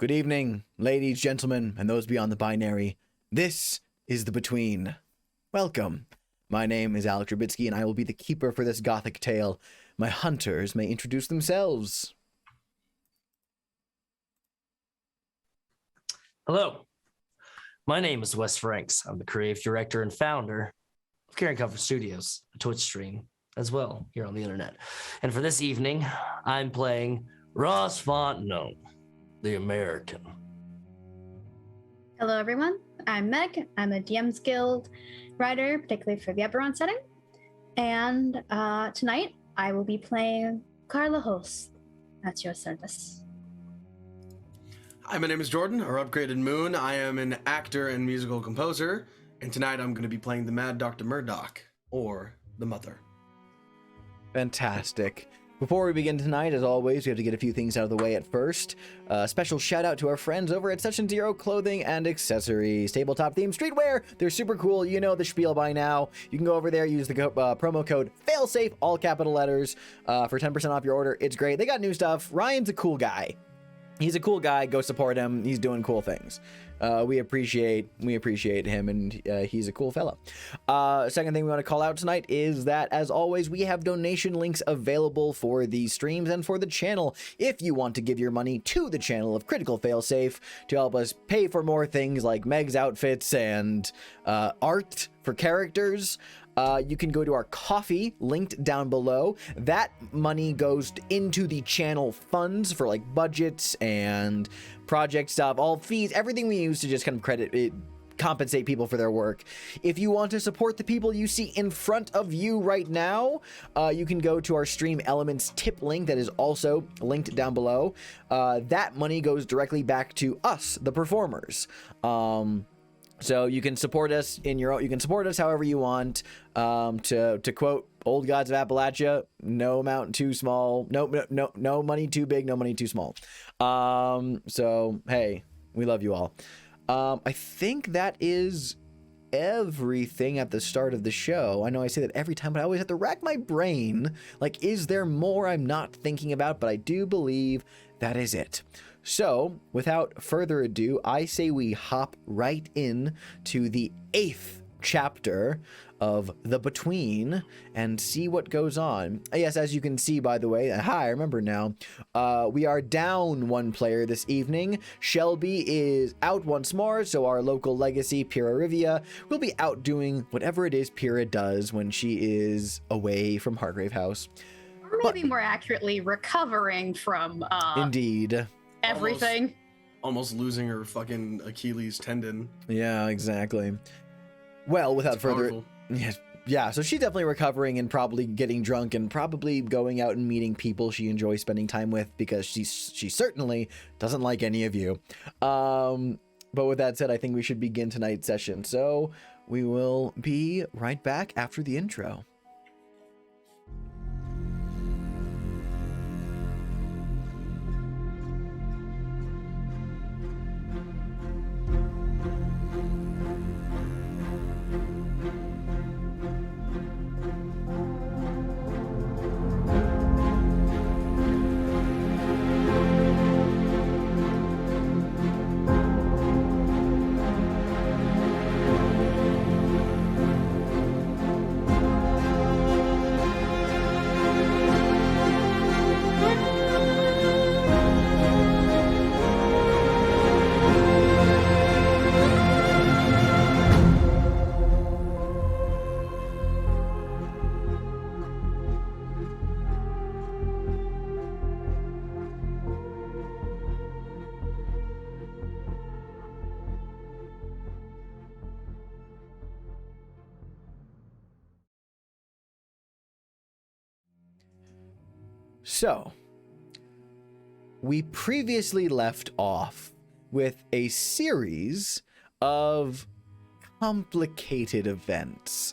Good evening, ladies, gentlemen, and those beyond the binary. This is The Between. Welcome. My name is Alex Rabitsky, and I will be the keeper for this gothic tale. My hunters may introduce themselves. Hello. My name is Wes Franks. I'm the creative director and founder of Caring Cover Studios, a Twitch stream as well here on the internet. And for this evening, I'm playing Ross Fontenot, the American. Hello, everyone. I'm Meg. I'm a DM's Guild writer, particularly for the Eberron setting. And tonight, I will be playing Carla Host at your service. Hi, my name is Jordan, or Upgraded Moon. I am an actor and musical composer, and tonight I'm going to be playing the Mad Dr. Murdoch, or the Mother. Fantastic. Before we begin tonight, as always, we have to get a few things out of the way at first. Special shout out to our friends over at Session Zero Clothing and Accessories. Tabletop themed streetwear. They're super cool. You know the spiel by now. You can go over there, use the promo code FAILSAFE, all capital letters, for 10% off your order. It's great. They got new stuff. Ryan's a cool guy. He's a cool guy. Go support him. He's doing cool things. We appreciate him, and he's a cool fella. Second thing we want to call out tonight is that, as always, we have donation links available for these streams and for the channel. If you want to give your money to the channel of Critical Failsafe to help us pay for more things like Meg's outfits and art for characters, you can go to our coffee linked down below. That money goes into the channel funds for like budgets and project stuff, all fees, everything we use to just kind of compensate people for their work. If you want to support the people you see in front of you right now, you can go to our Stream Elements tip link that is also linked down below. That money goes directly back to us, the performers. So you can support us you can support us however you want. To quote Old Gods of Appalachia, no amount too small, no money too big, no money too small. So hey, we love you all. I think that is everything at the start of the show. I know I say that every time, but I always have to rack my brain. Like, is there more I'm not thinking about? But I do believe that is it. So, without further ado, I say we hop right in to the 8th chapter of The Between and see what goes on. Yes, as you can see, by the way, I remember now, we are down one player this evening. Shelby is out once more, so our local legacy, Pyrrha Rivia, will be out doing whatever it is Pyrrha does when she is away from Hargrave House. Or maybe more accurately, recovering from Indeed. Everything. Almost losing her fucking Achilles tendon. Yeah, exactly. Well, without further... Yeah, so she's definitely recovering and probably getting drunk and probably going out and meeting people she enjoys spending time with, because she certainly doesn't like any of you. But with that said, I think we should begin tonight's session. So we will be right back after the intro. So, we previously left off with a series of complicated events.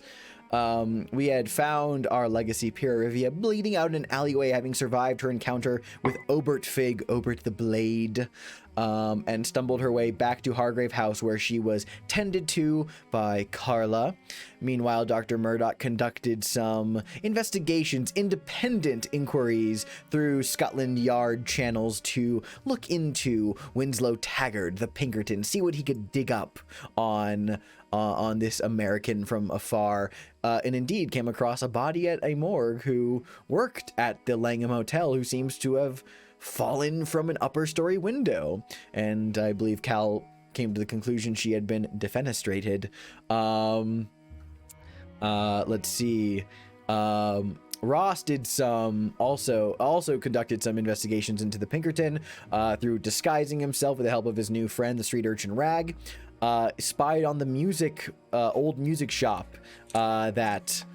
We had found our legacy Pyrrha Rivia bleeding out in an alleyway, having survived her encounter with Obert Fig, Obert the Blade, and stumbled her way back to Hargrave House, where she was tended to by Carla. Meanwhile, Dr. Murdoch conducted some investigations, independent inquiries through Scotland Yard channels to look into Winslow Taggart, the Pinkerton, see what he could dig up on this American from afar, and indeed came across a body at a morgue who worked at the Langham Hotel, who seems to have fallen from an upper story window. And I believe Cal came to the conclusion she had been defenestrated. Let's see. Ross did some also conducted some investigations into the Pinkerton through disguising himself with the help of his new friend, the street urchin Rag. Spied on the old music shop that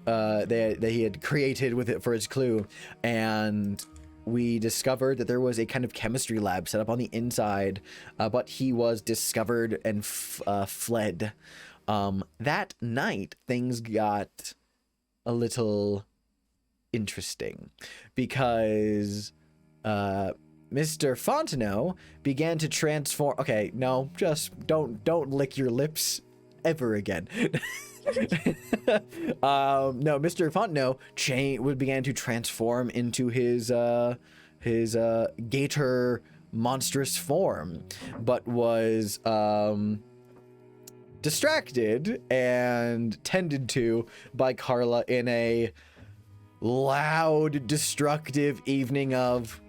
he had created with it for his clue, and we discovered that there was a kind of chemistry lab set up on the inside, but he was discovered and fled. That night, things got a little interesting because Mr. Fontenot began to transform. Okay, no, just don't lick your lips ever again. No, Mr. Fontenot began to transform into his gator monstrous form, but was distracted and tended to by Carla in a loud, destructive evening of...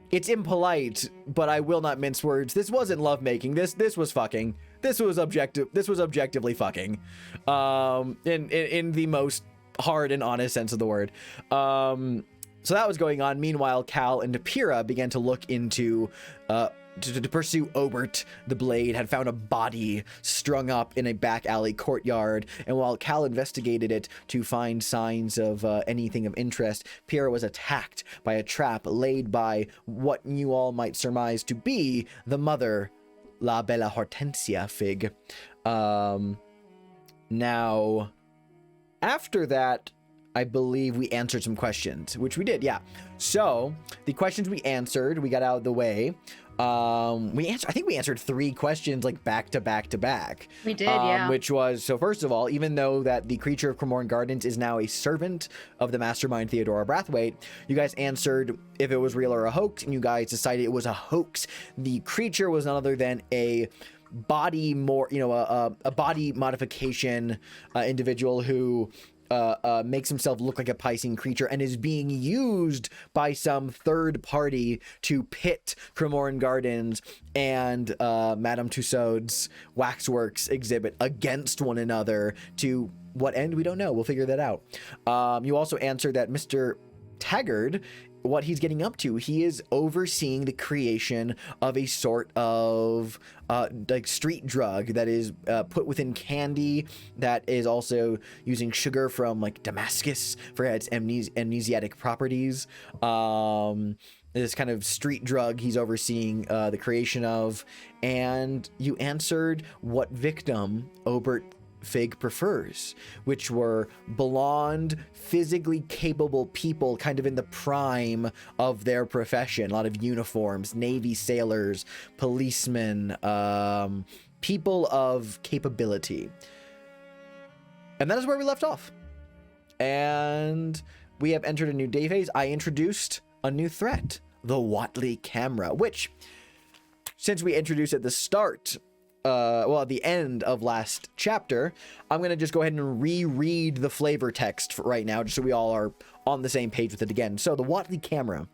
It's impolite, but I will not mince words. This wasn't lovemaking. This was fucking. This was objectively fucking. In the most hard and honest sense of the word. So that was going on. Meanwhile, Cal and Pyrrha began to look into to pursue Obert the Blade, had found a body strung up in a back alley courtyard, and while Cal investigated it to find signs of anything of interest, Pyrrha was attacked by a trap laid by what you all might surmise to be the mother, La Bella Hortensia Fig. Now, after that, I believe we answered some questions, which we did, yeah. So the questions we answered, we got out of the way. I think we answered 3 questions like back to back to back. We did, yeah. Which was, so first of all, even though that the creature of Cremorne Gardens is now a servant of the mastermind Theodora Brathwaite, you guys answered if it was real or a hoax, and you guys decided it was a hoax. The creature was none other than a body a body modification individual who makes himself look like a Piscean creature and is being used by some third party to pit Cremorne Gardens and Madame Tussauds Waxworks exhibit against one another. To what end, we don't know. We'll figure that out. You also answered that Mr. Taggart, what he's getting up to, he is overseeing the creation of a sort of like street drug that is put within candy, that is also using sugar from like Damascus for its amnesiatic properties. This kind of street drug he's overseeing the creation of. And you answered what victim Obert Fig prefers, which were blonde, physically capable people kind of in the prime of their profession. A lot of uniforms, Navy sailors, policemen, people of capability. And that is where we left off. And we have entered a new day phase. I introduced a new threat, the Watley camera, which, since we introduced at the start, at the end of last chapter, I'm going to just go ahead and reread the flavor text for right now, just so we all are on the same page with it again. So, the Watley camera.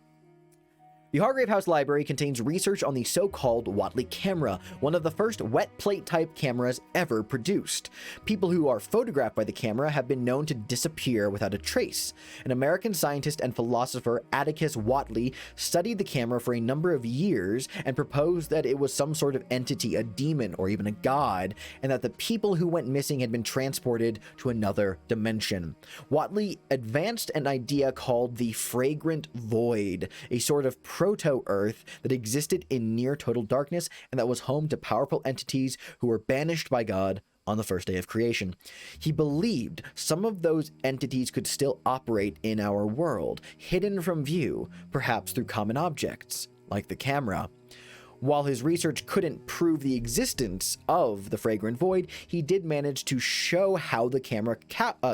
The Hargrave House library contains research on the so-called Watley camera, one of the first wet plate type cameras ever produced. People who are photographed by the camera have been known to disappear without a trace. An American scientist and philosopher, Atticus Watley, studied the camera for a number of years and proposed that it was some sort of entity, a demon, or even a god, and that the people who went missing had been transported to another dimension. Watley advanced an idea called the Fragrant Void, a sort of proto-Earth that existed in near total darkness and that was home to powerful entities who were banished by God on the first day of creation. He believed some of those entities could still operate in our world, hidden from view, perhaps through common objects, like the camera. While his research couldn't prove the existence of the Fragrant Void, he did manage to show how the camera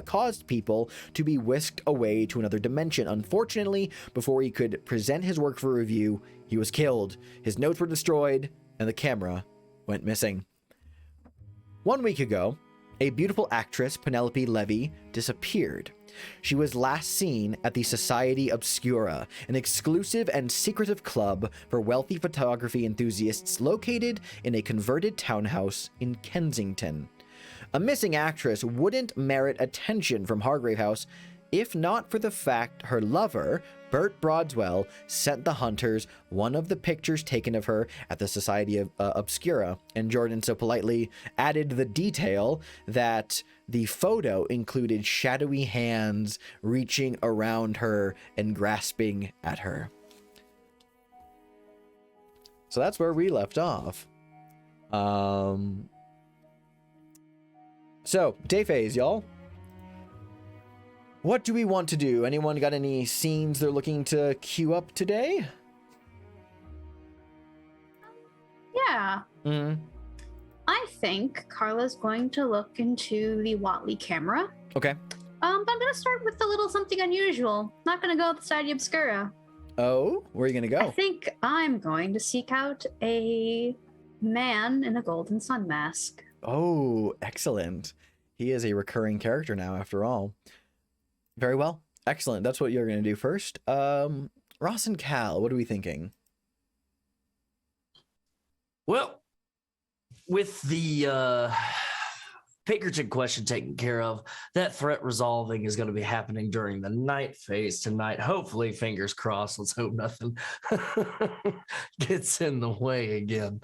caused people to be whisked away to another dimension. Unfortunately, before he could present his work for review, he was killed, his notes were destroyed, and the camera went missing. 1 week ago, a beautiful actress, Penelope Levy, disappeared. She was last seen at the Society Obscura, an exclusive and secretive club for wealthy photography enthusiasts located in a converted townhouse in Kensington. A missing actress wouldn't merit attention from Hargrave House if not for the fact her lover, Bert Broadswell, sent the hunters one of the pictures taken of her at the Society of Obscura, and Jordan so politely added the detail that the photo included shadowy hands reaching around her and grasping at her. So that's where we left off. So, day phase, y'all. What do we want to do? Anyone got any scenes they're looking to queue up today? Yeah. I think Carla's going to look into the Watley camera. Okay. But I'm going to start with a little something unusual. Not going to go with the Society Obscura. Oh, where are you going to I go? think I'm going to seek out a man in a golden sun mask. Oh, excellent. He is a recurring character now, after all. Very well. Excellent. That's what you're going to do first. Ross and Cal, what are we thinking? Well, with the Pinkerton question taken care of, that threat resolving is going to be happening during the night phase tonight. Hopefully, fingers crossed. Let's hope nothing gets in the way again.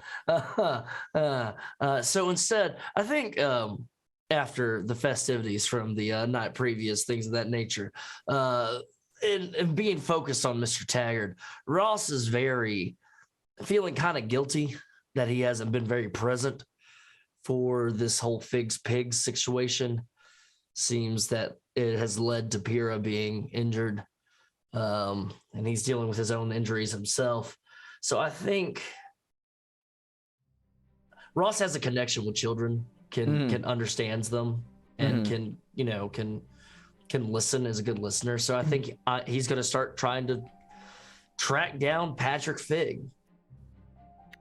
So instead, I think after the festivities from the night previous, things of that nature, and being focused on Mr. Taggart, Ross is feeling kind of guilty that he hasn't been very present for this whole Figs Pigs situation. Seems that it has led to Pyrrha being injured, and he's dealing with his own injuries himself. So I think Ross has a connection with children, can understands them, and can listen, as a good listener. So I think he's going to start trying to track down Patrick Fig.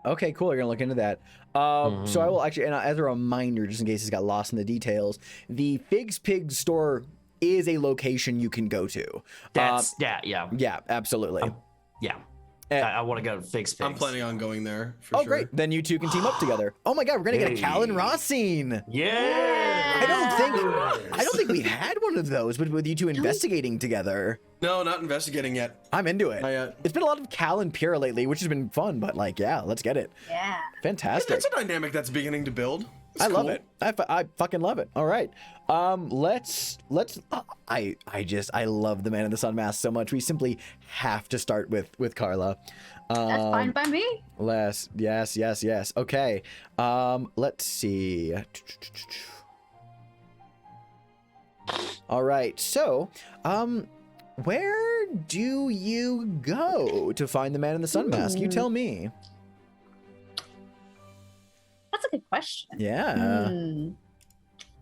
Okay, cool. You're going to look into that. So I will actually, and as a reminder, just in case it's got lost in the details, the Figs Pigs store is a location you can go to. That's, yeah, absolutely. I want to go to Figs Pigs. I'm planning on going there for sure. Great. Then you two can team up together. Oh my God, we're going to get a Cal and Ross scene. Yeah. I don't think we've had one of those, but with you two investigating together. No, not investigating yet. I'm into it. Not yet. It's been a lot of Cal and Pyrrha lately, which has been fun, but like, yeah, let's get it. Yeah. Fantastic. That's a dynamic that's beginning to build. I love it. I fucking love it. All right. Let's I love the Man in the Sun mask so much. We simply have to start with Carla. That's fine by me. Yes. Okay. Let's see. All right. So, where do you go to find the Man in the Sun mask? You tell me. That's a good question. Yeah.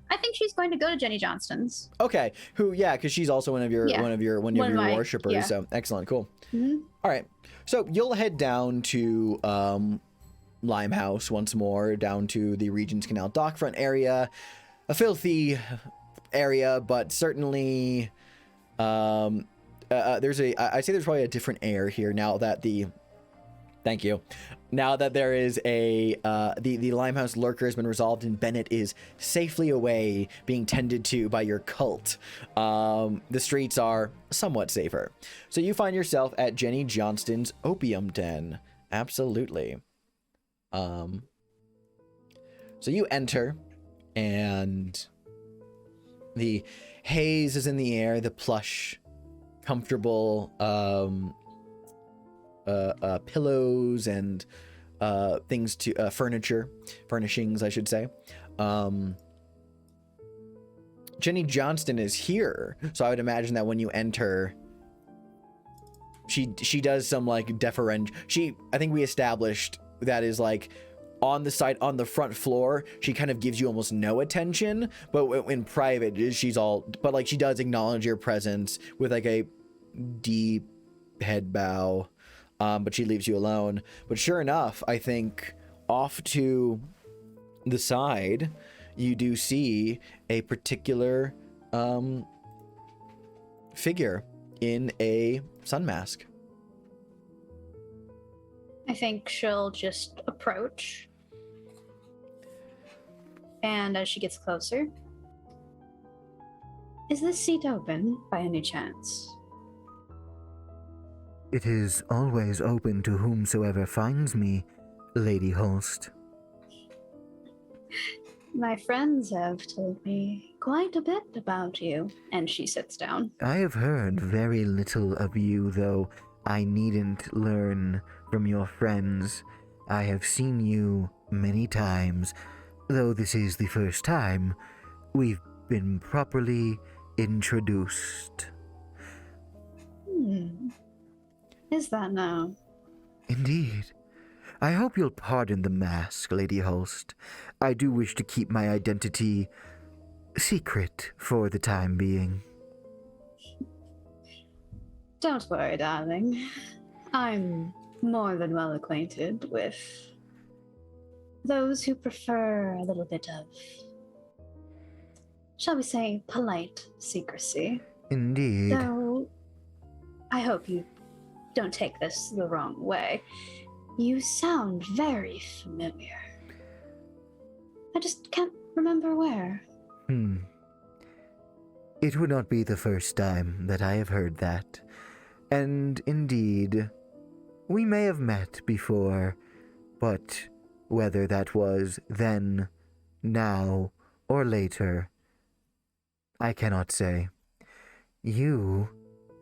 I think she's going to go to Jenny Johnston's. Okay. Because she's also one of your worshippers. Yeah. So excellent, cool. Mm-hmm. All right. So you'll head down to Limehouse once more, down to the Regent's Canal dockfront area, a filthy area, but certainly I'd say there's probably a different air here now that Thank you. Now that there is the Limehouse lurker has been resolved and Bennett is safely away being tended to by your cult, the streets are somewhat safer. So you find yourself at Jenny Johnston's opium den. Absolutely. So you enter, and the haze is in the air, the plush, comfortable pillows and things to furnishings, I should say. Jenny Johnston is here, so I would imagine that when you enter, she does some like deferential. I think we established that is like on the front floor. She kind of gives you almost no attention, but in private, she's all. But like she does acknowledge your presence with like a deep head bow, but she leaves you alone. But sure enough, I think off to the side, you do see a particular figure in a sun mask. I think she'll just approach. And as she gets closer, is this seat open by any chance? It is always open to whomsoever finds me, Lady Host. My friends have told me quite a bit about you. And she sits down. I have heard very little of you, though I needn't learn from your friends. I have seen you many times, though this is the first time we've been properly introduced. Is that now? Indeed. I hope you'll pardon the mask, Lady Host. I do wish to keep my identity secret for the time being. Don't worry, darling. I'm more than well acquainted with those who prefer a little bit of, shall we say, polite secrecy. Indeed. Though, I hope you don't take this the wrong way. You sound very familiar. I just can't remember where. It would not be the first time that I have heard that. And indeed, we may have met before, but whether that was then, now, or later, I cannot say. You,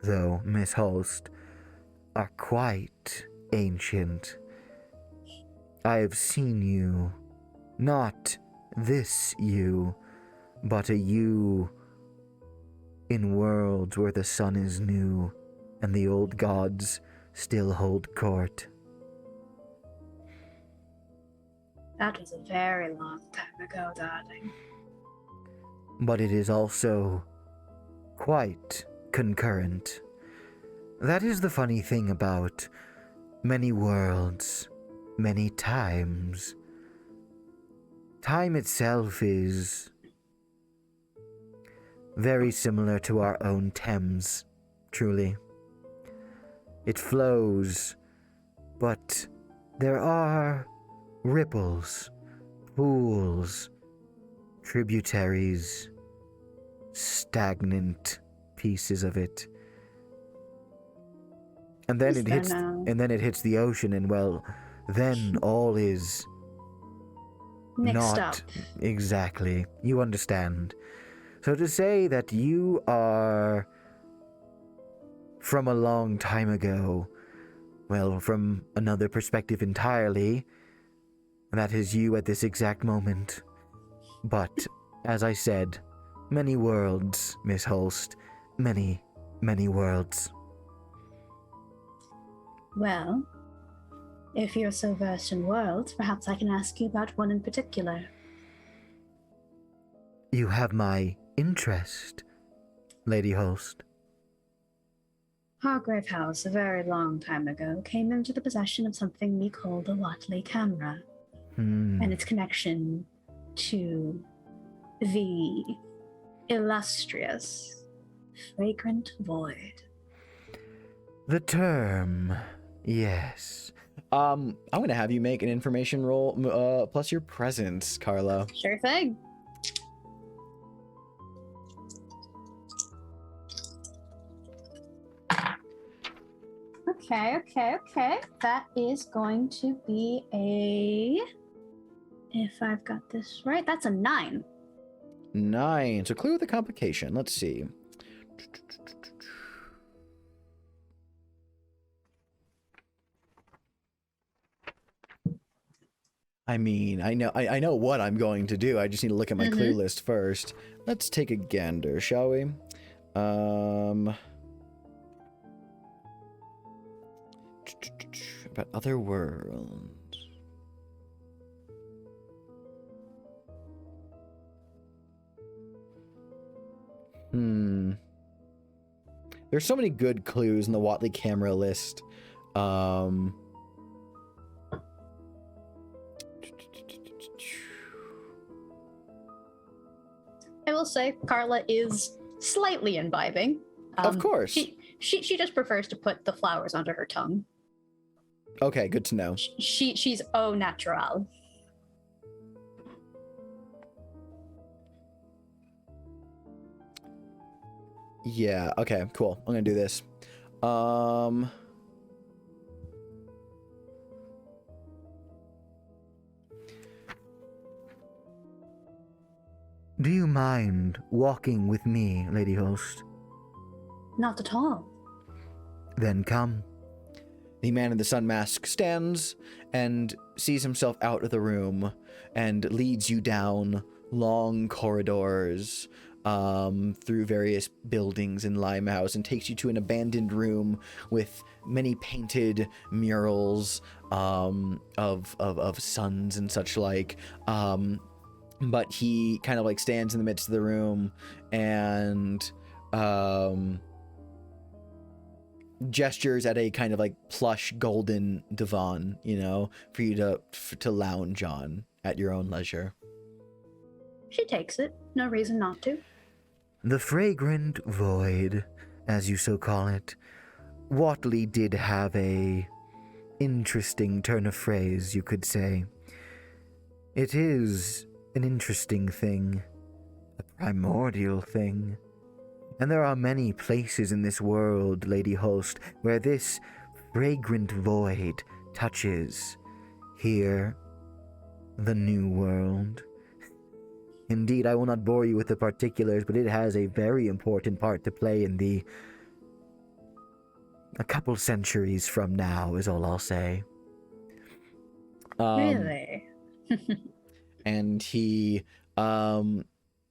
though, Miss Host, are quite ancient. I have seen you, not this you, but a you in worlds where the sun is new and the old gods still hold court. That was a very long time ago, darling. But it is also quite concurrent. That is the funny thing about many worlds, many times. Time itself is very similar to our own Thames, truly. It flows, but there are ripples, pools, tributaries, stagnant pieces of it. And then it hits the ocean, and well, then all is Mixed not up. exactly. You understand. So to say that you are from a long time ago, well, from another perspective entirely, that is you at this exact moment. But, as I said, many worlds, Miss Holst. Many, many worlds. Well, if you're so versed in worlds, perhaps I can ask you about one in particular. You have my interest, Lady Host. Hargrave House, a very long time ago, came into the possession of something we call the Watley camera, and its connection to the illustrious Fragrant Void. The term, yes. I'm gonna have you make an information roll plus your presence, Carla. Sure thing. Okay. That is going to be if I've got this right, that's a 9. 9. So clue the complication. Let's see. I mean, I know what I'm going to do. I just need to look at my clue list first. Let's take a gander, shall we? About other worlds. There's so many good clues in the Watley camera list. I will say Carla is slightly imbibing. Of course. She just prefers to put the flowers under her tongue. Okay, good to know. She's au natural. Yeah, okay, cool. I'm gonna do this. Do you mind walking with me, Lady Host? Not at all. Then come. The man in the sun mask stands and sees himself out of the room and leads you down long corridors through various buildings in Limehouse and takes you to an abandoned room with many painted murals of suns and such like. But he kind of like stands in the midst of the room and gestures at a kind of like plush golden divan, you know, for you to lounge on at your own leisure. She takes it. No reason not to. The fragrant void, as you so call it. Watley did have a interesting turn of phrase, you could say. It is an interesting thing, a primordial thing. And there are many places in this world, Lady Host, where this fragrant void touches. Here, the New World. Indeed, I will not bore you with the particulars, but it has a very important part to play in a couple centuries from now, is all I'll say. Really? And he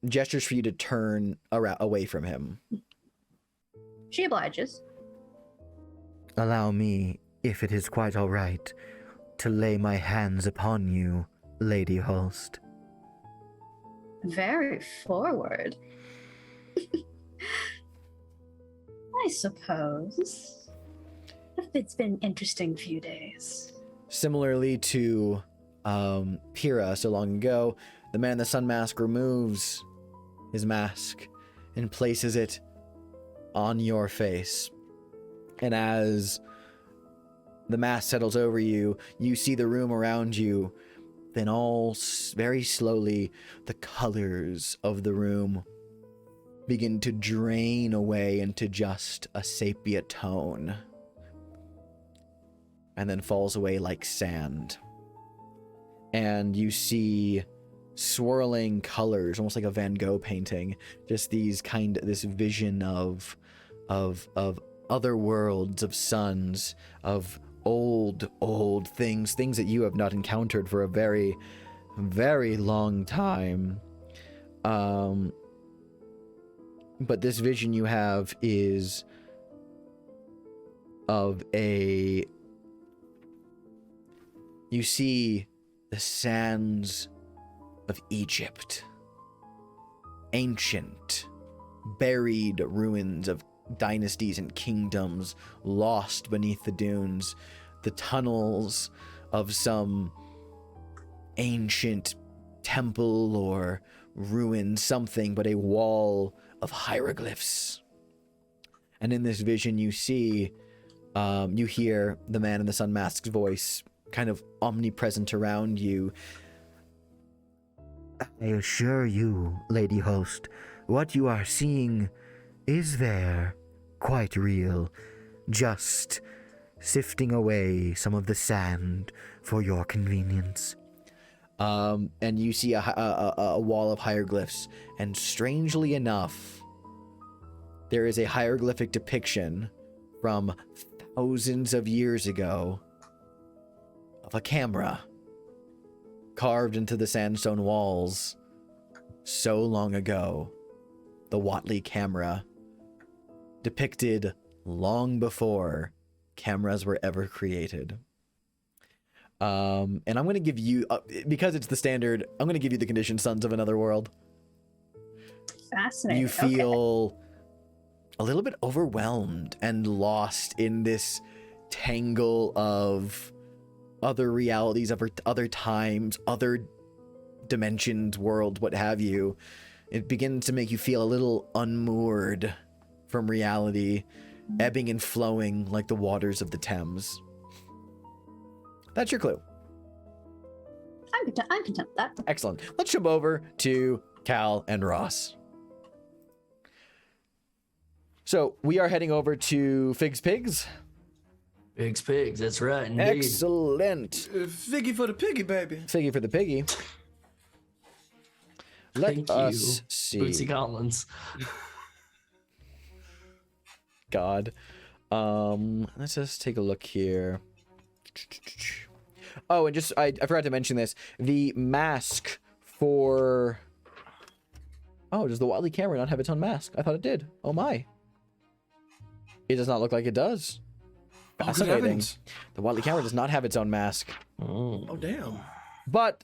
gestures for you to turn away from him. She obliges. Allow me, if it is quite all right, to lay my hands upon you, Lady Host. Very forward. I suppose. It's been an interesting few days. Similarly to Pyrrha so long ago, the man in the sun mask removes his mask and places it on your face. And as the mask settles over you, you see the room around you. Then all very slowly, the colors of the room begin to drain away into just a sepia tone. And then falls away like sand. And you see swirling colors, almost like a Van Gogh painting. Just this vision of other worlds, of suns, of old things that you have not encountered for a very, very long time. But this vision you have is of you see the sands of Egypt. Ancient, buried ruins of dynasties and kingdoms lost beneath the dunes, the tunnels of some ancient temple or ruin, something but a wall of hieroglyphs. And in this vision you see, you hear the man in the sun mask's voice kind of omnipresent around you. I assure you, Lady Host, what you are seeing is there, quite real, just sifting away some of the sand for your convenience. And you see a wall of hieroglyphs, and strangely enough, there is a hieroglyphic depiction from thousands of years ago of a camera carved into the sandstone walls so long ago. The Watley camera, depicted long before cameras were ever created. And I'm going to give you, because it's the standard, I'm going to give you the condition Sons of Another World. Fascinating. You feel a little bit overwhelmed and lost in this tangle of other realities, other times, other dimensions, worlds, what have you. It begins to make you feel a little unmoored from reality, ebbing and flowing like the waters of the Thames. That's your clue. I'm content with that. Excellent. Let's jump over to Cal and Ross. So we are heading over to Fig's Pigs. Fig's Pigs, that's right, indeed. Excellent. Figgy for the piggy, baby. Figgy for the piggy. Let Thank us you, see. Bootsy Collins. God. Let's just take a look here. Oh, and just I forgot to mention this. The mask for... Oh, does the Watley camera not have its own mask? I thought it did. Oh my. It does not look like it does. Fascinating. The Watley camera does not have its own mask. Oh, damn. But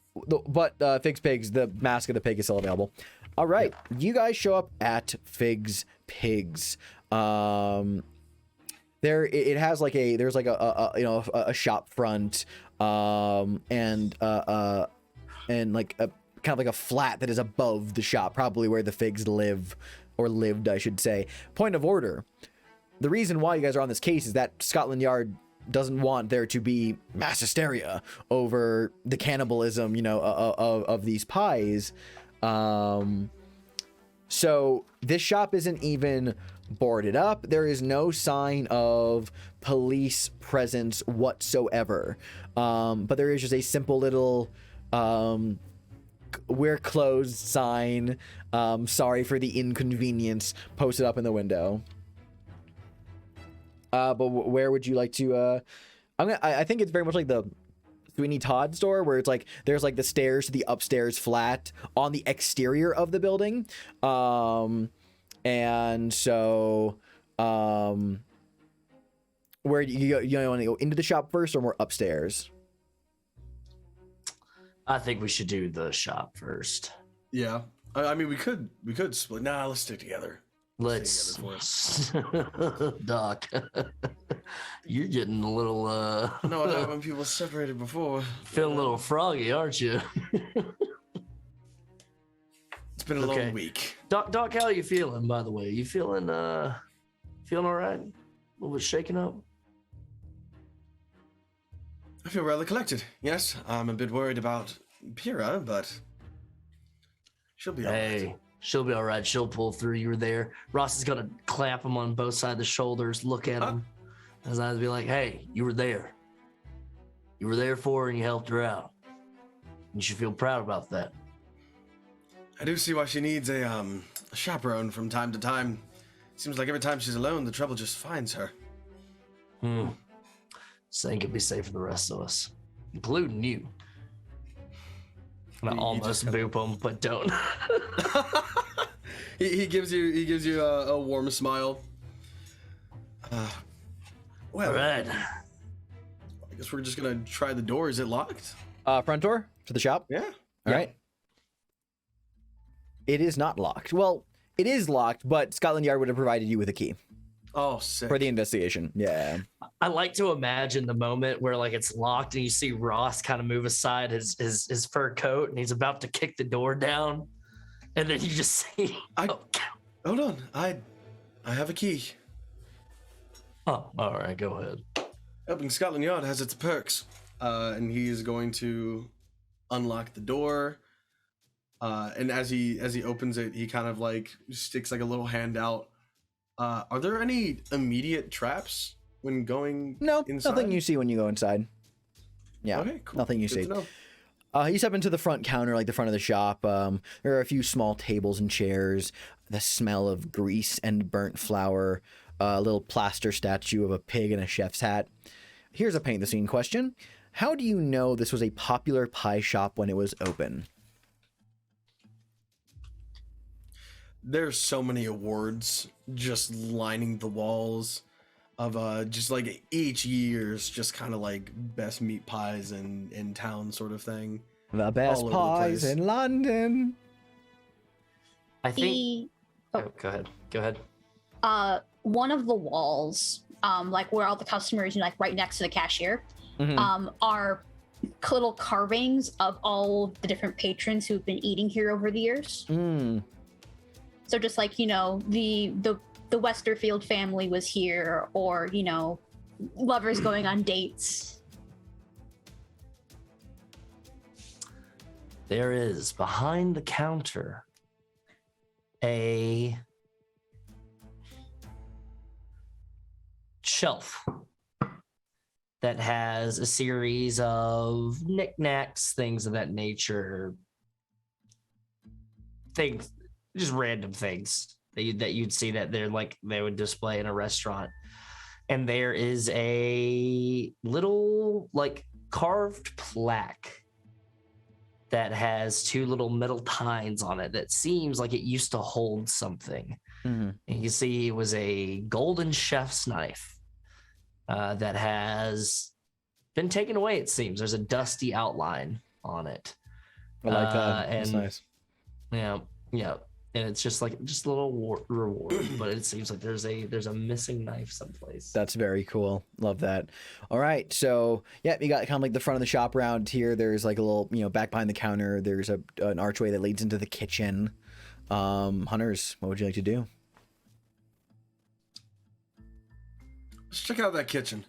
Fig's Pigs, the mask of the pig is still available. All right, you guys show up at Fig's Pigs. There it has like there's like a shop front, and like a kind of like a flat that is above the shop, probably where the Figs live, or lived, I should say. Point of order. The reason why you guys are on this case is that Scotland Yard doesn't want there to be mass hysteria over the cannibalism, of these pies. So this shop isn't even boarded up. There is no sign of police presence whatsoever. But there is just a simple little we're closed sign. Sorry for the inconvenience posted up in the window. But where would you like to? I think it's very much like the Sweeney Todd store, where it's like there's like the stairs to the upstairs flat on the exterior of the building, and so where you want to go into the shop first or more upstairs? I think we should do the shop first. Yeah. I mean, we could split. Nah, let's stick together. Let's, Doc. You're getting a little No, I know when people separated before. Feeling a little froggy, aren't you? It's been a long week. Doc, how are you feeling, by the way? You feeling all right? A little bit shaken up? I feel rather collected. Yes, I'm a bit worried about Pyrrha, but she'll be all right. Hey, she'll be all right. She'll pull through. You were there. Ross is gonna clap him on both sides of the shoulders, look at him, and his eyes be like, "Hey, you were there. You were there for her, and you helped her out. You should feel proud about that." I do see why she needs a chaperone from time to time. Seems like every time she's alone, the trouble just finds her. Same could be safe for the rest of us, including you. And I almost boop him, but don't. he gives you a warm smile. Well, All right. I guess we're just gonna try the door. Is it locked? Front door to the shop. Yeah. All right. It is not locked. Well, it is locked, but Scotland Yard would have provided you with a key Oh, sick. for the investigation. Yeah. I like to imagine the moment where like it's locked and you see Ross kind of move aside his fur coat and he's about to kick the door down, and then you just see. Hold on. I have a key. Oh, all right, go ahead. Helping Scotland Yard has its perks, and he is going to unlock the door. And as he opens it, he kind of like sticks like a little hand out. Are there any immediate traps when going inside? Nothing you see when you go inside. Yeah, Okay, cool. nothing you Good see. to know. You step into the front counter, like the front of the shop. There are a few small tables and chairs. The smell of grease and burnt flour. A little plaster statue of a pig in a chef's hat. Here's a paint the scene question. how do you know this was a popular pie shop when it was open? There's so many awards just lining the walls of just like each year's just kind of like best meat pies in town sort of thing. The best All over the pies place. in London. I think. The Oh, go ahead. Go ahead. one of the walls, like where all the customers, like right next to the cashier, Mhm. are little carvings of all the different patrons who've been eating here over the years. Mm. So just like, the Westerfield family was here, or, lovers going on dates. There is behind the counter a shelf that has a series of knickknacks, things of that nature, things, just random things that you'd see that they would display in a restaurant. And there is a little like carved plaque that has two little metal tines on it that seems like it used to hold something. Mhm. And you see it was a golden chef's knife that has been taken away, it seems. There's a dusty outline on it. I like that. That's and- nice. Yeah. And it's just a little reward, but it seems like there's a missing knife someplace. That's very cool. Love that. All right. So, yeah, you got kind of like the front of the shop around here. There's like a little, back behind the counter, there's an archway that leads into the kitchen. Hunters, what would you like to do? Let's check out that kitchen.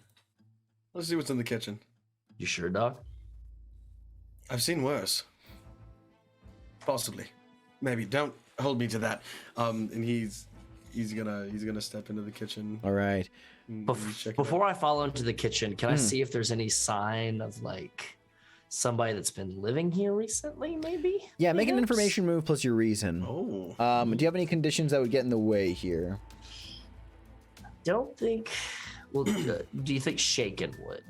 Let's see what's in the kitchen. You sure, Doc? I've seen worse. Possibly. Maybe. Don't hold me to that. And he's gonna step into the kitchen. All right. and check it out. Before I follow into the kitchen, can I see if there's any sign of like somebody that's been living here recently, maybe? Yeah, make an Perhaps? information move plus your reason. Oh. Do you have any conditions that would get in the way here? Don't think. Well, do you think shaken would?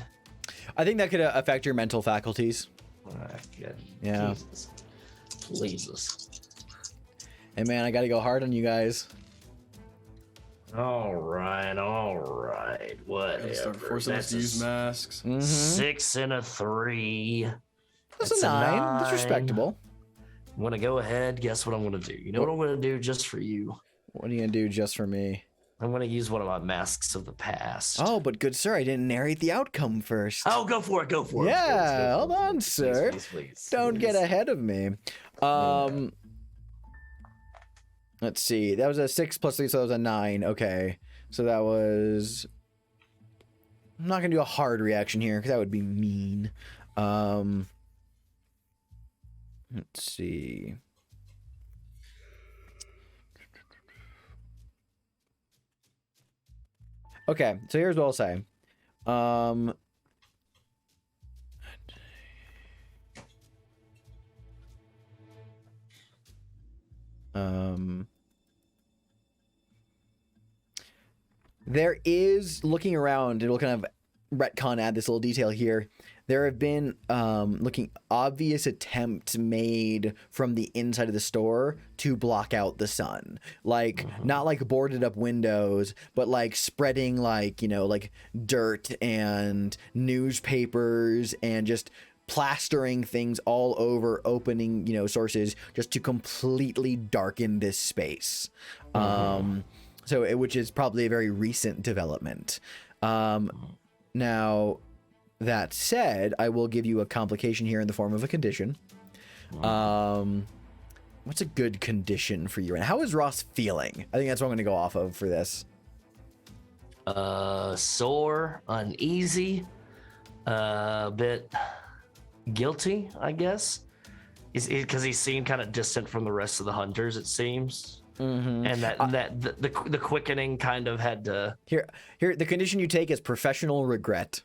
I think that could affect your mental faculties. Yeah. Jesus. Jesus. Hey, man, I got to go hard on you guys. All right. Whatever. Gotta start forcing us to use masks. Mhm. 6 and a 3. That's a 9. That's 9. respectable. I'm gonna go ahead. Guess what I'm gonna do? You know what I'm gonna do just for you? What are you going to do just for me? I'm gonna use one of my masks of the past. Oh, but good sir, I didn't narrate the outcome first. Oh, go for it. Yeah, hold on, sir. Please. Don't get ahead of me. Let's see. That was a 6 plus 3, so that was a 9. Okay. So that was... I'm not going to do a hard reaction here, because that would be mean. Let's see. Okay, so here's what I'll say. There is, looking around, it'll kind of retcon, add this little detail here. There have been looking obvious attempts made from the inside of the store to block out the sun. Like, not like boarded up windows, but like spreading like, like dirt and newspapers and just plastering things all over, opening, sources just to completely darken this space. Which is probably a very recent development. Now, that said, I will give you a complication here in the form of a condition. What's a good condition for you? And how is Ross feeling? I think that's what I'm going to go off of for this. Sore, uneasy, a bit guilty, I guess. Because he seemed kind of distant from the rest of the hunters, it seems. Mm-hmm. And the quickening kind of had to... Here, the condition you take is professional regret.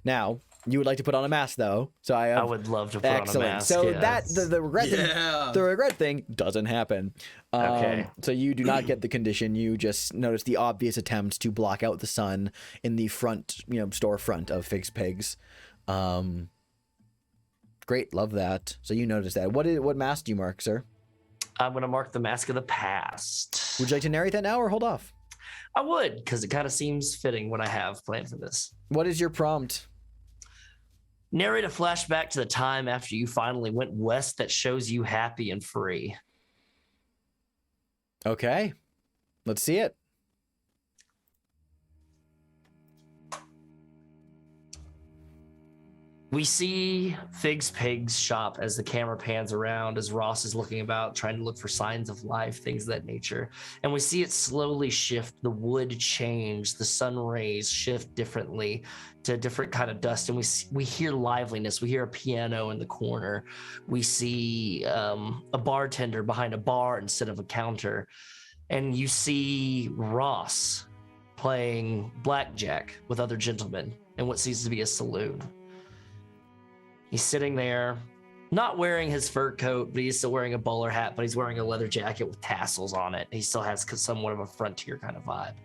Now, You would like to put on a mask, though. So I would love to put on a mask. So yes. that the regret thing doesn't happen. Okay. So you do not get the condition. You just notice the obvious attempt to block out the sun in the front, storefront of Fig's Pigs. Great, love that. So you notice that. What mask do you mark, sir? I'm gonna mark the Mask of the Past. Would you like to narrate that now or hold off? I would, because it kind of seems fitting what I have planned for this. What is your prompt? Narrate a flashback to the time after you finally went west that shows you happy and free. Okay, let's see it. We see Fig's Pigs shop as the camera pans around, as Ross is looking about, trying to look for signs of life, things of that nature. And we see it slowly shift, the wood change, the sun rays shift differently to a different kind of dust. And we hear liveliness. We hear a piano in the corner. We see a bartender behind a bar instead of a counter. And you see Ross playing blackjack with other gentlemen in what seems to be a saloon. He's sitting there, not wearing his fur coat, but he's still wearing a bowler hat, but he's wearing a leather jacket with tassels on it. He still has somewhat of a frontier kind of vibe. And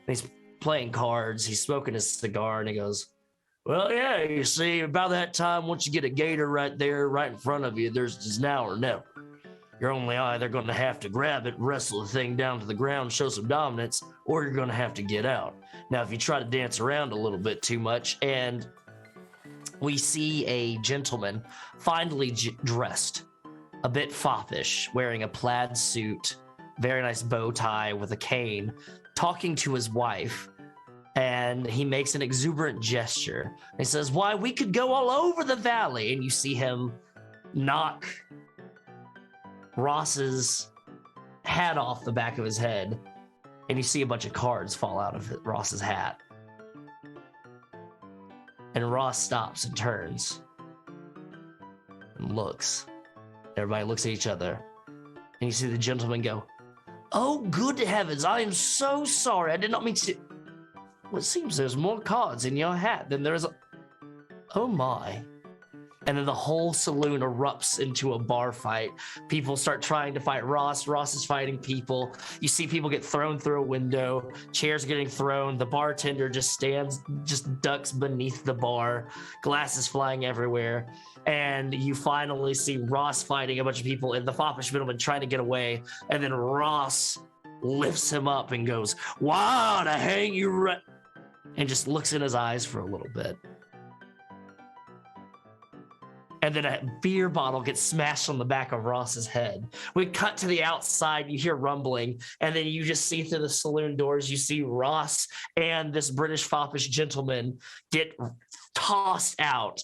he's playing cards, he's smoking his cigar, and he goes, well, yeah, you see, about that time, once you get a gator right there, right in front of you, there's just now or never. You're only either going to have to grab it, wrestle the thing down to the ground, show some dominance, or you're going to have to get out. Now, if you try to dance around a little bit too much, and we see a gentleman finely dressed, a bit foppish, wearing a plaid suit, very nice bow tie with a cane, talking to his wife, and he makes an exuberant gesture. He says, why, we could go all over the valley. And you see him knock Ross's hat off the back of his head, and you see a bunch of cards fall out of Ross's hat. And Ross stops and turns and looks. Everybody looks at each other. And you see the gentleman go, oh, good heavens, I am so sorry. I did not mean to. Well, it seems there's more cards in your hat than there's. Oh, my. And then the whole saloon erupts into a bar fight. People start trying to fight Ross. Ross is fighting people. You see people get thrown through a window. Chairs getting thrown. The bartender just ducks beneath the bar. Glasses flying everywhere. And you finally see Ross fighting a bunch of people and the foppish middleman trying to get away. And then Ross lifts him up and goes, wow, to hang you right. And just looks in his eyes for a little bit. And then a beer bottle gets smashed on the back of Ross's head. We cut to the outside, you hear rumbling, and then you just see through the saloon doors, you see Ross and this British foppish gentleman get tossed out,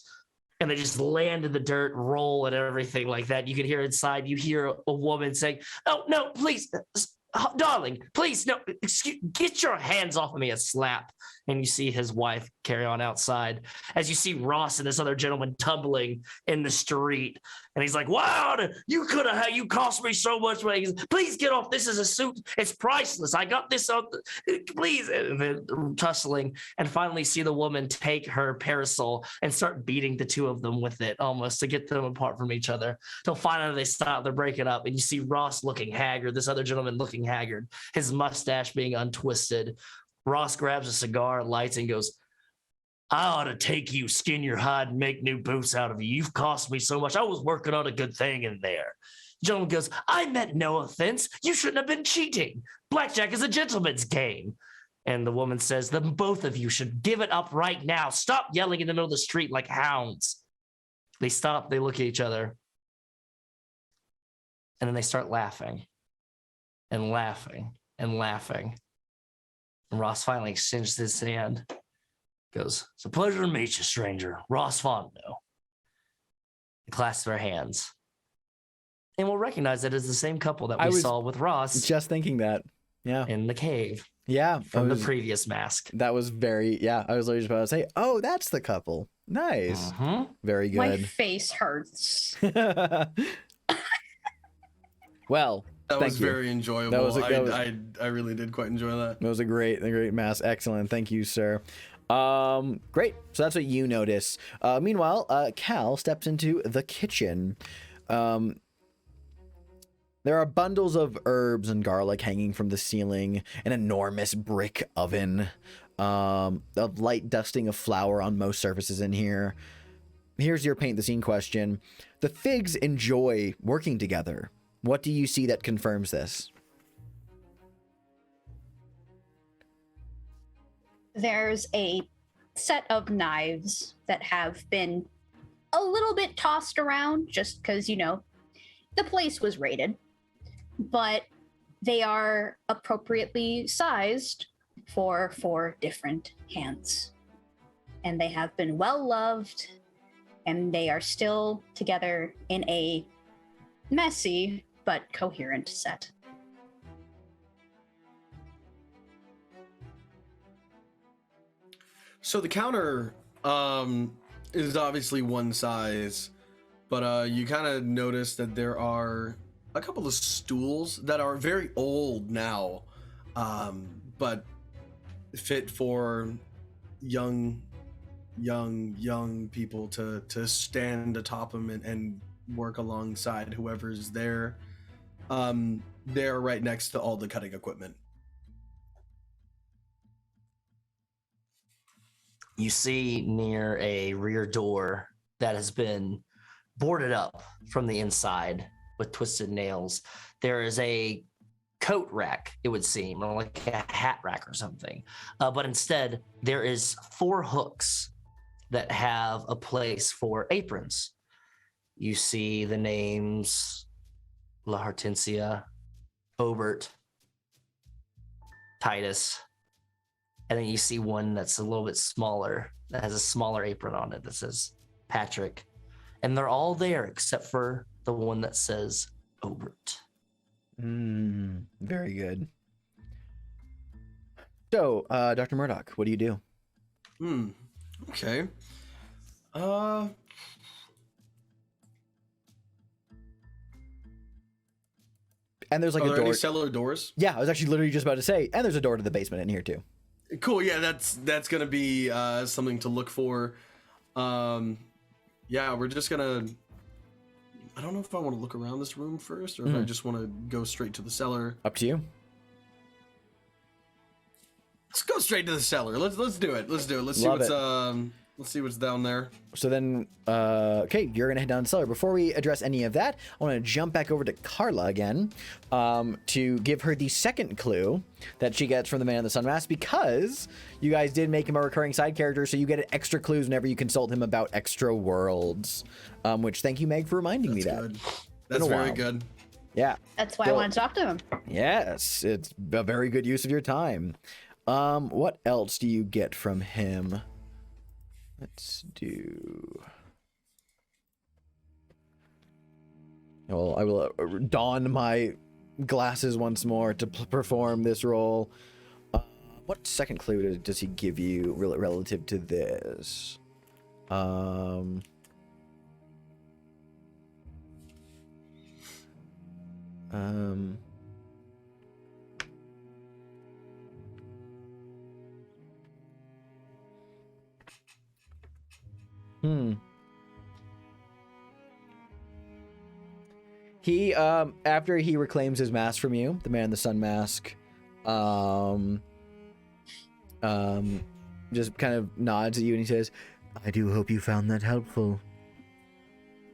and they just land in the dirt, roll and everything like that. You can hear inside, you hear a woman saying, oh, no, please, darling, please, no, excuse, get your hands off of me, a slap. And you see his wife carry on outside as you see Ross and this other gentleman tumbling in the street. And he's like, wow, you cost me so much money. He goes, please get off. This is a suit. It's priceless. I got this on, please. And then tussling, and finally see the woman take her parasol and start beating the two of them with it almost to get them apart from each other. Till finally they stop, they're breaking up. And you see Ross looking haggard, this other gentleman looking haggard, his mustache being untwisted. Ross grabs a cigar, lights, and goes, I ought to take you, skin your hide, and make new boots out of you. You've cost me so much. I was working on a good thing in there. The gentleman goes, I meant no offense. You shouldn't have been cheating. Blackjack is a gentleman's game. And the woman says, the both of you should give it up right now. Stop yelling in the middle of the street like hounds. They stop, they look at each other. And then they start laughing and laughing and laughing. And Ross finally extends his hand. Goes, it's a pleasure to meet you, stranger. Ross Fondo. They clasp their hands. And we'll recognize that as the same couple that we saw with Ross. Just thinking that. Yeah. In the cave. Yeah. From the previous mask. That was very, yeah. I was literally just about to say, oh, that's the couple. Nice. Very good. My face hurts. Well, that was you. very enjoyable. I really did quite enjoy that. That was a great mask. Excellent. Thank you, sir. Great. So that's what you notice. Meanwhile, Cal steps into the kitchen. There are bundles of herbs and garlic hanging from the ceiling, an enormous brick oven, a light dusting of flour on most surfaces in here. Here's your paint the scene question. The Figs enjoy working together. What do you see that confirms this? There's a set of knives that have been a little bit tossed around just because, the place was raided. But they are appropriately sized for 4 different hands. And they have been well loved, and they are still together in a messy but coherent set. So the counter is obviously one size, but you kind of notice that there are a couple of stools that are very old now, but fit for young people to stand atop them and work alongside whoever's there. They're right next to all the cutting equipment. You see near a rear door that has been boarded up from the inside with twisted nails. There is a coat rack, it would seem, or like a hat rack or something. But instead, there is 4 hooks that have a place for aprons. You see the names La Hortensia, Obert, Titus, and then you see one that's a little bit smaller, that has a smaller apron on it that says Patrick. And they're all there except for the one that says Obert. Very good. So, Dr. Murdoch, what do you do? Okay. And there's like are a there door. any cellar doors? Yeah, I was actually literally just about to say, and there's a door to the basement in here too. Cool. Yeah, that's gonna be something to look for. Yeah, we're just gonna. I don't know if I want to look around this room first, or if I just want to go straight to the cellar. Up to you. Let's go straight to the cellar. Let's do it. Let's see Love what's it. Let's see what's down there. So then, okay, you're gonna head down the cellar. Before we address any of that, I want to jump back over to Carla again, to give her the second clue that she gets from the Man in the Sun Mask, because you guys did make him a recurring side character, so you get extra clues whenever you consult him about extra worlds. Which, thank you, Meg, for reminding me that. Good. That's very good. Yeah. That's why I want to talk to him. Yes, it's a very good use of your time. What else do you get from him? Let's do. Well, I will don my glasses once more to perform this role. What second clue does he give you relative to this? He, after he reclaims his mask from you, the Man in the Sun Mask, just kind of nods at you and he says, I do hope you found that helpful.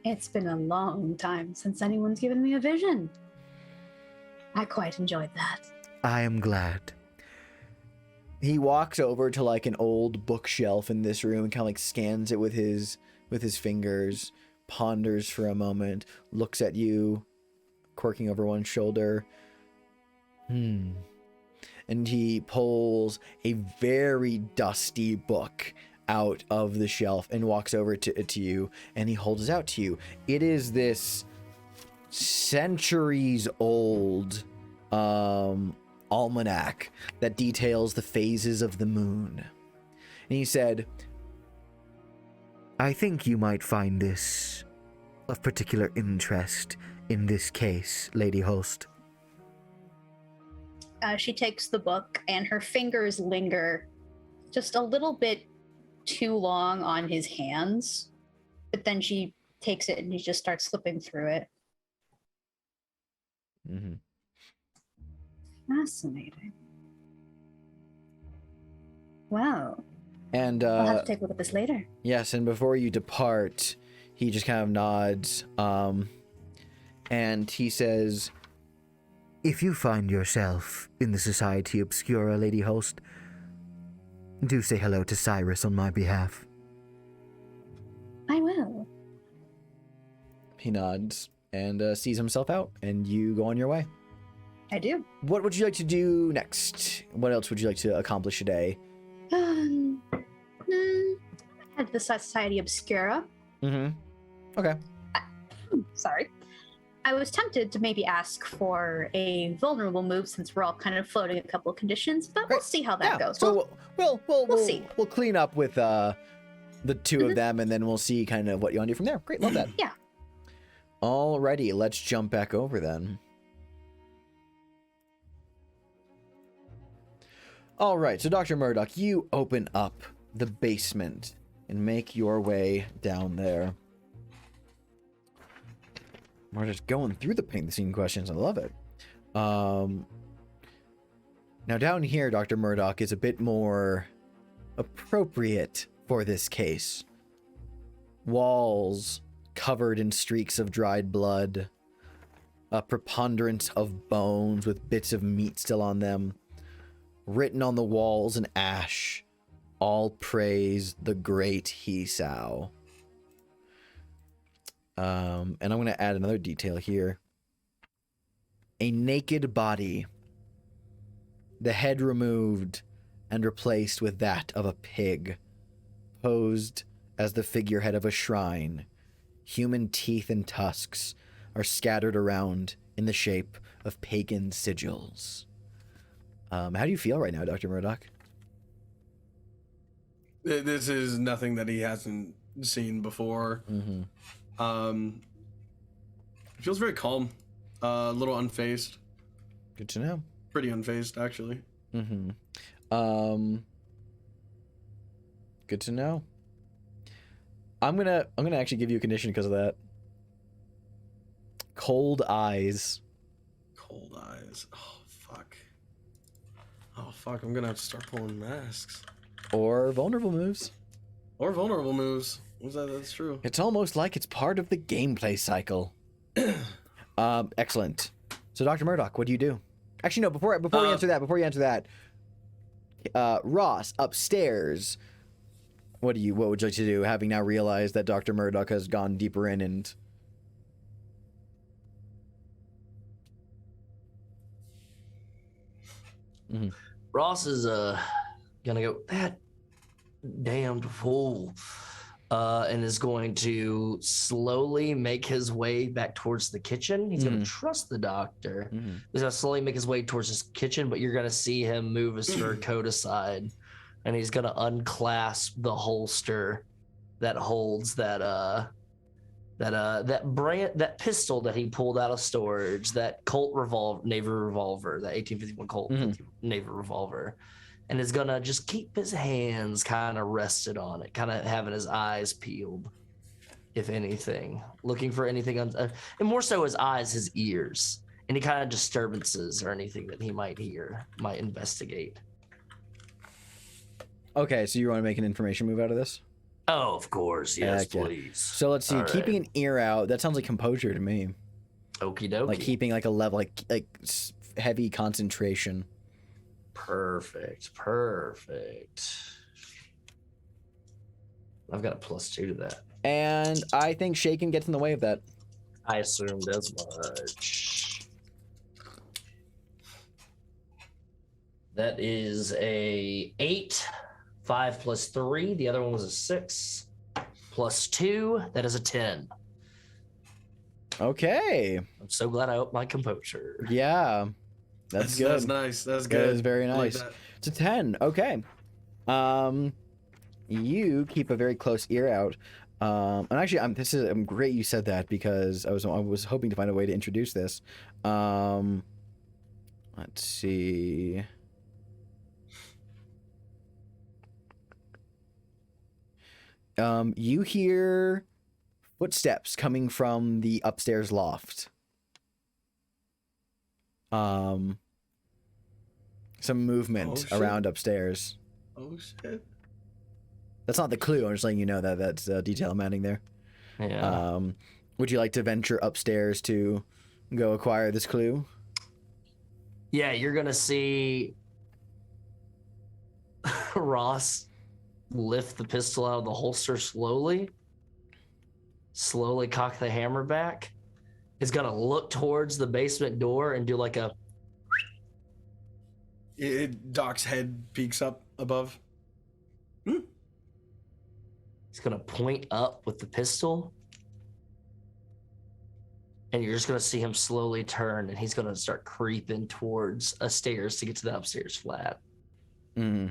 It's been a long time since anyone's given me a vision. I quite enjoyed that. I am glad. he walks over to like an old bookshelf in this room and kind of like scans it with his fingers, ponders for a moment, looks at you, quirking over one shoulder. And he pulls a very dusty book out of the shelf and walks over to you, and he holds it out to you. It is this centuries old almanac that details the phases of the moon. And he said, I think you might find this of particular interest in this case, Lady Host. She takes the book and her fingers linger just a little bit too long on his hands, but then she takes it and he just starts slipping through it. Mm-hmm. Fascinating. Wow. And I'll have to take a look at this later. yes, and before you depart, he just kind of nods, and he says, If you find yourself in the Society Obscura, Lady Host, do say hello to Cyrus on my behalf. I will. he nods and sees himself out, and you go on your way. I do. What would you like to do next? What else would you like to accomplish today? At the Society Obscura. Mm-hmm. Okay. Sorry. I was tempted to maybe ask for a vulnerable move since we're all kind of floating a couple of conditions, but we'll Great. see how that goes. So we'll see. We'll clean up with the two of them, and then we'll see kind of what you want to do from there. Great, love that. Yeah. Alrighty, let's jump back over then. All right, so Dr. Murdoch, you open up the basement and make your way down there. We're just going through the paint the scene questions. I love it. Now down here, Dr. Murdoch is a bit more appropriate for this case. Walls covered in streaks of dried blood, a preponderance of bones with bits of meat still on them, written on the walls in ash, all praise the great Hisao. And I'm going to add another detail here. A naked body, the head removed and replaced with that of a pig, posed as the figurehead of a shrine. Human teeth and tusks are scattered around in the shape of pagan sigils. How do you feel right now, Dr. Murdoch? This is nothing that he hasn't seen before. Mm-hmm. It feels very calm, a little unfazed, Good to know. pretty unfazed actually. Mm-hmm. Good to know. I'm gonna actually give you a condition because of that. Cold eyes. Cold eyes. Oh fuck! I'm gonna have to start pulling masks Or vulnerable moves. or vulnerable moves. That's true. It's almost like it's part of the gameplay cycle. Excellent. So, Dr. Murdoch, what do you do? Actually, no. Before you answer that, Ross upstairs. What would you like to do? Having now realized that Dr. Murdoch has gone deeper in and. Mm-hmm. Ross is gonna go, that damned fool, and is going to slowly make his way back towards the kitchen. He's gonna trust the doctor. Mm-hmm. He's gonna slowly make his way towards his kitchen, but you're gonna see him move his fur coat aside, and he's gonna unclasp the holster that holds that pistol that he pulled out of storage, that Colt Navy revolver, that 1851 Colt Navy revolver, and is gonna just keep his hands kind of rested on it, kind of having his eyes peeled, if anything, looking for anything, and more so his eyes, his ears, any kind of disturbances or anything that he might hear, might investigate. Okay, so you want to make an information move out of this? Oh, of course, yes, Heck yeah. please. So let's see. All Keeping right. an ear out. That sounds like composure to me. Okie dokie. Like keeping like a level, like heavy concentration. Perfect. I've got a +2 to that. And I think Shaken gets in the way of that. I assumed as much. That is a 8. 5 + 3. The other one was a 6. +2. That is a 10. Okay. I'm so glad I upped my composure. Yeah. That's good. That's nice. That's good. That is very I like nice. that. It's a 10. Okay. You keep a very close ear out. And actually, I'm great you said that because I was hoping to find a way to introduce this. Let's see. You hear footsteps coming from the upstairs loft. Some movement around upstairs. Oh shit. That's not the clue. I'm just letting you know that that's detail I'm adding there. Yeah. Would you like to venture upstairs to go acquire this clue? Yeah, you're gonna see Ross lift the pistol out of the holster slowly cock the hammer back. Is gonna look towards the basement door and do like a. Doc's head peeks up above. He's gonna point up with the pistol. And you're just gonna see him slowly turn, and he's gonna start creeping towards a stairs to get to the upstairs flat. Mm-hmm.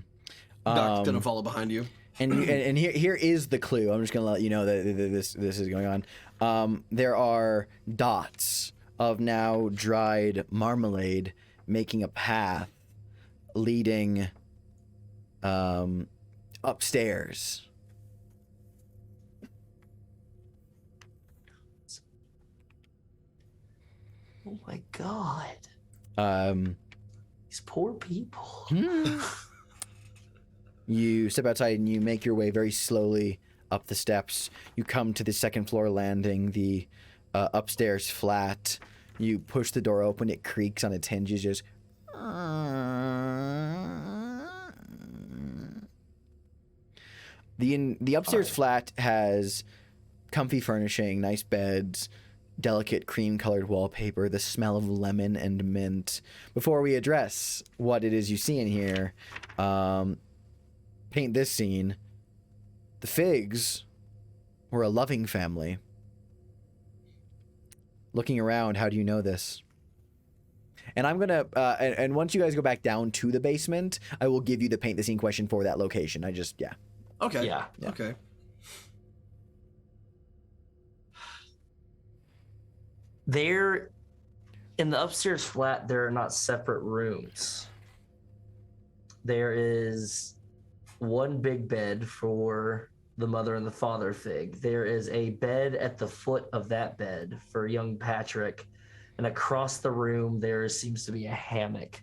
Doc's gonna follow behind you. And here is the clue. I'm just gonna let you know that this is going on. There are dots of now dried marmalade making a path leading upstairs. Oh my god. These poor people. You step outside and you make your way very slowly up the steps. You come to the second floor landing, the upstairs flat. You push the door open, it creaks on its hinges, just. The upstairs flat has comfy furnishing, nice beds, delicate cream-colored wallpaper, the smell of lemon and mint. Before we address what it is you see in here, paint this scene. The Figs were a loving family. Looking around, how do you know this? And I'm gonna, and once you guys go back down to the basement, I will give you the paint the scene question for that location. Yeah. Okay. Yeah. Okay. There, in the upstairs flat, there are not separate rooms. There is one big bed for the mother and the father Fig. There is a bed at the foot of that bed for young Patrick. And across the room, there seems to be a hammock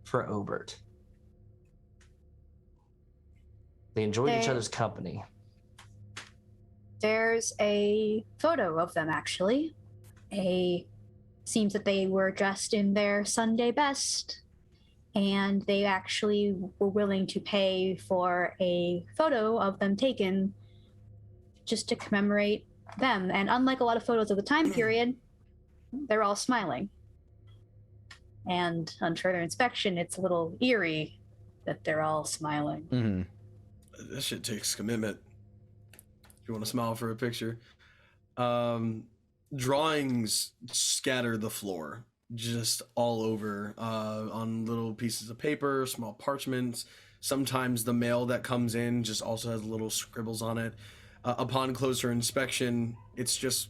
for Obert. They enjoyed each other's company. There's a photo of them, actually. Seems that they were dressed in their Sunday best, and they actually were willing to pay for a photo of them taken just to commemorate them. And unlike a lot of photos of the time period, they're all smiling. And on further inspection, it's a little eerie that they're all smiling. Mm-hmm. This shit takes commitment. If you want to smile for a picture. Drawings scatter the floor just all over on little pieces of paper, small parchments. Sometimes the mail that comes in just also has little scribbles on it. Upon closer inspection, it's just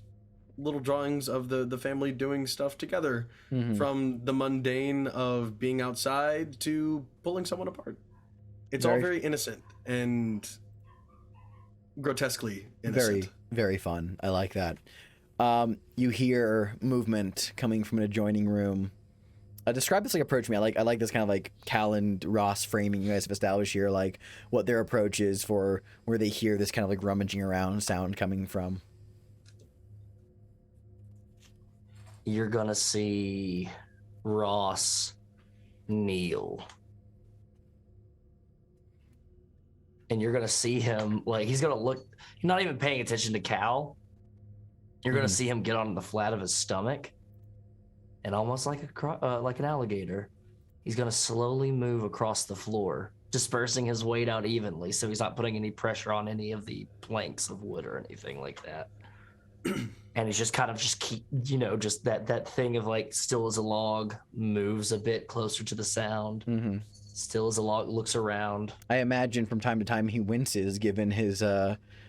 little drawings of the family doing stuff together, from the mundane of being outside to pulling someone apart. It's all very innocent and grotesquely innocent. Very, very fun. I like that. You hear movement coming from an adjoining room. Describe this like approach me. I like this kind of like Cal and Ross framing you guys have established here, like what their approach is for where they hear this kind of like rummaging around sound coming from. You're gonna see Ross kneel. And you're gonna see him, like, he's gonna look, you're not even paying attention to Cal. You're gonna see him get on the flat of his stomach, and almost like an alligator, he's gonna slowly move across the floor, dispersing his weight out evenly, so he's not putting any pressure on any of the planks of wood or anything like that. And he's just kind of just that thing of like still as a log, moves a bit closer to the sound. Still as a log, looks around. I imagine from time to time he winces given his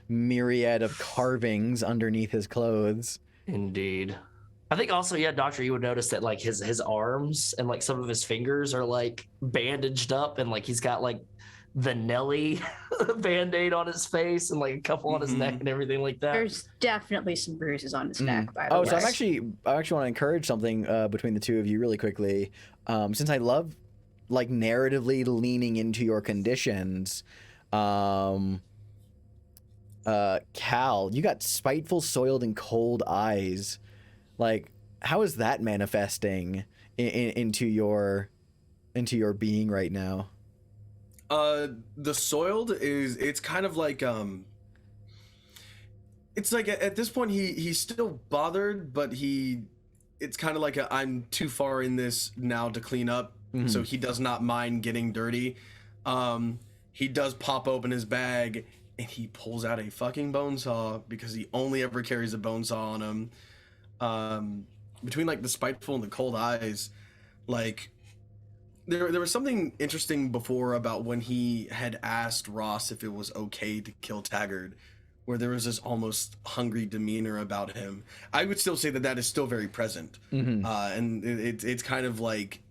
myriad of carvings underneath his clothes. Indeed. I think also, yeah, Doctor, you would notice that like his arms and like some of his fingers are like bandaged up, and like he's got like the Nelly band-aid on his face and like a couple on his neck and everything like that. There's definitely some bruises on his neck, by the Oh, way. so I actually want to encourage something between the two of you really quickly. Since I love like narratively leaning into your conditions, Cal, you got spiteful, soiled, and cold eyes. Like, how is that manifesting into your being right now? The soiled it's kind of like it's like at this point he's still bothered, but it's kind of like I'm too far in this now to clean up. So he does not mind getting dirty. He does pop open his bag and he pulls out a fucking bone saw, because he only ever carries a bone saw on him. Between like the spiteful and the cold eyes, like there was something interesting before about when he had asked Ross if it was okay to kill Taggart, where there was this almost hungry demeanor about him. I would still say that is still very present. And it's kind of like,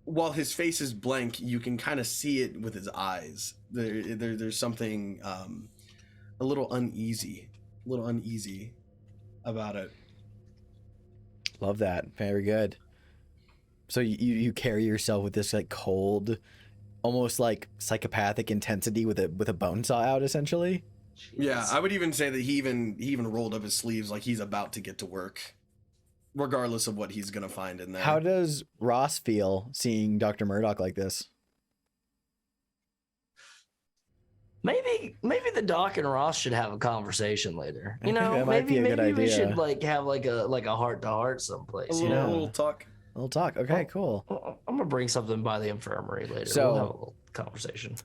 while his face is blank, you can kind of see it with his eyes. There's something a little uneasy about it. Love that. Very good. So you carry yourself with this like cold, almost like psychopathic intensity with a bone saw out, essentially. Jeez. Yeah, I would even say that he even rolled up his sleeves like he's about to get to work, regardless of what he's gonna find in there. How does Ross feel seeing Dr. Murdoch like this? Maybe the Doc and Ross should have a conversation later. You I think know, that might be a good we idea. should like have like a heart to heart someplace. a You know, little talk? A little talk. Okay, cool. I'm gonna bring something by the infirmary later. So- We'll have a little conversation.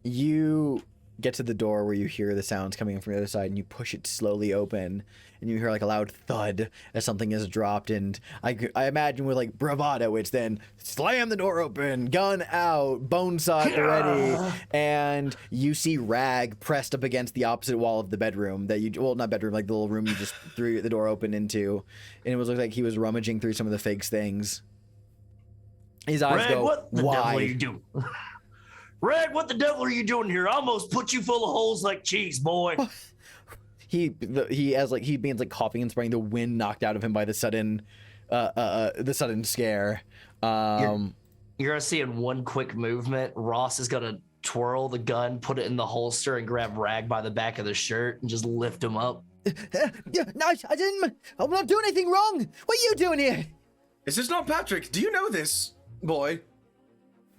You get to the door where you hear the sounds coming in from the other side, and you push it slowly open, and you hear like a loud thud as something is dropped. And I imagine with like bravado, it's then slam the door open, gun out, bone saw at the ready, and you see Rag pressed up against the opposite wall of the bedroom not bedroom, like the little room you just threw the door open into, and it was like he was rummaging through some of the Figs things. His eyes Rag, go what the devil are wide. you doing? Rag, what the devil are you doing here? I almost put you full of holes like cheese, boy. He begins like coughing and spraying. The wind knocked out of him by the sudden scare. You're gonna see in one quick movement, Ross is gonna twirl the gun, put it in the holster, and grab Rag by the back of the shirt and just lift him up. No, I'm not doing anything wrong. What are you doing here? Is this not Patrick? Do you know this boy?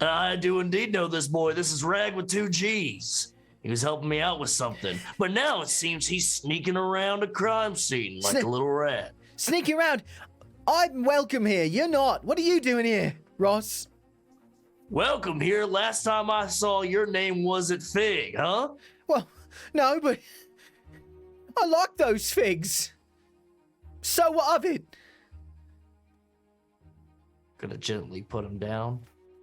I do indeed know this boy. This is Rag with 2 G's. He was helping me out with something, but now it seems he's sneaking around a crime scene like a little rat. Sneaking around. I'm welcome here. You're not. What are you doing here, Ross? Welcome here. Last time I saw your name wasn't Fig, huh? Well, no, but I like those figs. So what of it? Gonna gently put him down.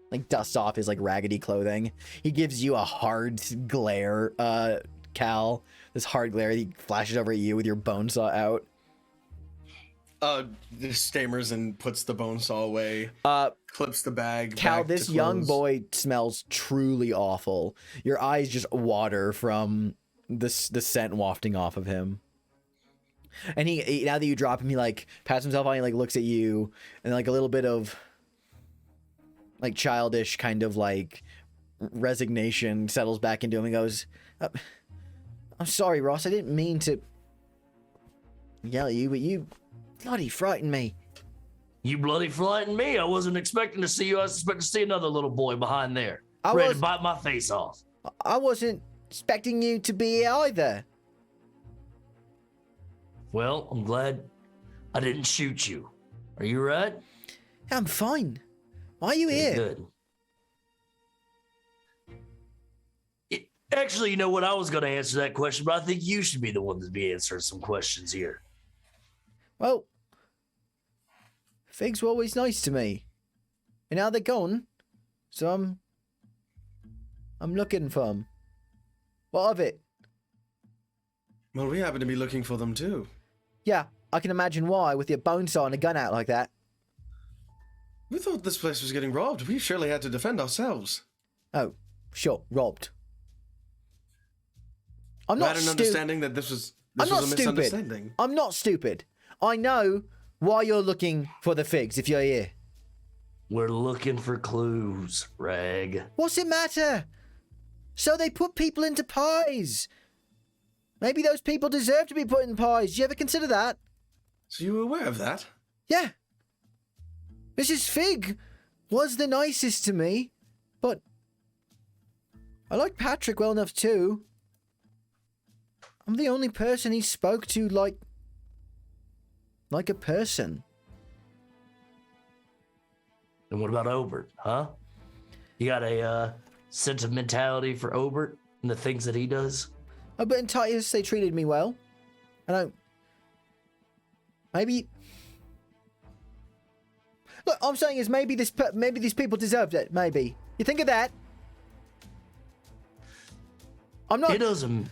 Like dusts off his like raggedy clothing. He gives you a hard glare, Cal. This hard glare. He flashes over at you with your bone saw out. Stammers and puts the bone saw away. Clips the bag. Cal, back to this young close. boy smells truly awful. Your eyes just water from the scent wafting off of him. And he now that you drop him, he like pats himself on. He like looks at you, and like a little bit of like childish kind of like resignation settles back into him. He goes, "I'm sorry, Ross. I didn't mean to yell at you, but you bloody frightened me." You bloody frightened me. I wasn't expecting to see you. I was expecting to see another little boy behind there, I ready was- to bite my face off. I wasn't expecting you to be here either. Well, I'm glad I didn't shoot you. Are you right? I'm fine. Why are you here? Good. Actually, you know what? I was going to answer that question, but I think you should be the one to be answering some questions here. Well, figs were always nice to me, and now they're gone. So I'm looking for them. What of it? Well, we happen to be looking for them too. Yeah, I can imagine why, with your bone saw and a gun out like that. We thought this place was getting robbed. We surely had to defend ourselves. Oh, sure, robbed. I'm I not had an stupid. understanding that this was I'm not a stupid. misunderstanding. I'm not stupid. I know why you're looking for the figs if you're here. We're looking for clues, Reg. What's it matter? So they put people into pies. Maybe those people deserve to be put in pies. Did you ever consider that? So you were aware of that? Yeah. Mrs. Fig was the nicest to me, but I like Patrick well enough too. I'm the only person he spoke to like a person. And what about Obert, huh? You got a sentimentality for Obert and the things that he does? Oh, but in Titus, they treated me well. And maybe... Look, all I'm saying is maybe these people deserved it. Maybe. You think of that? I'm not... It doesn't...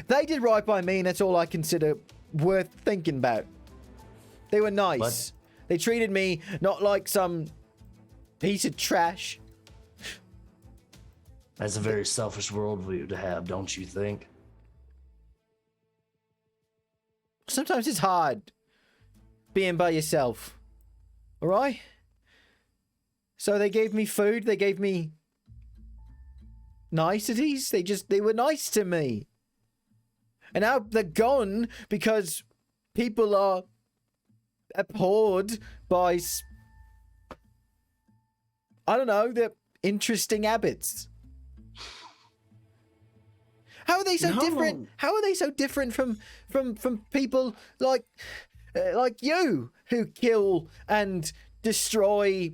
They did right by me, and that's all I consider worth thinking about. They were nice. What? They treated me not like some piece of trash. That's a very selfish worldview to have, don't you think? Sometimes it's hard being by yourself. All right? So they gave me food. They gave me niceties. They were nice to me. And now they're gone because people are abhorred by, I don't know, their interesting habits. How are they so different? How are they so different from people like you who kill and destroy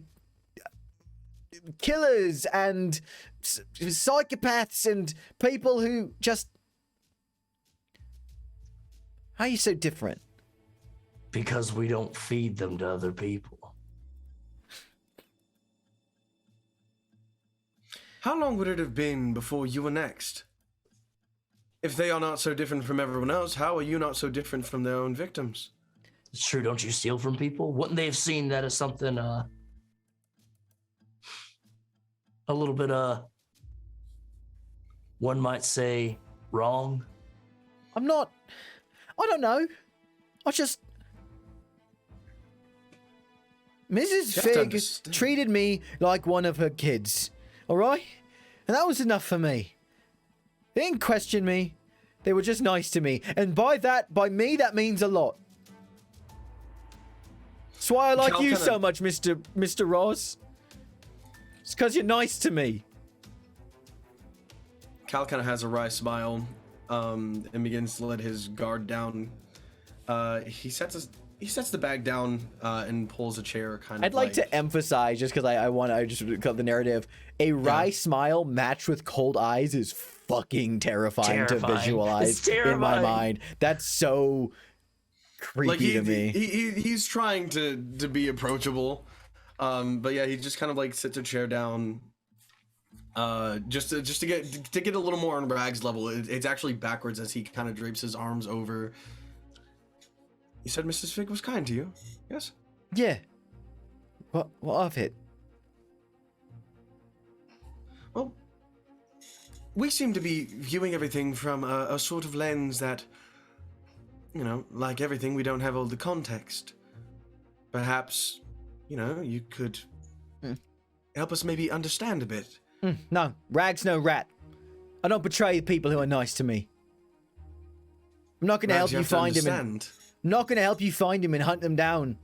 killers and psychopaths and people who just... How are you so different? Because we don't feed them to other people. How long would it have been before you were next? If they are not so different from everyone else, how are you not so different from their own victims? It's true, don't you steal from people? Wouldn't they have seen that as something, a little bit, one might say, wrong? I don't know. Mrs. Fig treated me like one of her kids, alright? And that was enough for me. They didn't question me. They were just nice to me. And by me, that means a lot. That's why I like you so much, Mr. Ross. It's because you're nice to me. Cal kind of has a wry smile and begins to let his guard down. He sets the bag down and pulls a chair kind of I'd like to emphasize, just because I just cut the narrative, a wry smile matched with cold eyes is fucking terrifying to visualize in my mind. That's so creepy to me. He's trying to be approachable, but yeah, he just kind of like sits a chair down, just to get a little more on Rag's level. It's actually backwards as he kind of drapes his arms over. You said Mrs. Fig was kind to you, yes? Yeah. What of it? Well, we seem to be viewing everything from a sort of lens that, you know, like everything, we don't have all the context. Perhaps, you know, you could help us maybe understand a bit. No, Rag's no rat. I don't betray people who are nice to me. I'm not going to help you find him. I'm not going to help you find him and hunt them down.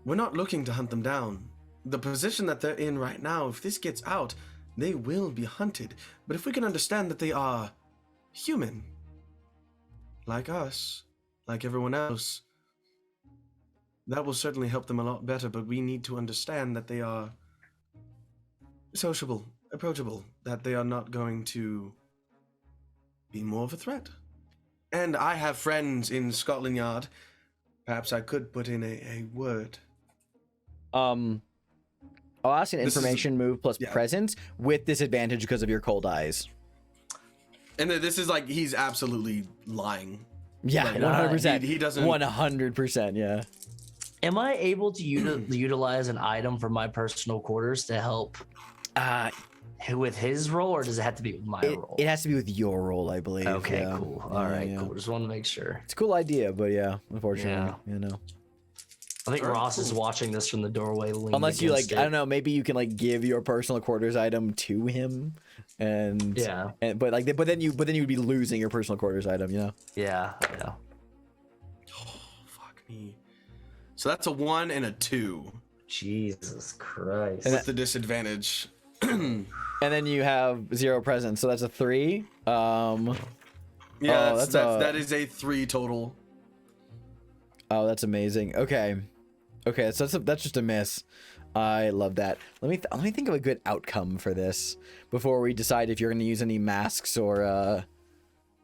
We're not looking to hunt them down. The position that they're in right now, if this gets out, they will be hunted. But if we can understand that they are human, like us, like everyone else, that will certainly help them a lot better. But we need to understand that they are sociable, approachable, that they are not going to be more of a threat. And I have friends in Scotland Yard. Perhaps I could put in a word. I'll ask an information move plus presence with disadvantage because of your cold eyes. And this is like, he's absolutely lying. Yeah, like, 100%. He doesn't. 100%, yeah. Am I able to utilize an item from my personal quarters to help With his role, or does it have to be with my role? It has to be with your role, I believe. Okay, yeah. cool. Yeah, All right, yeah. cool. Just want to make sure. It's a cool idea, but yeah, unfortunately, Yeah. I think All right, Ross is cool. watching this from the doorway. leaning Unless you against I don't know, maybe you can give your personal quarters item to him, and Yeah. but then you would be losing your personal quarters item, Yeah. Oh, fuck me. So that's a 1 and a 2 Jesus Christ. And with the disadvantage. And then you have 0 presents, so that's a 3. Yeah, that is a 3 total. Oh, that's amazing. Okay, so that's just a miss. I love that. Let me think of a good outcome for this before we decide if you're going to use any masks or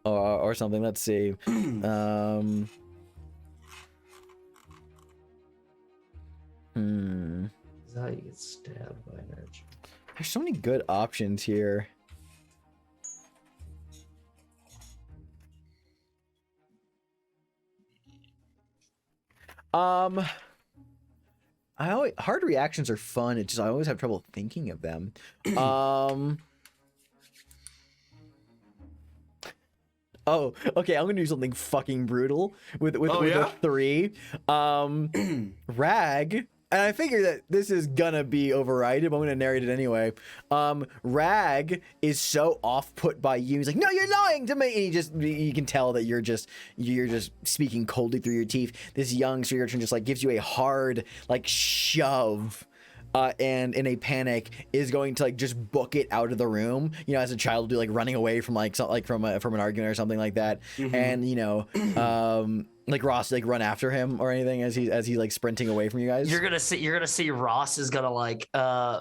something. Let's see. This is how you get stabbed by an urge. There's so many good options here. Hard reactions are fun. It's just I always have trouble thinking of them. Oh, okay. I'm gonna do something fucking brutal with a 3. Rag. And I figure that this is gonna be overrided, but I'm gonna narrate it anyway. Rag is so off-put by you. He's like, "No, you're lying to me." And you can tell that you're just speaking coldly through your teeth. This young street urchin just gives you a hard shove. And in a panic is going to just book it out of the room, as a child would do, running away from from an argument or something like that. Mm-hmm. And Ross run after him or anything as he's sprinting away from you guys. You're gonna see Ross is gonna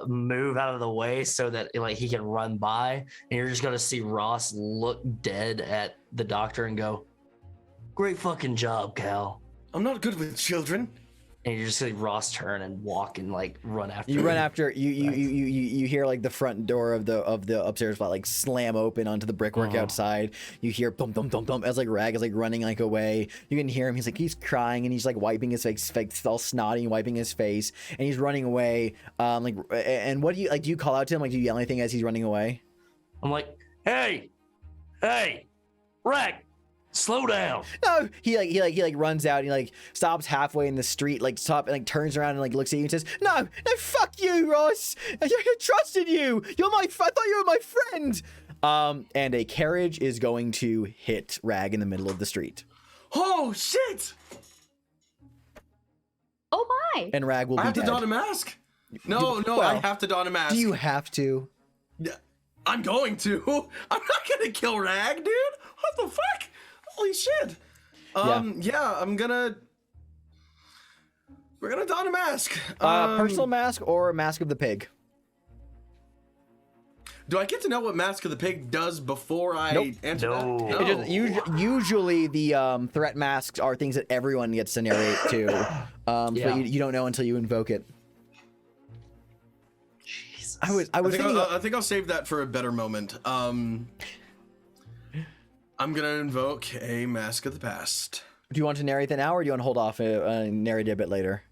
move out of the way so that he can run by, and you're just gonna see Ross look dead at the doctor and go, "Great fucking job, Cal." I'm not good with children. And you just see Ross turn and walk and run after you. him. Run after you hear the front door of the upstairs flat slam open onto the brickwork outside. You hear bum bum bum bum as Rag is running away. You can hear him. He's crying and he's wiping his face, all snotty and wiping his face, and he's running away. And what do you do? You call out to him? Do you yell anything as he's running away? I'm like, hey, Rag. Slow down. No, he runs out and he stops halfway in the street, stop and turns around and looks at you and says, No, fuck you, Ross. I trusted you. I thought you were my friend. And a carriage is going to hit Rag in the middle of the street. Oh shit! Oh my! And Rag will be dead. I have to don a mask. No, I have to don a mask. Do you have to? I'm going to. I'm not gonna kill Rag, dude. What the fuck? Holy shit. Yeah, we're gonna don a mask. Personal mask or Mask of the Pig? Do I get to know what Mask of the Pig does before I answer No. that? It just, usually the threat masks are things that everyone gets to narrate to. But you don't know until you invoke it. Jesus. I think I'll save that for a better moment. I'm gonna invoke a Mask of the Past. Do you want to narrate that now, or do you want to hold off and narrate it a bit later?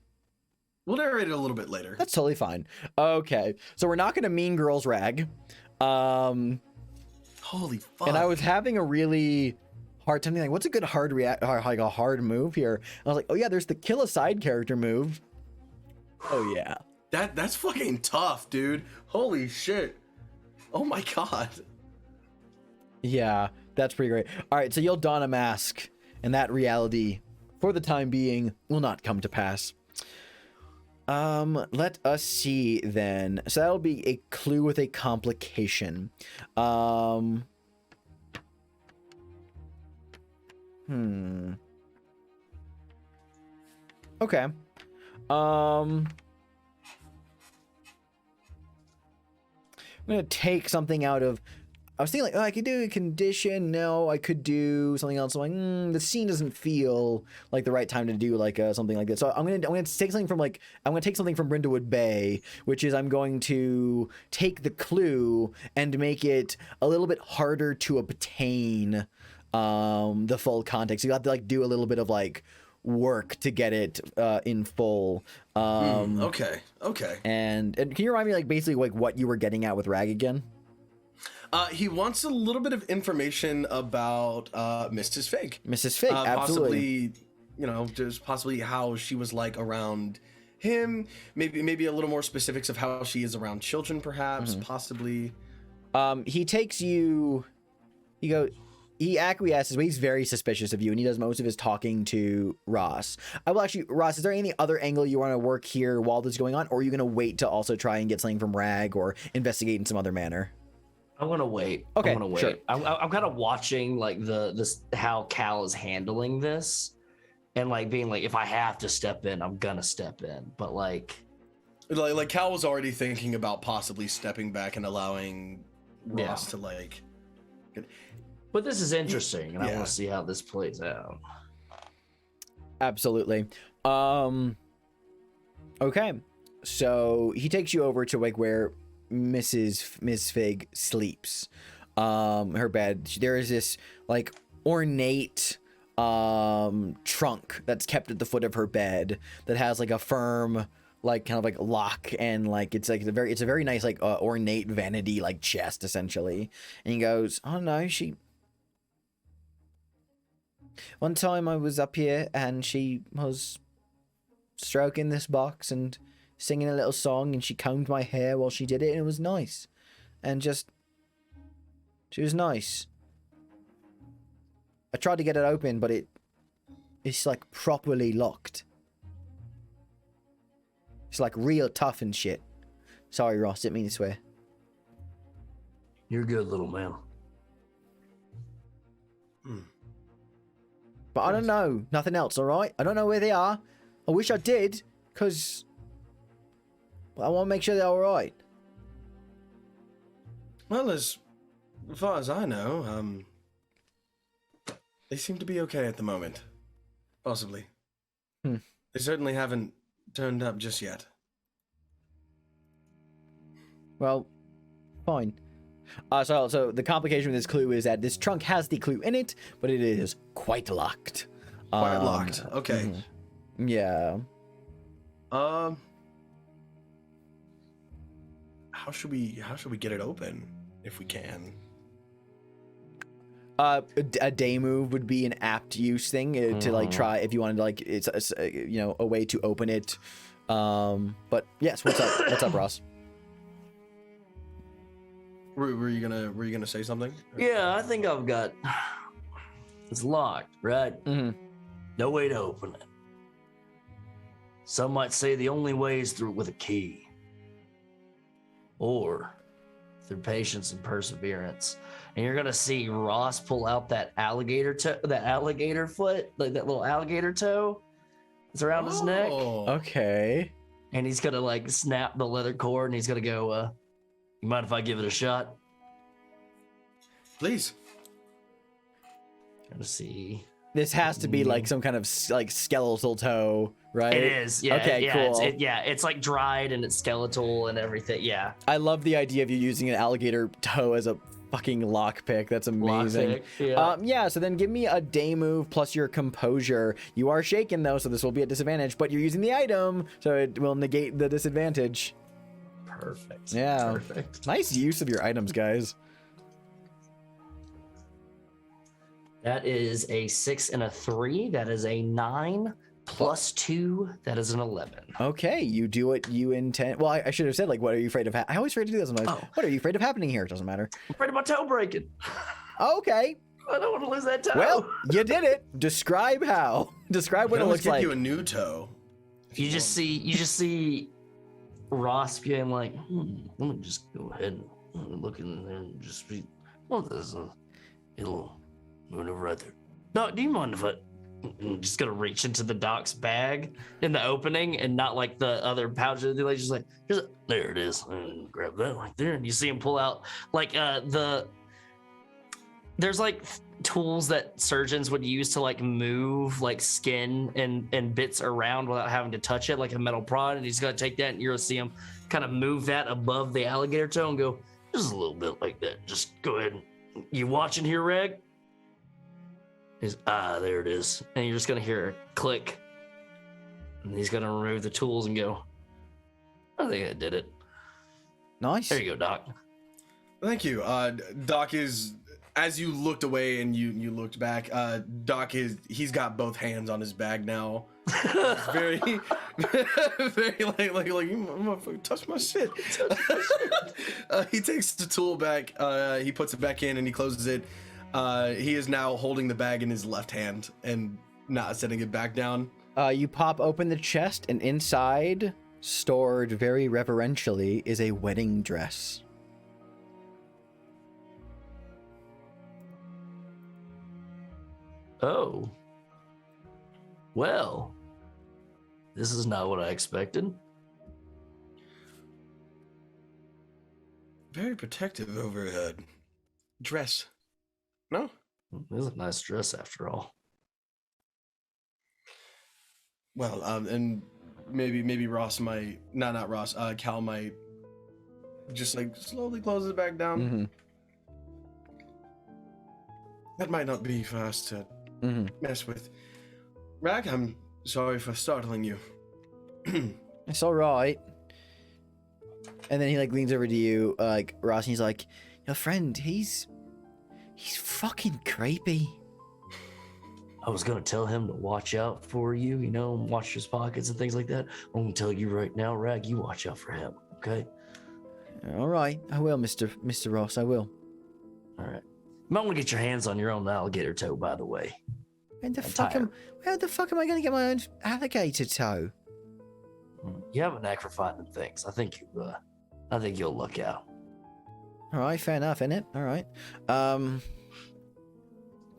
We'll narrate it a little bit later. That's totally fine. Okay, so we're not going to Mean Girls Rag. Holy fuck. And I was having a really hard time thinking, what's a good hard a hard move here? And I was like, oh yeah, there's the kill a side character move. Oh yeah. That's fucking tough, dude. Holy shit. Oh my god. Yeah, that's pretty great. All right, so you'll don a mask, and that reality, for the time being, will not come to pass. Let us see then. So that'll be a clue with a complication. Okay. I'm gonna take something out of. I was thinking I could do a condition. No, I could do something else. I'm like, the scene doesn't feel like the right time to do something like this. So I'm gonna take something from I'm gonna take something from Brindlewood Bay, which is I'm going to take the clue and make it a little bit harder to obtain the full context. You have to do a little bit of work to get it in full. Okay. And can you remind me, like, basically, like, what you were getting at with Rag again? He wants a little bit of information about Mrs. Fig. Mrs. Fig, absolutely. Possibly, just possibly how she was like around him. Maybe a little more specifics of how she is around children, perhaps. Possibly. He takes you. He acquiesces, but he's very suspicious of you, and he does most of his talking to Ross. Ross, is there any other angle you want to work here while this is going on, or are you going to wait to also try and get something from Rag or investigate in some other manner? I want to wait. Okay, I want to wait. sure. I'm kind of watching like how Cal is handling this, and like being like, if I have to step in, I'm gonna step in. But like Cal was already thinking about possibly stepping back and allowing Ross to like. But this is interesting, and I want to see how this plays out. Absolutely. Okay, so he takes you over to like where Miss Fig sleeps. Her bed. There is this like ornate trunk that's kept at the foot of her bed that has like a firm like kind of like lock, and like it's a very nice like ornate vanity like chest essentially. And he goes, "Oh no, one time I was up here and she was stroking this box and singing a little song, and she combed my hair while she did it, and it was nice. And she was nice. I tried to get it open, but it's like properly locked. It's like real tough and shit. Sorry, Ross, didn't mean to swear. You're good, little man. But I don't know. Nothing else, alright? I don't know where they are. I wish I did, because I want to make sure they're alright. Well, as far as I know, they seem to be okay at the moment. Possibly. They certainly haven't turned up just yet. Well, fine. So the complication with this clue is that this trunk has the clue in it, but it is quite locked. Quite locked. Okay. Yeah. How should we get it open if we can? A day move would be an apt use thing to like try if you wanted to, like it's a way to open it. But yes, what's up? What's up, Ross? Were you gonna say something? Yeah, I think I've got. It's locked, right? No way to open it. Some might say the only way is through with a key, or through patience and perseverance. And you're gonna see Ross pull out that alligator foot, like that little alligator toe that's around his neck. Okay. And he's gonna like snap the leather cord, and he's gonna go, you mind if I give it a shot? Please. Let's see. This has to be like some kind of like skeletal toe, right? It is. Yeah. Okay, yeah, cool. It's like dried and it's skeletal and everything. Yeah. I love the idea of you using an alligator toe as a fucking lockpick. That's amazing. Lockpick, yeah. So then give me a day move plus your composure. You are shaken though, so this will be a disadvantage, but you're using the item, so it will negate the disadvantage. Perfect. Yeah. Perfect. Nice use of your items, guys. That is a 6 and a 3. That is a 9 plus 2. That is an 11. Okay, you do what you intend. Well, I should have said, like, what are you afraid of? I always afraid to do this. Sometimes. Oh. What are you afraid of happening here? It doesn't matter. I'm afraid of my toe breaking. Okay. I don't want to lose that toe. Well, you did it. Describe how. Describe what it looks like. Give you a new toe. You just see Ross being like, let me just go ahead and look in there and just be, well, there's a little maneuver right there. No, do you mind if I'm just gonna reach into the doc's bag in the opening and not like the other pouch of the like, just like, there it is. And grab that right there. And you see him pull out like there's like tools that surgeons would use to like move like skin and bits around without having to touch it, like a metal prod. And he's gonna take that and you're gonna see him kind of move that above the alligator toe and go, just a little bit like that. Just go ahead. You watching here, Reg? There it is. And you're just gonna hear a click. And he's gonna remove the tools and go, I think I did it. Nice. There you go, Doc. Thank you. Doc is, as you looked away and you looked back, Doc he's got both hands on his bag now. Very, very like you motherfucker touch my shit. He takes the tool back, he puts it back in and he closes it. He is now holding the bag in his left hand and not setting it back down. You pop open the chest, and inside, stored very reverentially, is a wedding dress. Oh. Well, this is not what I expected. Very protective over dress. No? This is a nice dress after all. Well, and maybe Ross might, not Ross, Cal might just like slowly close it back down. Mm-hmm. That might not be for us to mess with. Rag, I'm sorry for startling you. It's all right. And then he like leans over to you, like Ross, and he's like, "Your friend, he's fucking creepy." I was gonna tell him to watch out for you, you know, and watch his pockets and things like that. I'm gonna tell you right now, Rag, you watch out for him, okay? All right, I will, Mr. Ross, I will. All right. You might want to get your hands on your own alligator toe, by the way. Where the fuck am I gonna get my own alligator toe? You have a knack for finding things. I think you'll look out. All right, fair enough, innit? All right. All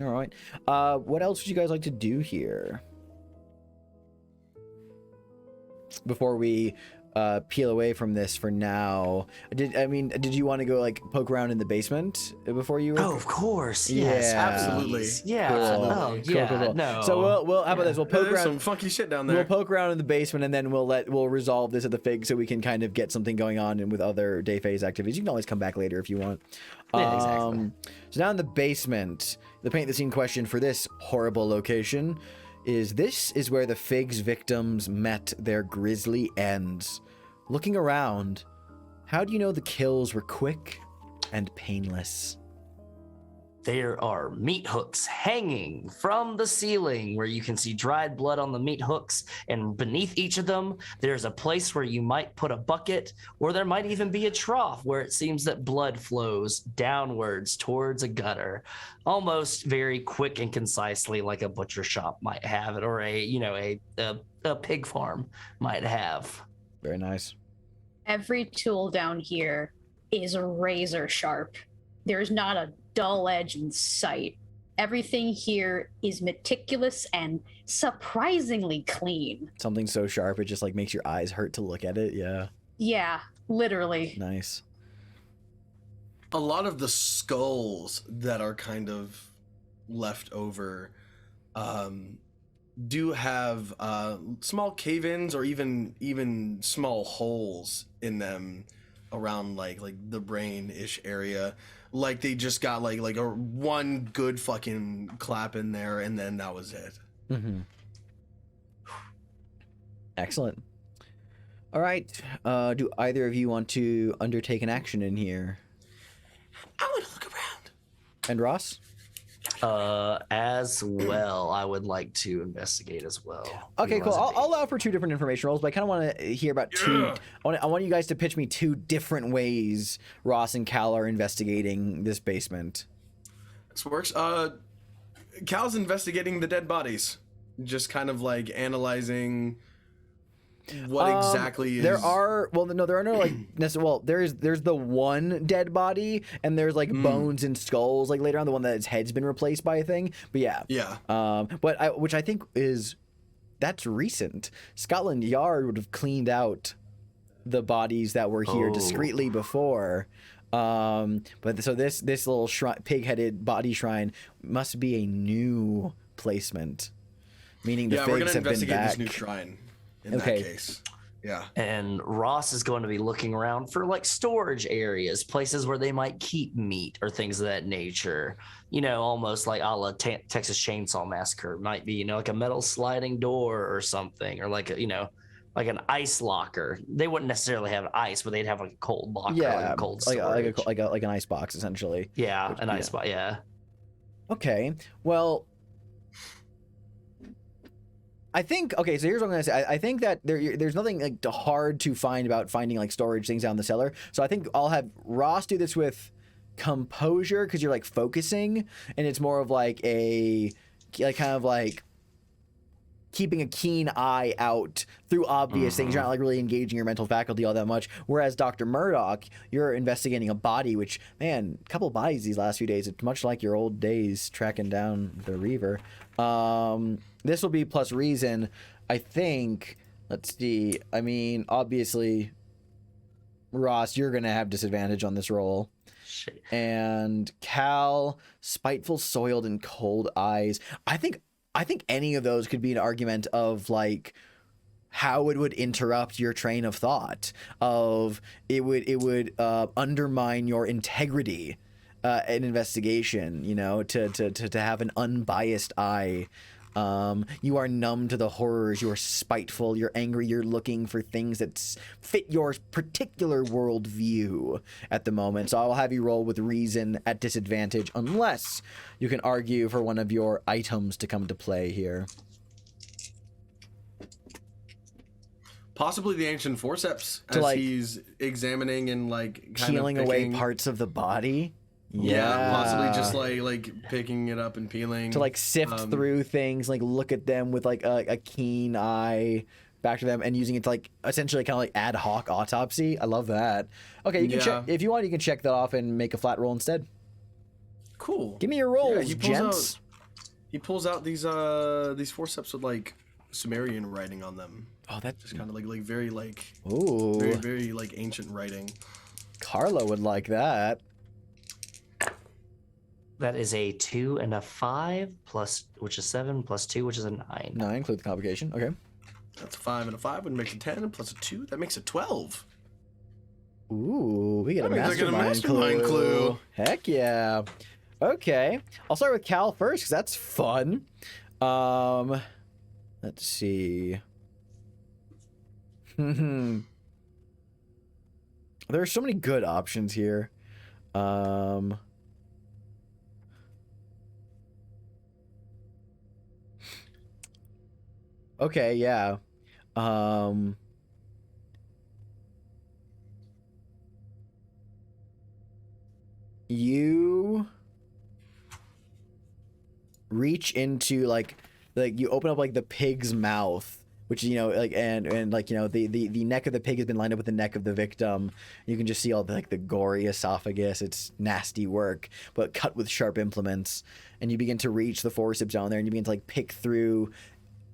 right. What else would you guys like to do here? Before we peel away from this for now, did you want to go like poke around in the basement before you? Oh, of course. Yes, Yeah. Absolutely. Yeah. Cool. Oh, yeah. Cool. No. So we'll how about this? We'll poke There's around. some funky shit down there. We'll poke around in the basement, and then we'll resolve this at the fig, so we can kind of get something going on and with other day phase activities. You can always come back later if you want. Yeah, exactly. So now in the basement, the paint the scene question for this horrible location is: this is where the fig's victims met their grisly ends. Looking around, how do you know the kills were quick and painless? There are meat hooks hanging from the ceiling where you can see dried blood on the meat hooks, and beneath each of them, there's a place where you might put a bucket, or there might even be a trough where it seems that blood flows downwards towards a gutter, almost very quick and concisely, like a butcher shop might have it, or a pig farm might have. Very nice. Every tool down here is razor sharp. There's not a dull edge in sight. Everything here is meticulous and surprisingly clean. Something so sharp it just like makes your eyes hurt to look at it. Yeah. Yeah, literally. Nice. A lot of the skulls that are kind of left over do have small cave-ins or even small holes in them around like the brain-ish area. Like they just got like a one good fucking clap in there, and then that was it. Mm-hmm. Excellent. All right. Do either of you want to undertake an action in here? I want to look around. And Ross? As well, I would like to investigate as well. Okay, Who cool. wants to I'll be? allow for 2 different information roles, but I kind of want to hear about two. I want you guys to pitch me 2 different ways Ross and Cal are investigating this basement. This works. Cal's investigating the dead bodies, just kind of like analyzing what exactly is. There are no like there's the one dead body, and there's like bones and skulls like later on, the one that its head's been replaced by a thing. But yeah. Which I think that's recent. Scotland Yard would have cleaned out the bodies that were here discreetly before. But so this little pig-headed body shrine must be a new placement, meaning the we're figs gonna have been investigate back. this new shrine in Okay. that case. Yeah. And Ross is going to be looking around for like storage areas, places where they might keep meat or things of that nature. You know, almost like a la Texas Chainsaw Massacre. Might be, you know, like a metal sliding door or something, or like, you know, like an ice locker. They wouldn't necessarily have ice, but they'd have like a cold locker, like Yeah, a cold like storage. like an ice box essentially. Yeah, Which, an ice box. Yeah. Okay. Well, I think okay. So here's what I'm gonna say. I think that there's nothing like hard to find about finding like storage things down the cellar. So I think I'll have Ross do this with composure because you're like focusing, and it's more of like a like kind of like keeping a keen eye out through obvious things. You're not like really engaging your mental faculty all that much. Whereas Dr. Murdoch, you're investigating a body, which, man, a couple bodies these last few days. It's much like your old days tracking down the Reaver. This will be plus reason, I think. Let's see. I mean, obviously, Ross, you're going to have disadvantage on this roll. Shit. And Cal, spiteful, soiled, and cold eyes. I think any of those could be an argument of like how it would interrupt your train of thought. Of it would undermine your integrity in investigation. You know, to have an unbiased eye. You are numb to the horrors. You are spiteful. You're angry. You're looking for things that fit your particular worldview at the moment. So I'll have you roll with reason at disadvantage unless you can argue for one of your items to come to play here. Possibly the ancient forceps To, as like, he's examining and like kind Peeling of away picking, parts of the body. Yeah, possibly just like picking it up and peeling. To like sift through things, like look at them with like a keen eye back to them and using it to like essentially kind of like ad hoc autopsy. I love that. Okay, you can check if you want. You can check that off and make a flat roll instead. Cool. Give me your rolls, he gents. He pulls out these forceps with like Sumerian writing on them. Oh, that's Just kind of like very like ooh. very like ancient writing. Carla would like that. That is a 2 and a 5 plus, which is 7 plus 2, which is a 9. 9, include the complication. Okay. That's a 5 and a 5, which makes a 10, plus a 2, that makes a 12. Ooh, we get a That makes like a mastermind clue. Heck yeah. Okay, I'll start with Cal first because that's fun. Let's see. There are so many good options here. Okay, yeah. You reach into like you open up like the pig's mouth, which you know like and like you know the neck of the pig has been lined up with the neck of the victim. You can just see all the like the gory esophagus. It's nasty work, but cut with sharp implements. And you begin to reach the forceps down there, and you begin to like pick through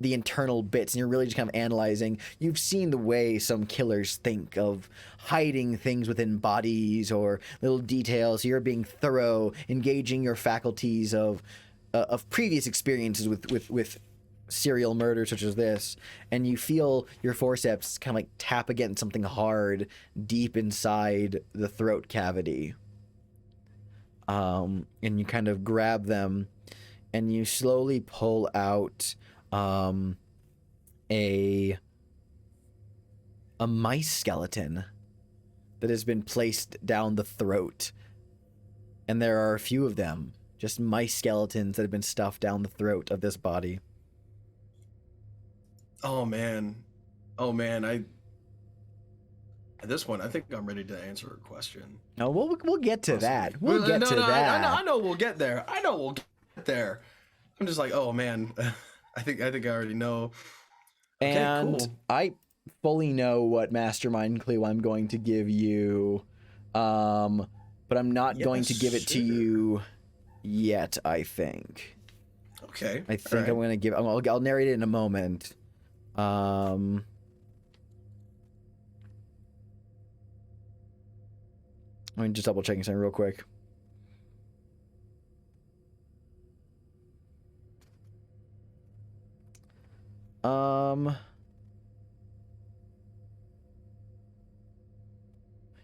the internal bits, and you're really just kind of analyzing. You've seen the way some killers think of hiding things within bodies or little details. You're being thorough, engaging your faculties of previous experiences with serial murder such as this, and you feel your forceps kind of like tap against something hard deep inside the throat cavity. And you kind of grab them, and you slowly pull out a mice skeleton that has been placed down the throat. And there are a few of them, just mice skeletons that have been stuffed down the throat of this body. Oh man. At this point, I think I'm ready to answer a question. No, we'll get to that. We'll get to that. I know we'll get there. I'm just like, oh man. I think I already know. Okay, And cool. I fully know what mastermind clue I'm going to give you, but I'm not going to give it to you yet. I think. Okay. I think I'm going to give. I'll narrate it in a moment. I'm just double checking something real quick.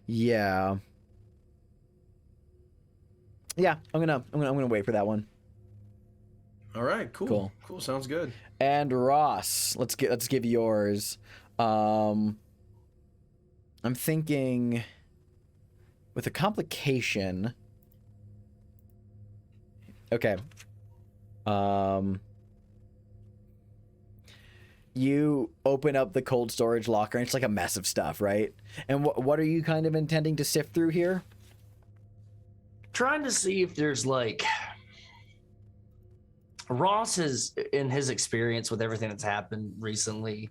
Yeah. Yeah, I'm gonna wait for that one. All right, cool. Sounds good. And Ross, let's give yours. I'm thinking with a complication. Okay. You open up the cold storage locker, and it's like a mess of stuff, right? And what are you kind of intending to sift through here? Trying to see if there's like Ross is in his experience with everything that's happened recently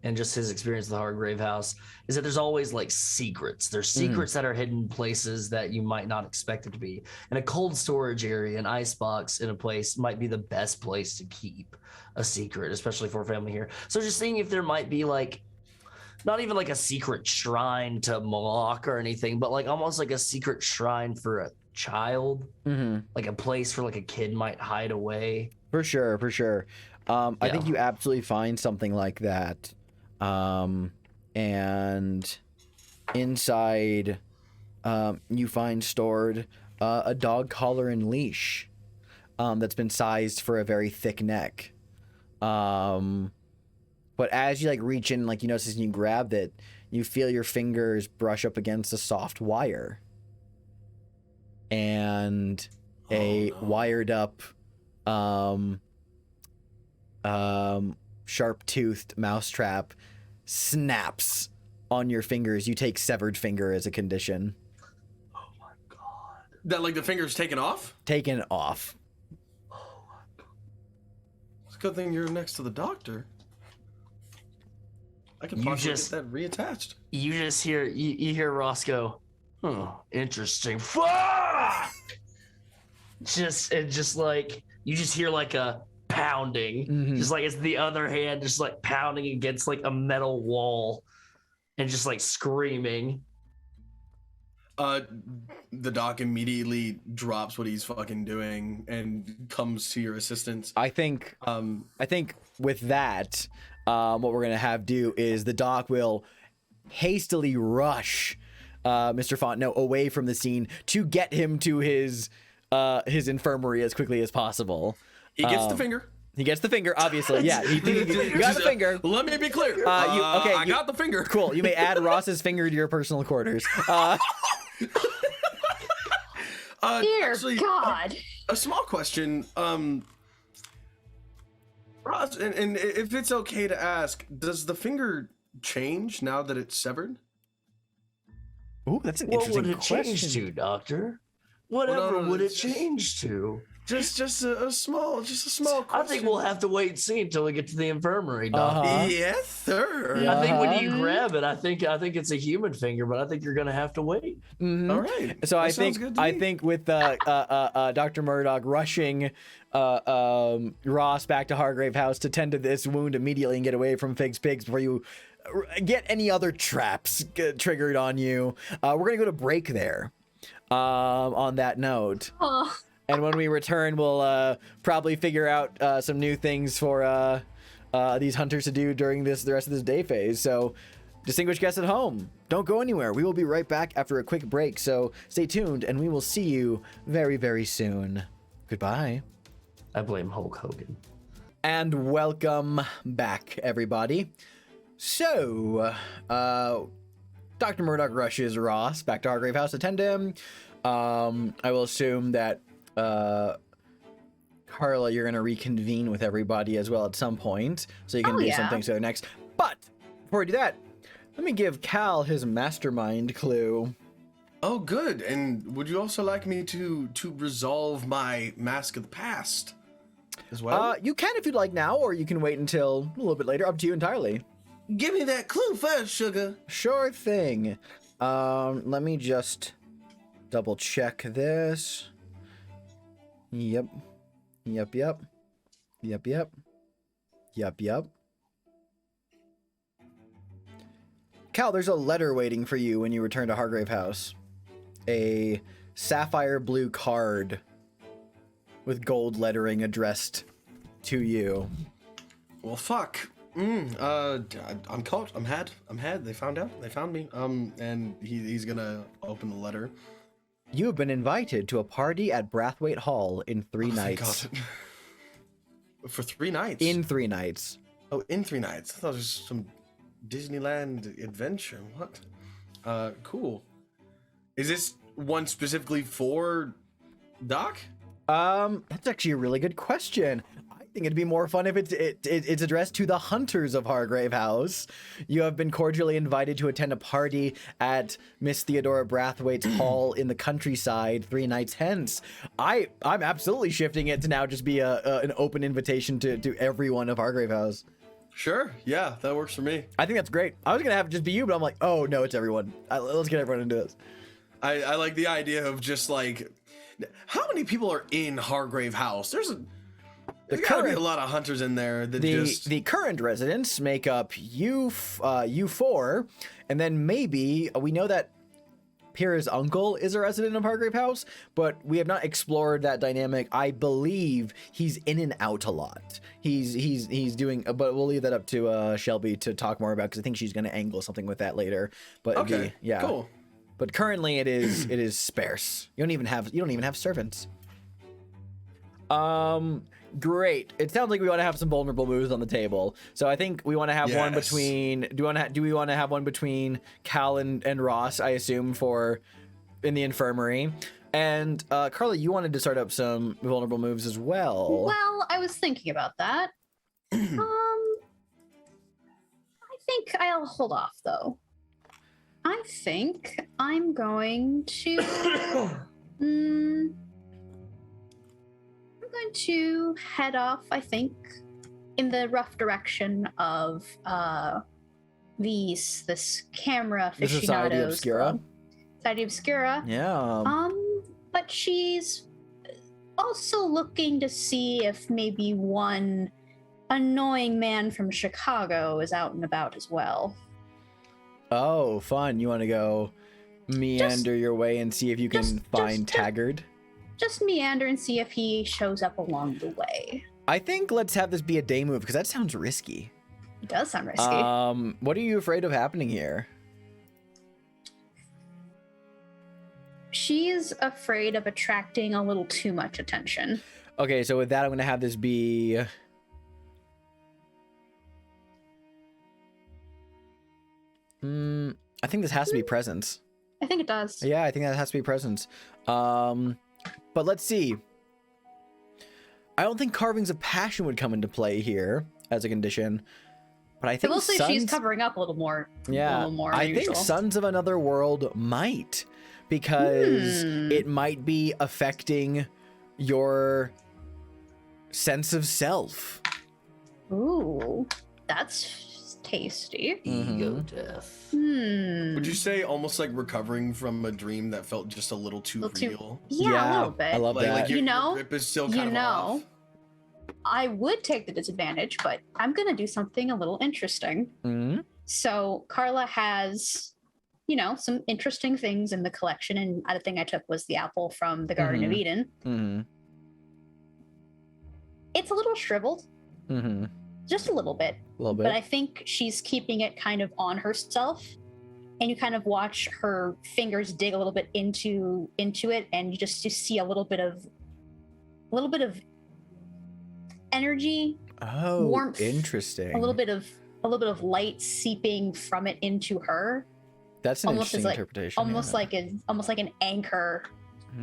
and just his experience with the Hargrave House is that there's always like secrets. There's secrets that are hidden places that you might not expect it to be. And a cold storage area, an icebox in a place might be the best place to keep a secret, especially for a family here. So just seeing if there might be like, not even like a secret shrine to Moloch or anything, but like almost like a secret shrine for a child, like a place where like a kid might hide away. For sure. I think you absolutely find something like that. And inside, you find stored a dog collar and leash that's been sized for a very thick neck. But as you like reach in, like you notice and you grab it, you feel your fingers brush up against a soft wire. And wired up, sharp-toothed mousetrap snaps on your fingers. You take severed finger as a condition. Oh my god! That like the finger's taken off? Taken off. Oh my god! It's a good thing you're next to the doctor. I can possibly get that reattached. You just hear you hear Ross go, "Oh, interesting." Fuck! Just like you just hear like a pounding, just like it's the other hand just like pounding against like a metal wall, and just like screaming. The doc immediately drops what he's fucking doing and comes to your assistance. I think with that, what we're gonna have do is the doc will hastily rush Mr. Fontenot away from the scene to get him to his infirmary as quickly as possible. He gets the finger. He gets the finger, obviously. Yeah, he got the finger. Let me be clear. I got the finger. Cool. You may add Ross's finger to your personal quarters. Dear actually, God. A small question. Ross, and if it's okay to ask, does the finger change now that it's severed? Ooh, that's an What interesting would it question. change to, Doctor? Whatever would it change to? Just a small question. I think we'll have to wait and see until we get to the infirmary, Doctor. Yes, sir. I think when you grab it, I think it's a human finger, but I think you're gonna have to wait. All right. So I think with Dr. Murdoch rushing Ross back to Hargrave House to tend to this wound immediately and get away from Fig's Pigs before you get any other traps triggered on you. We're gonna go to break there. On that note. Oh. And when we return, we'll probably figure out some new things for these hunters to do during the rest of this day phase. So, distinguished guests at home, don't go anywhere. We will be right back after a quick break. So stay tuned, and we will see you very, very soon. Goodbye. I blame Hulk Hogan. And welcome back, everybody. So, Dr. Murdoch rushes Ross back to Hargrave House to tend to him. I will assume that Carla, you're gonna reconvene with everybody as well at some point, so you can do some things together next. But before we do that, let me give Cal his mastermind clue. Oh, good. And would you also like me to resolve my Mask of the Past as well? You can if you'd like now, or you can wait until a little bit later. Up to you entirely. Give me that clue first, sugar. Sure thing. Let me just double check this. Yep. Cal, there's a letter waiting for you when you return to Hargrave House. A sapphire blue card with gold lettering addressed to you. Well, fuck. I'm caught. I'm had. They found out. They found me. And he's gonna open the letter. You have been invited to a party at Brathwaite Hall in 3 Thank nights. God. For 3 nights. In 3 nights. Oh, in 3 nights. I thought it was some Disneyland adventure. What? Cool. Is this one specifically for Doc? That's actually a really good question. I think it'd be more fun if it's addressed to the hunters of Hargrave House. You have been cordially invited to attend a party at Miss Theodora Brathwaite's hall in the countryside 3 nights hence. I'm absolutely shifting it to now just be an open invitation to everyone of Hargrave House. Sure. Yeah, that works for me. I think that's great. I was gonna have it just be you, but I'm like, oh no, it's everyone. Let's get everyone into this. I like the idea of just like, how many people are in Hargrave House? There's gotta be a lot of hunters in there that the current residents make up you 4, and then maybe we know that Pyrrha's uncle is a resident of Hargrave House, but we have not explored that dynamic. I believe he's in and out a lot. He's doing, but we'll leave that up to Shelby to talk more about because I think she's going to angle something with that later. But okay, yeah, cool. But currently it is sparse. You don't even have servants. Great. It sounds like we want to have some vulnerable moves on the table. So I think we want to have one between. Do we want to have one between Cal and Ross? I assume for in the infirmary. And Carla, you wanted to start up some vulnerable moves as well. Well, I was thinking about that. I think I'll hold off though. I think I'm going to. I'm going to head off, I think, in the rough direction of this camera The Society aficionados Obscura. club. Society Obscura. Yeah. But she's also looking to see if maybe one annoying man from Chicago is out and about as well. Oh, fun. You want to go meander your way and see if you can find Taggart? Just meander and see if he shows up along the way. I think let's have this be a day move because that sounds risky. It does sound risky. What are you afraid of happening here? She's afraid of attracting a little too much attention. Okay, so with that, I'm going to have this be... I think this has to be presence. I think it does. Yeah, I think that has to be presence. But let's see. I don't think carvings of passion would come into play here as a condition. But I think mostly she's covering up a little more. Yeah, a little more I than think usual. Sons of Another World might, because it might be affecting your sense of self. Ooh, that's tasty. Ego death. Would you say almost like recovering from a dream that felt just a little too real? Yeah, a little bit. I love that. Like your You grip is still kind of off. I would take the disadvantage, but I'm going to do something a little interesting. Mhm. So Carla has, some interesting things in the collection. And the thing I took was the apple from the Garden of Eden. Mm-hmm. It's a little shriveled, Mm-hmm. just a little bit. A little bit. But I think she's keeping it kind of on herself. And you kind of watch her fingers dig a little bit into it. And you see a little bit of energy, warmth, interesting. a little bit of light seeping from it into her. That's an almost interesting as interpretation. almost like an anchor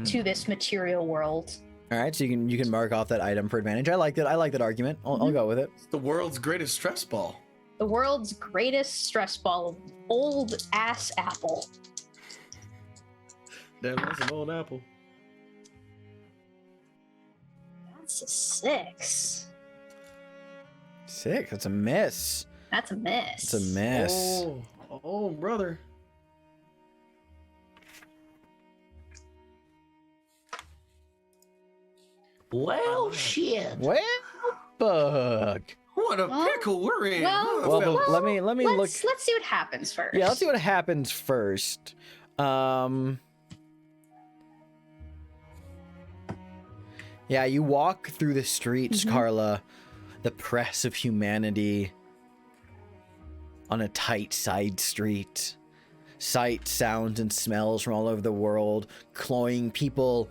to this material world. All right, so you can mark off that item for advantage. I like that. I like that argument. I'll go with it. It's the world's greatest stress ball. The world's greatest stress ball, old ass apple. Damn, that's an old apple. That's a 6. 6. That's a miss. That's a miss. It's a miss. Oh, brother. Well, shit. Well, bug. What a Well, pickle we're in. well, Huh, Well, fellas? let me look. Let's see what happens first. Yeah, let's see what happens first. Yeah, you walk through the streets, Carla. The press of humanity on a tight side street. Sights, sounds, and smells from all over the world, cloying, people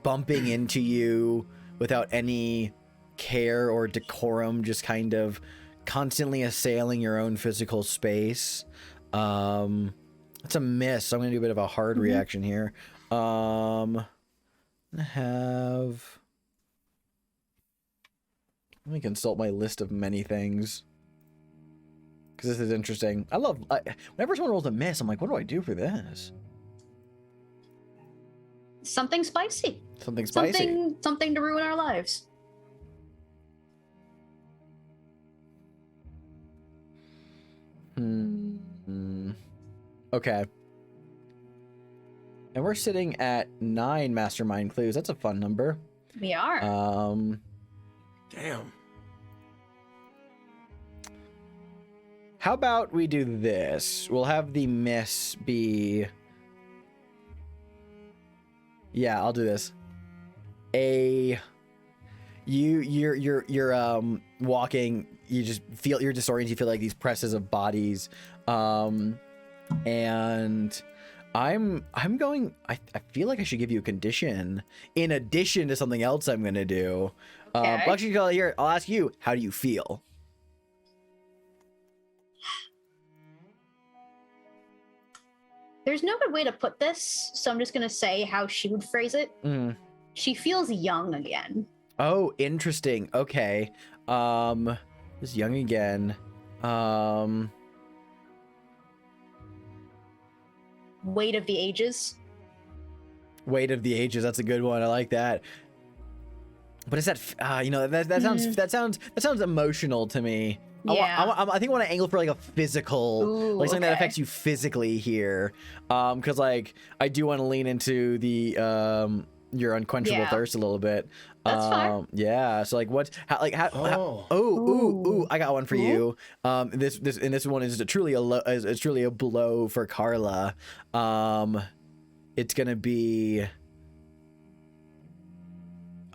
bumping into you without any care or decorum, just kind of constantly assailing your own physical space. It's a miss, so I'm gonna do a bit of a hard reaction here. Let me consult my list of many things, because this is interesting. Whenever someone rolls a miss, I'm like, what do I do for this? Something spicy. Something spicy. Something to ruin our lives. Okay. And we're sitting at 9 mastermind clues. That's a fun number. We are. Damn. How about we do this? We'll have the miss be... Yeah, I'll do this. You're walking, you just feel, you're disoriented, you feel like these presses of bodies. And I feel like I should give you a condition in addition to something else I'm gonna do. Okay. Well, actually, I'll ask you, how do you feel? There's no good way to put this, so I'm just gonna say how she would phrase it. She feels young again. Oh, interesting. Okay. Just young again. Weight of the ages. Weight of the ages. That's a good one. I like that. But is that that sounds emotional to me. Yeah. I think I want to angle for like a physical, Ooh, like something that okay. affects you physically here. Because like I do want to lean into the your unquenchable Yeah. thirst a little bit. That's fine. Yeah. So like I got one for you. This one is truly a blow for Carla. It's gonna be.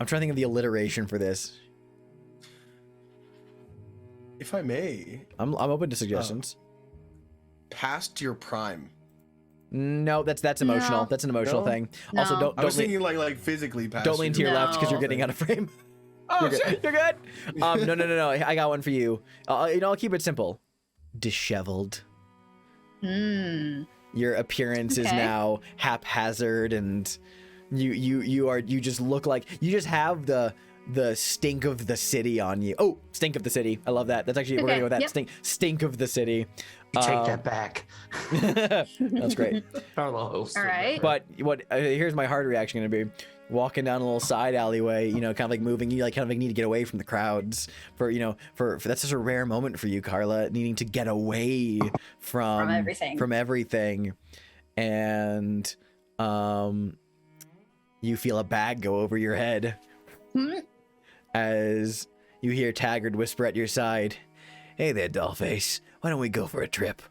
I'm trying to think of the alliteration for this. If I may, I'm open to suggestions. past your prime. No, that's emotional. No. That's an emotional No? thing. No. Also, I don't was lean, thinking like physically past. don't lean to your left because you're No. getting out of frame. Oh You're good. shit! You're good. No. I got one for you. I'll keep it simple. Disheveled. Your appearance is Okay. now haphazard, and you just look like you just have the stink of the city on you. Oh, stink of the city. I love that. That's actually we're gonna Okay, go with that. yep. Stink of the city. You take that back. That's great. Carlos. All right. But here's my hard reaction gonna be: walking down a little side alleyway, kind of like moving. You like kind of like need to get away from the crowds for that's such a rare moment for you, Carla, needing to get away from everything, and you feel a bag go over your head as you hear Taggart whisper at your side, "Hey there, Dollface. Why don't we go for a trip?"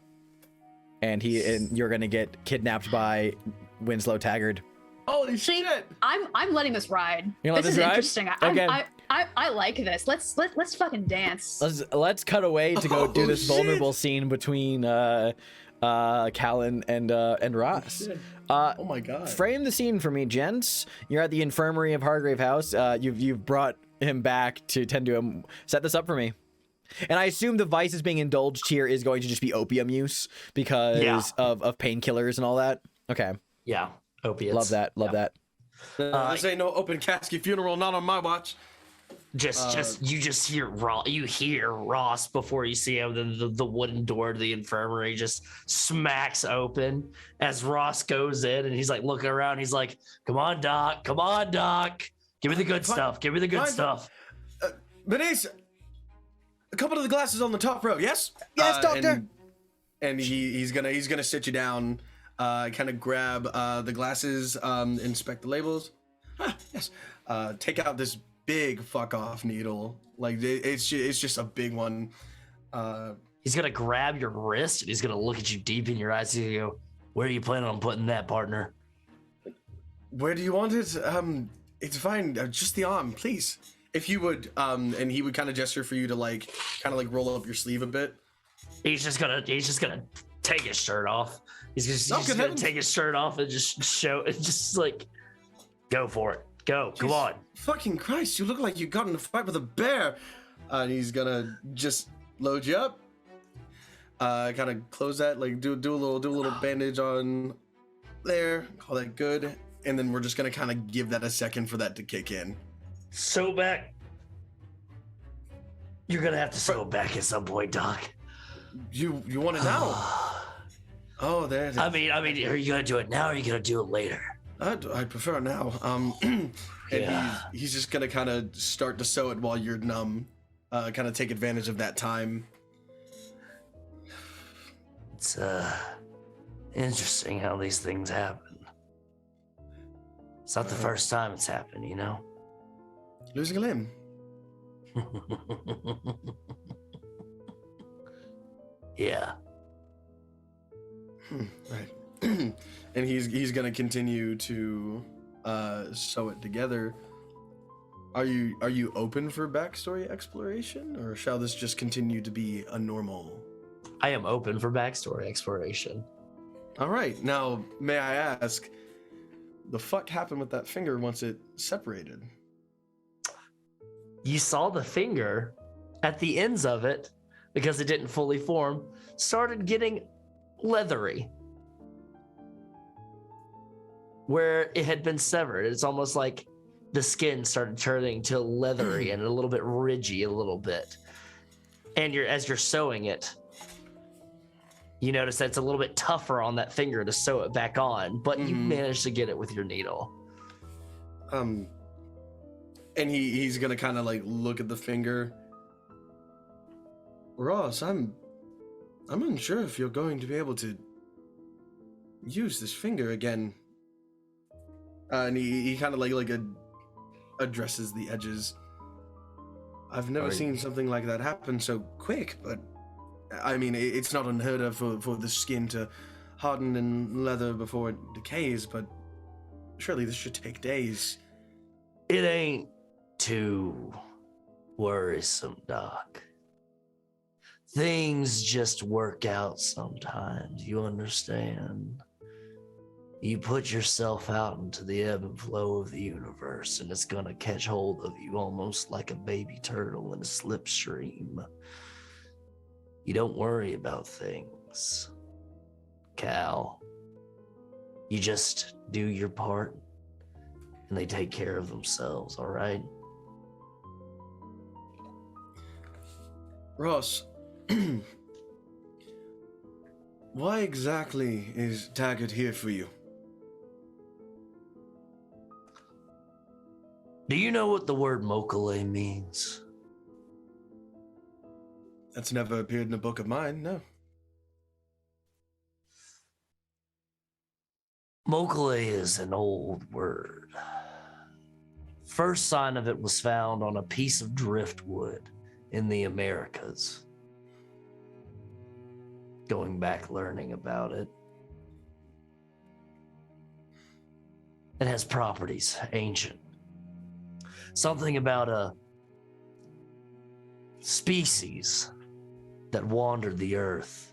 And you're gonna get kidnapped by Winslow Taggart. Holy See, shit! I'm letting this ride. You let This this is ride? interesting. Okay. I like this. Let's fucking dance. Let's cut away to go do Oh, this shit. vulnerable scene between Callan and Ross. Shit. Oh my god! Frame the scene for me, gents. You're at the infirmary of Hargrave House. You've brought him back to tend to him. Set this up for me. And I assume the vice is being indulged here is going to just be opium use because of painkillers and all that. Okay. Yeah, opiates. Love that. Love that. This ain't no open casket funeral, not on my watch. You just hear Ross before you see him. Then the wooden door to the infirmary just smacks open as Ross goes in, and he's like looking around. He's like, "Come on, Doc. Come on, Doc. Give me the good stuff. Give me the good Fine. stuff." Bernice, a couple of the glasses on the top row. Yes. Yes, doctor. And he's gonna sit you down, kind of grab the glasses, inspect the labels. Yes. Take out this big fuck off needle. Like it's just a big one. He's gonna grab your wrist and he's gonna look at you deep in your eyes and go, "Where are you planning on putting that, partner?" Where do you want it? It's fine. Just the arm, please. If you would, and he would kind of gesture for you to kind of roll up your sleeve a bit. He's just gonna take his shirt off. He's just gonna take his shirt off and just show it. Just like, go for it. Go. Come on. Fucking Christ! You look like you got in a fight with a bear. And he's gonna just load you up. Kind of close that. Like do a little bandage on there. Call that good. And then we're just gonna kind of give that a second for that to kick in. Sew back. You're gonna have to sew it back at some point, Doc. You want it now? Oh, there it is. I mean, are you gonna do it now or are you gonna do it later? I prefer now. And Yeah. he's just gonna kind of start to sew it while you're numb. Kind of take advantage of that time. It's interesting how these things happen. It's not the first time it's happened, you know? Losing a limb. Yeah. Right. And he's gonna continue to sew it together. Are you open for backstory exploration, or shall this just continue to be a normal? I am open for backstory exploration. All right. Now, may I ask, the fuck happened with that finger once it separated? You saw the finger at the ends of it, because it didn't fully form, started getting leathery. Where it had been severed, it's almost like the skin started turning to leathery and a little bit ridgy a little bit. And as you're sewing it, you notice that it's a little bit tougher on that finger to sew it back on, but you managed to get it with your needle. And he's gonna kind of like look at the finger. Ross, I'm unsure if you're going to be able to use this finger again. And he kind of like addresses the edges. I've never seen something like that happen so quick, but I mean, it's not unheard of for the skin to harden in leather before it decays, but surely this should take days. It ain't too worrisome, Doc. Things just work out sometimes, you understand? You put yourself out into the ebb and flow of the universe, and it's gonna catch hold of you almost like a baby turtle in a slipstream. You don't worry about things, Cal. You just do your part, and they take care of themselves, all right? Ross, why exactly is Taggart here for you? Do you know what the word Mokale means? That's never appeared in a book of mine, no. Mokale is an old word. First sign of it was found on a piece of driftwood in the Americas. Going back learning about it. It has properties, ancient. Something about a species that wandered the earth,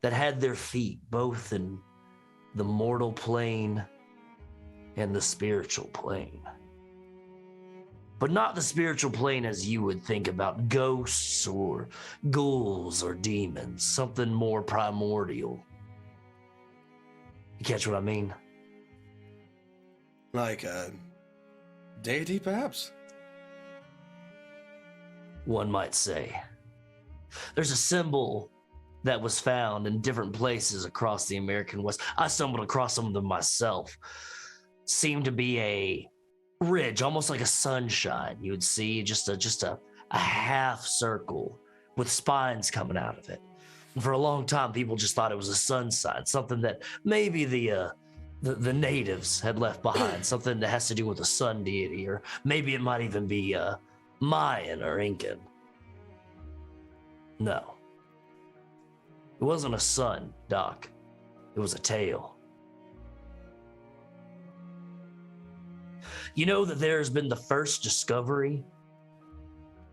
that had their feet both in the mortal plane and the spiritual plane. But not the spiritual plane as you would think about ghosts or ghouls or demons, something more primordial. You catch what I mean? Like a deity, perhaps? One might say. There's a symbol that was found in different places across the American West. I stumbled across some of them myself. Seemed to be a ridge, almost like a sunshine. You would see just a half circle with spines coming out of it. And for a long time, people just thought it was a sun sign, something that maybe the natives had left behind, something that has to do with a sun deity, or maybe it might even be Mayan or Incan. No. It wasn't a sun, Doc. It was a tail. You know that there's been the first discovery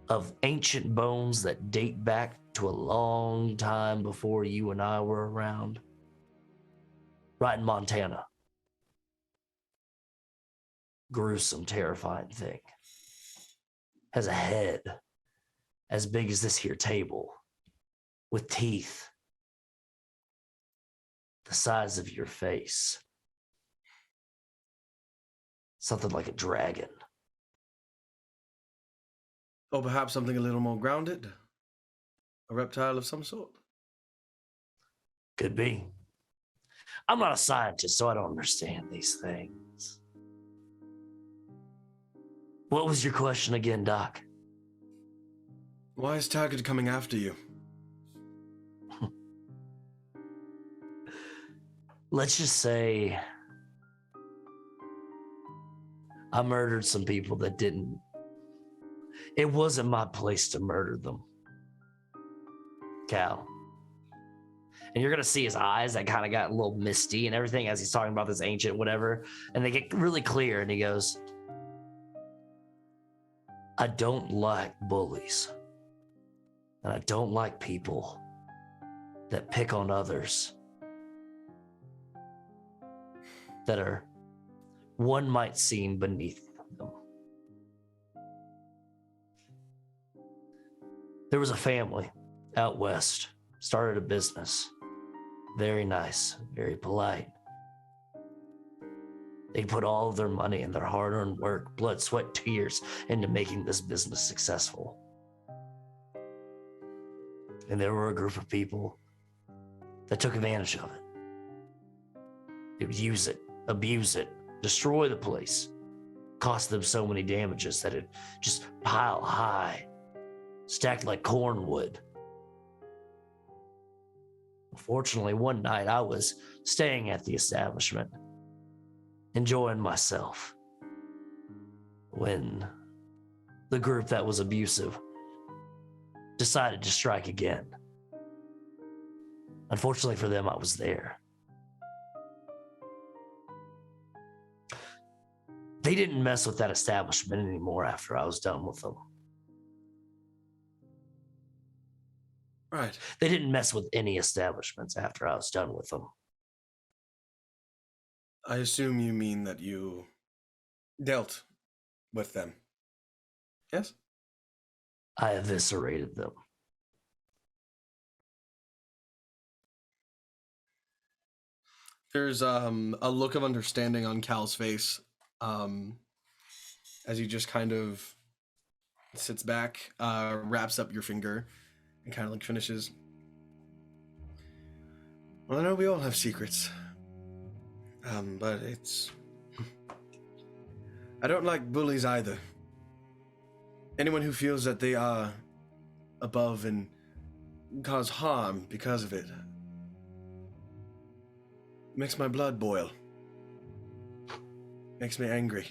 of ancient bones that date back to a long time before you and I were around. Right in Montana. Gruesome, terrifying thing. Has a head as big as this here table, with teeth the size of your face. Something like a dragon. Or perhaps something a little more grounded? A reptile of some sort? Could be. I'm not a scientist, so I don't understand these things. What was your question again, Doc? Why is Taggart coming after you? Let's just say I murdered some people that didn't. It wasn't my place to murder them. Cal. And you're going to see his eyes that kind of got a little misty and everything as he's talking about this ancient whatever. And they get really clear and he goes, I don't like bullies. And I don't like people that pick on others. That are, one might seem beneath them. There was a family out west, started a business. Very nice, very polite. They put all of their money and their hard-earned work, blood, sweat, tears into making this business successful. And there were a group of people that took advantage of it. They would use it, abuse it, destroy the place, cost them so many damages that it just pile high, stacked like cornwood. Fortunately, one night I was staying at the establishment, enjoying myself, when the group that was abusive decided to strike again. Unfortunately for them, I was there. They didn't mess with that establishment anymore after I was done with them. Right. They didn't mess with any establishments after I was done with them. I assume you mean that you dealt with them. Yes? I eviscerated them. There's a look of understanding on Cal's face as he just kind of sits back, wraps up your finger, and kind of like finishes. Well, I know we all have secrets, but I don't like bullies either. Anyone who feels that they are above and cause harm because of it makes my blood boil. Makes me angry.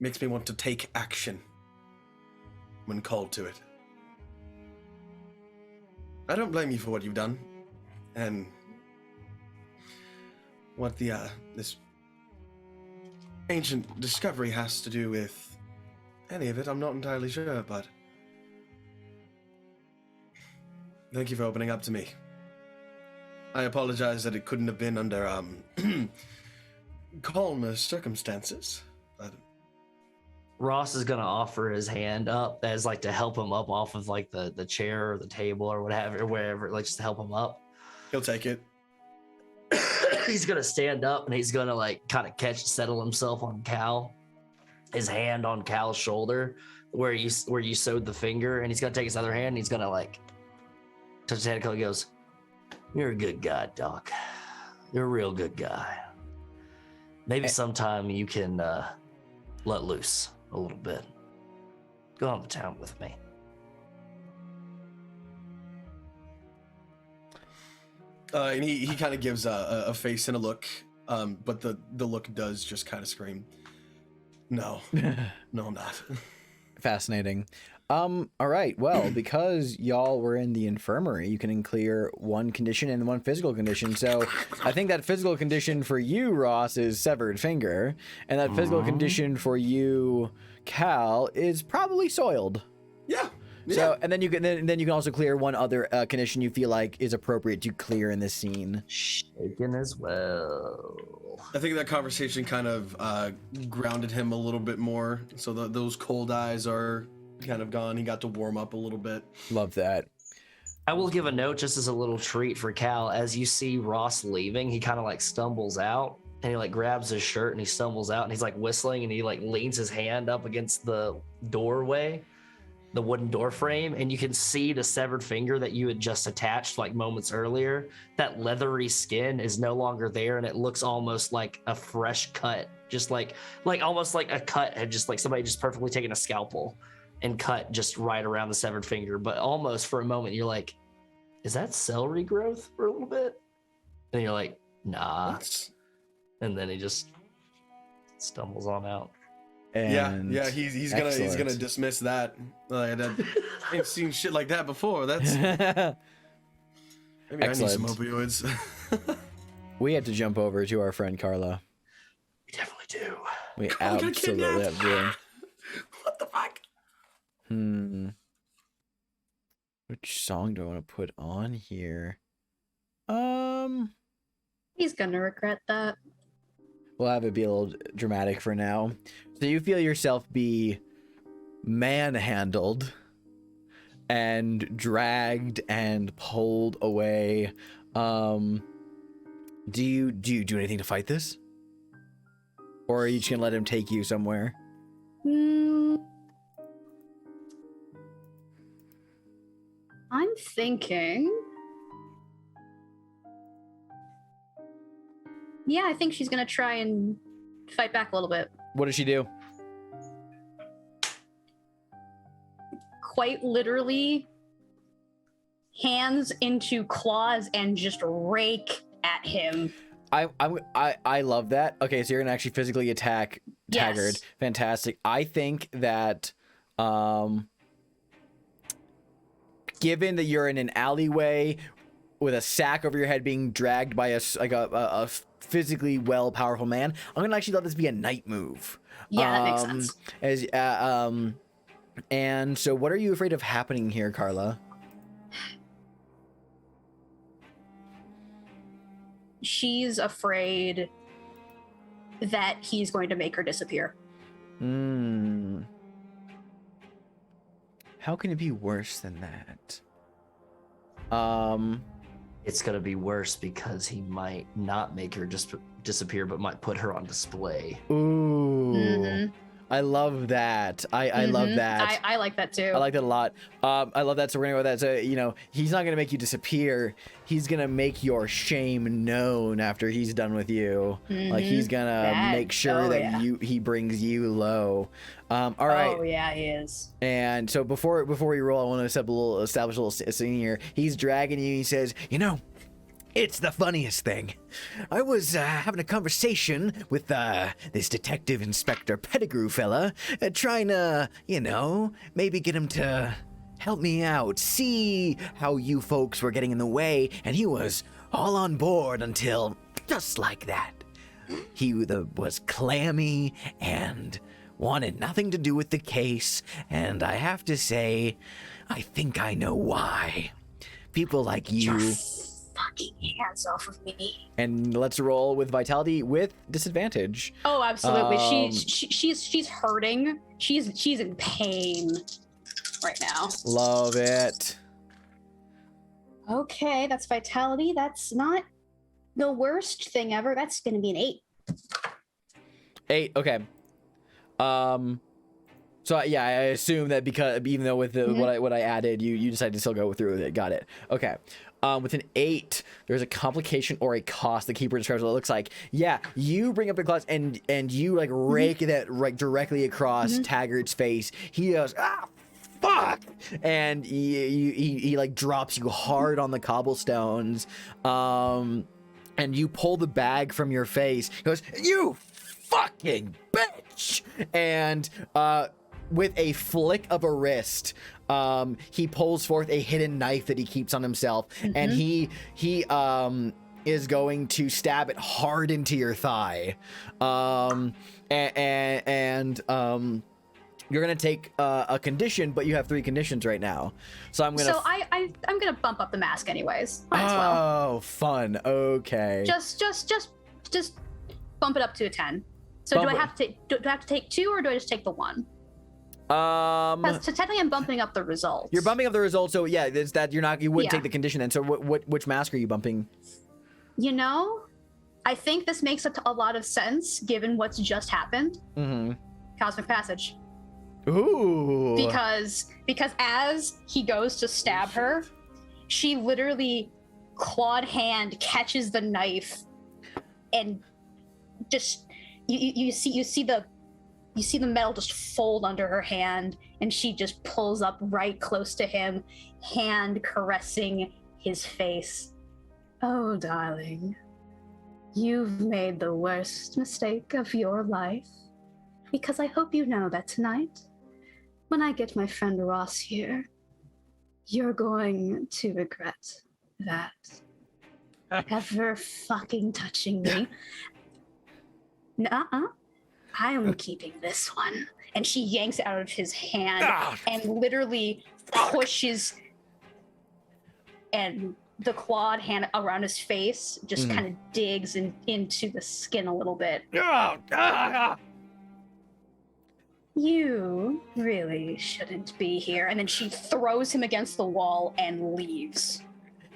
Makes me want to take action when called to it. I don't blame you for what you've done, and what this ancient discovery has to do with any of it, I'm not entirely sure, but thank you for opening up to me. I apologize that it couldn't have been under calmer circumstances, but Ross is gonna offer his hand up as like to help him up off of like the chair or the table or whatever, or wherever, like just to help him up. he'll take it. He's gonna stand up and he's gonna like kind of settle himself on Cal, his hand on Cal's shoulder where you sewed the finger, and he's gonna take his other hand and he's gonna like touch his hand. And he goes, "You're a good guy, Doc. You're a real good guy. Maybe sometime you can let loose a little bit. Go on to town with me." And he kind of gives a face and a look, but the look does just kind of scream, "No, no, I'm not." Fascinating. All right. Well, because y'all were in the infirmary, you can clear one condition and one physical condition. So I think that physical condition for you, Ross, is severed finger, and that physical condition for you, Cal, is probably soiled. Yeah. So, and then you can also clear one other condition you feel like is appropriate to clear in this scene. Shaken as well. I think that conversation kind of grounded him a little bit more. So those cold eyes are kind of gone. He got to warm up a little bit. Love that. I will give a note just as a little treat for Cal. As you see Ross leaving, he kind of like stumbles out and he like grabs his shirt and he stumbles out and he's like whistling and he like leans his hand up against the doorway, the wooden door frame, and you can see the severed finger that you had just attached like moments earlier. That leathery skin is no longer there and it looks almost like a fresh cut, just like almost like a cut had just like somebody just perfectly taken a scalpel and cut just right around the severed finger. But almost for a moment you're like, is that celery growth for a little bit? And you're like, nah. And then he just stumbles on out. And yeah, he's gonna dismiss that. I ain't seen shit like that before. That's maybe Excellent. I need some opioids. We had to jump over to our friend Carla. We definitely do. We I'm gonna absolutely have to. What the fuck? Which song do I want to put on here? He's gonna regret that. We'll have it be a little dramatic for now. So you feel yourself be manhandled and dragged and pulled away. Do you do anything to fight this? Or are you just gonna let him take you somewhere? I'm thinking. Yeah, I think she's gonna try and fight back a little bit. What does she do? Quite literally, hands into claws and just rake at him. I love that. Okay, so you're gonna actually physically attack Taggart. Yes. Fantastic. I think that given that you're in an alleyway with a sack over your head being dragged by a physically powerful man, I'm gonna actually let this be a night move. Yeah, that makes sense. And so what are you afraid of happening here, Carla? She's afraid that he's going to make her disappear. How can it be worse than that? It's gonna be worse because he might not make her just disappear, but might put her on display. Ooh. Mhm. I love that. I love that. I like that too. I like that a lot. I love that. So we're gonna go with that. So, he's not gonna make you disappear. He's gonna make your shame known after he's done with you. Like he's gonna make sure that he brings you low. All right. Oh yeah, he is. And so before we roll, I want to establish a little scene here. He's dragging you. He says, it's the funniest thing. I was having a conversation with this Detective Inspector Pettigrew fella, trying to, maybe get him to help me out, see how you folks were getting in the way, and he was all on board until just like that. He was clammy and wanted nothing to do with the case, and I have to say, I think I know why. People like you... Fucking hands off of me. And let's roll with vitality with disadvantage. Oh, absolutely. She's hurting. She's in pain right now. Love it. Okay, that's vitality. That's not the worst thing ever. That's gonna be an 8. 8. Okay. So yeah, I assume that because even though with the, what I added, you decided to still go through with it. Got it. Okay. With an 8, there's a complication or a cost. The keeper describes what it looks like. Yeah, you bring up the claws and you like rake that right directly across Taggart's face. He goes, fuck, and he like drops you hard on the cobblestones. And you pull the bag from your face. He goes, you fucking bitch, and with a flick of a wrist, he pulls forth a hidden knife that he keeps on himself, and he is going to stab it hard into your thigh. You're gonna take a condition, but you have 3 conditions right now. So I'm gonna. So I'm gonna bump up the mask anyways. Might as well. Oh, fun. Okay. Just bump it up to a 10. So do I have to take 2 or do I just take the 1? So technically I'm bumping up the results. You're bumping up the results, so yeah, it's that you wouldn't take the condition then. So which mask are you bumping? You know, I think this makes a lot of sense given what's just happened. Mm-hmm. Cosmic Passage. Ooh. Because as he goes to stab her, she literally clawed hand catches the knife and just you see the metal just fold under her hand, and she just pulls up right close to him, hand caressing his face. Oh, darling, you've made the worst mistake of your life, because I hope you know that tonight, when I get my friend Ross here, you're going to regret that. Ever fucking touching me. Nuh-uh. I am keeping this one. And she yanks it out of his hand and literally pushes, and the clawed hand around his face just kind of digs into the skin a little bit. You really shouldn't be here. And then she throws him against the wall and leaves.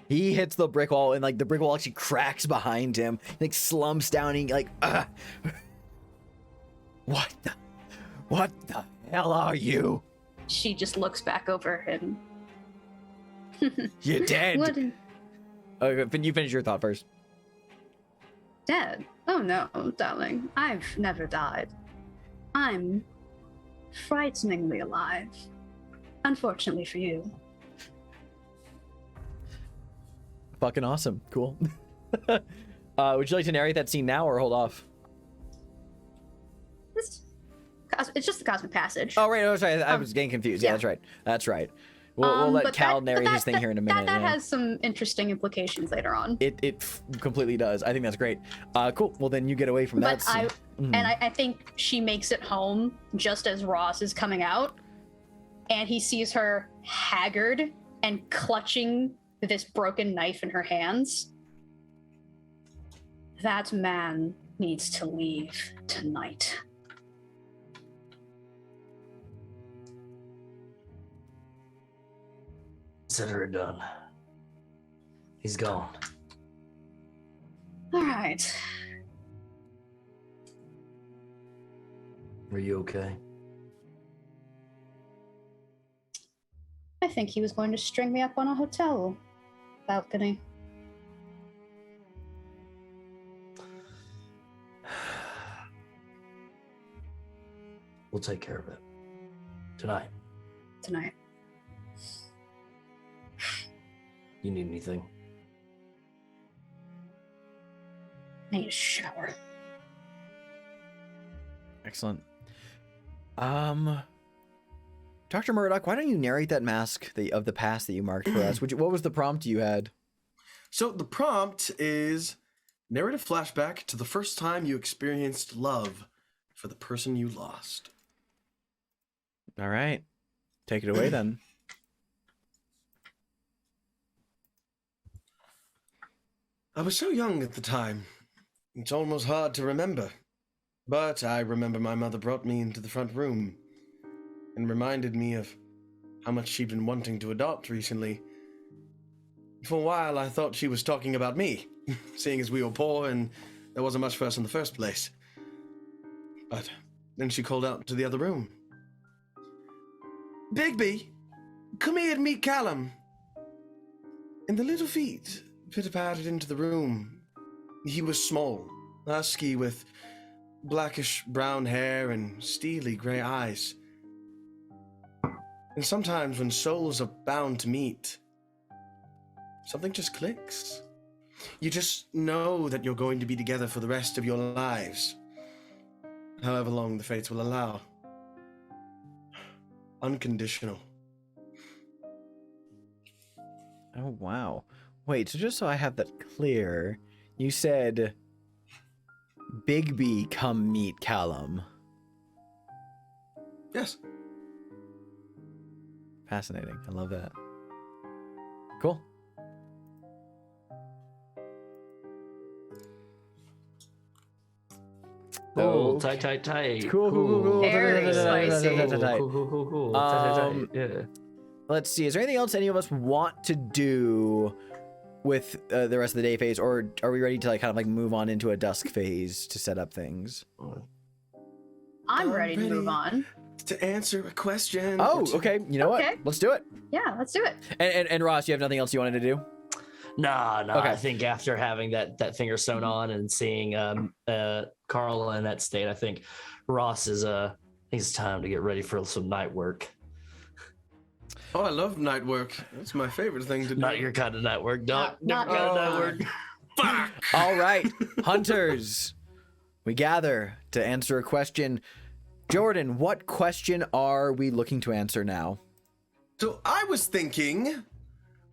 He hits the brick wall, and like the brick wall actually cracks behind him. Like slumps down. And, like, what the hell are you? She just looks back over him. You're dead. What? Okay, you finish your thought first. Dead? Oh no, darling. I've never died. I'm frighteningly alive. Unfortunately for you. Fucking awesome. Cool. Would you like to narrate that scene now or hold off? It's just the Cosmic Passage. Oh, right. Oh, sorry. I was getting confused. Yeah, that's right. We'll let Cal narrate his thing here in a minute. That has some interesting implications later on. It completely does. I think that's great. Cool. Well, then you get away from that scene. I think she makes it home just as Ross is coming out, and he sees her haggard and clutching this broken knife in her hands. That man needs to leave tonight. Consider it done. He's gone. All right. Are you okay? I think he was going to string me up on a hotel balcony. We'll take care of it. Tonight. You need anything? I need a shower. Excellent. Dr. Murdoch, why don't you narrate that mask of the past that you marked for us? What was the prompt you had? So the prompt is narrate a flashback to the first time you experienced love for the person you lost. All right. Take it away then. I was so young at the time. It's almost hard to remember. But I remember my mother brought me into the front room and reminded me of how much she'd been wanting to adopt recently. For a while, I thought she was talking about me, seeing as we were poor and there wasn't much for us in the first place. But then she called out to the other room. "Bigby, come here and meet Callum." And the little feet pitter-pattered into the room. He was small, husky, with blackish brown hair and steely grey eyes. And sometimes when souls are bound to meet, something just clicks. You just know that you're going to be together for the rest of your lives, however long the fates will allow. Unconditional. Oh, wow. Wait, so just so I have that clear, you said, "Bigby, come meet Callum." Yes. Fascinating. I love that. Cool. Oh, tight. Cool. Very spicy. Cool. Yeah. Let's see. Is there anything else any of us want to do with the rest of the day phase, or are we ready to like kind of like move on into a dusk phase to set up things? I'm ready to move on. To answer a question. Oh, okay. You know Okay. what? Let's do it. Yeah, let's do it. And Ross, you have nothing else you wanted to do? Nah. Okay. I think after having that finger sewn on and seeing Carl in that state, I think Ross is I think it's time to get ready for some night work. Oh, I love night work. That's my favorite thing to do. Not your kind of night work, dog. Not Different kind of your night work. Fuck. All right, hunters, we gather to answer a question. Jordan, what question are we looking to answer now? So I was thinking,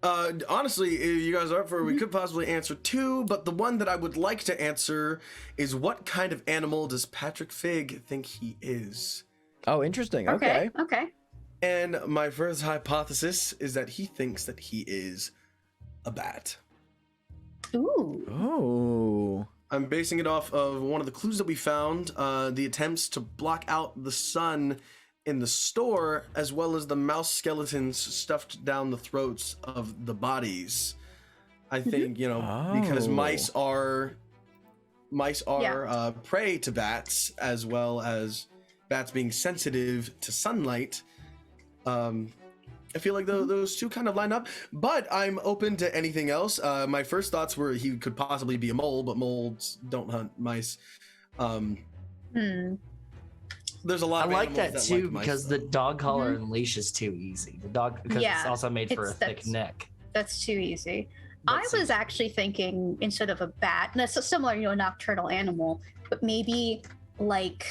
honestly, if you guys are up for it, we could possibly answer two, but the one that I would like to answer is what kind of animal does Patrick Fig think he is? Oh, interesting. Okay. Okay. And my first hypothesis is that he thinks that he is a bat. Ooh. Oh. I'm basing it off of one of the clues that we found, the attempts to block out the sun in the store, as well as the mouse skeletons stuffed down the throats of the bodies. I think, because mice are prey to bats, as well as bats being sensitive to sunlight. I feel like those two kind of line up, but I'm open to anything else. My first thoughts were he could possibly be a mole, but moles don't hunt mice. There's a lot I of like animals that too like mice, because though. the dog collar and leash is too easy. The dog because it's also made for a thick neck. That's too easy. That's I was actually thinking instead of a bat, and it's a similar, nocturnal animal, but maybe like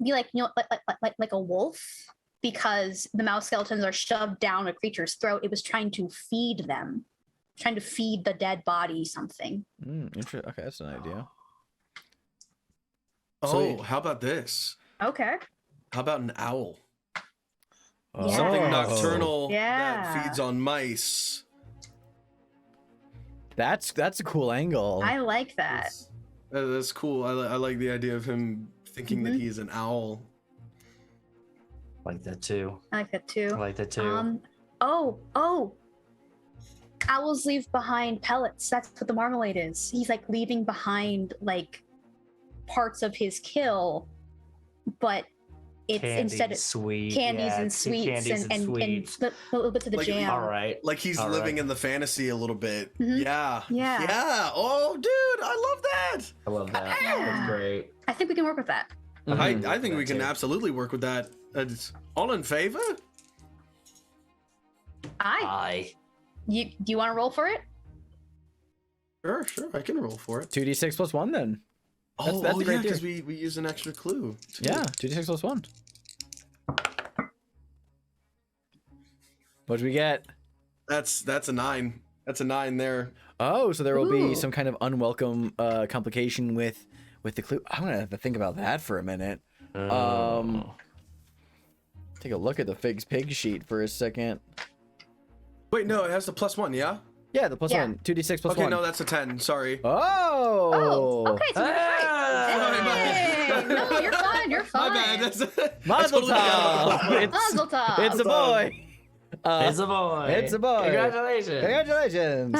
a wolf, because the mouse skeletons are shoved down a creature's throat. It was trying to feed them, trying to feed the dead body something. Interesting. Okay, that's an idea. Oh, how about this? Okay. How about an owl? Oh. Something nocturnal Yeah. that feeds on mice. That's a cool angle. I like that. That's cool. I like the idea of him thinking that he is an owl. Like that too. I like that too. I like that too. Oh. Owls leave behind pellets. That's what the marmalade is. He's like leaving behind like parts of his kill, but it's instead of sweet candies and sweets and sweets. little bits of the Like, jam. All right. Like he's All living right. in the fantasy a little bit. Mhm. Yeah. Yeah. Yeah. Oh, dude, I love that. I love that. Yeah. That's great. I think we can work with that. I think we That can too. absolutely work with that. It's all in favor? Do you want to roll for it? Sure. I can roll for it. 2d6 plus 1 then. That's a great yeah, deal. because we use an extra clue. too. Yeah, 2d6 plus 1. What'd we get? That's a 9. That's a 9 there. Oh, so there will be Ooh. some kind of unwelcome complication with the clue. I'm gonna have to think about that for a minute. Take a look at the Fig's pig sheet for a second. Wait, no, it has the +1, yeah? Yeah, the plus Yeah. 1. 2d6 plus Okay, 1. no, that's a 10. Sorry. Oh! Okay, so you're right. Sorry, No, you're fine. You're fine. My bad. That's Mazel totally forgot tov! about It's, Mazel tov. it's a boy! It's a boy. It's a boy. Congratulations. Congratulations!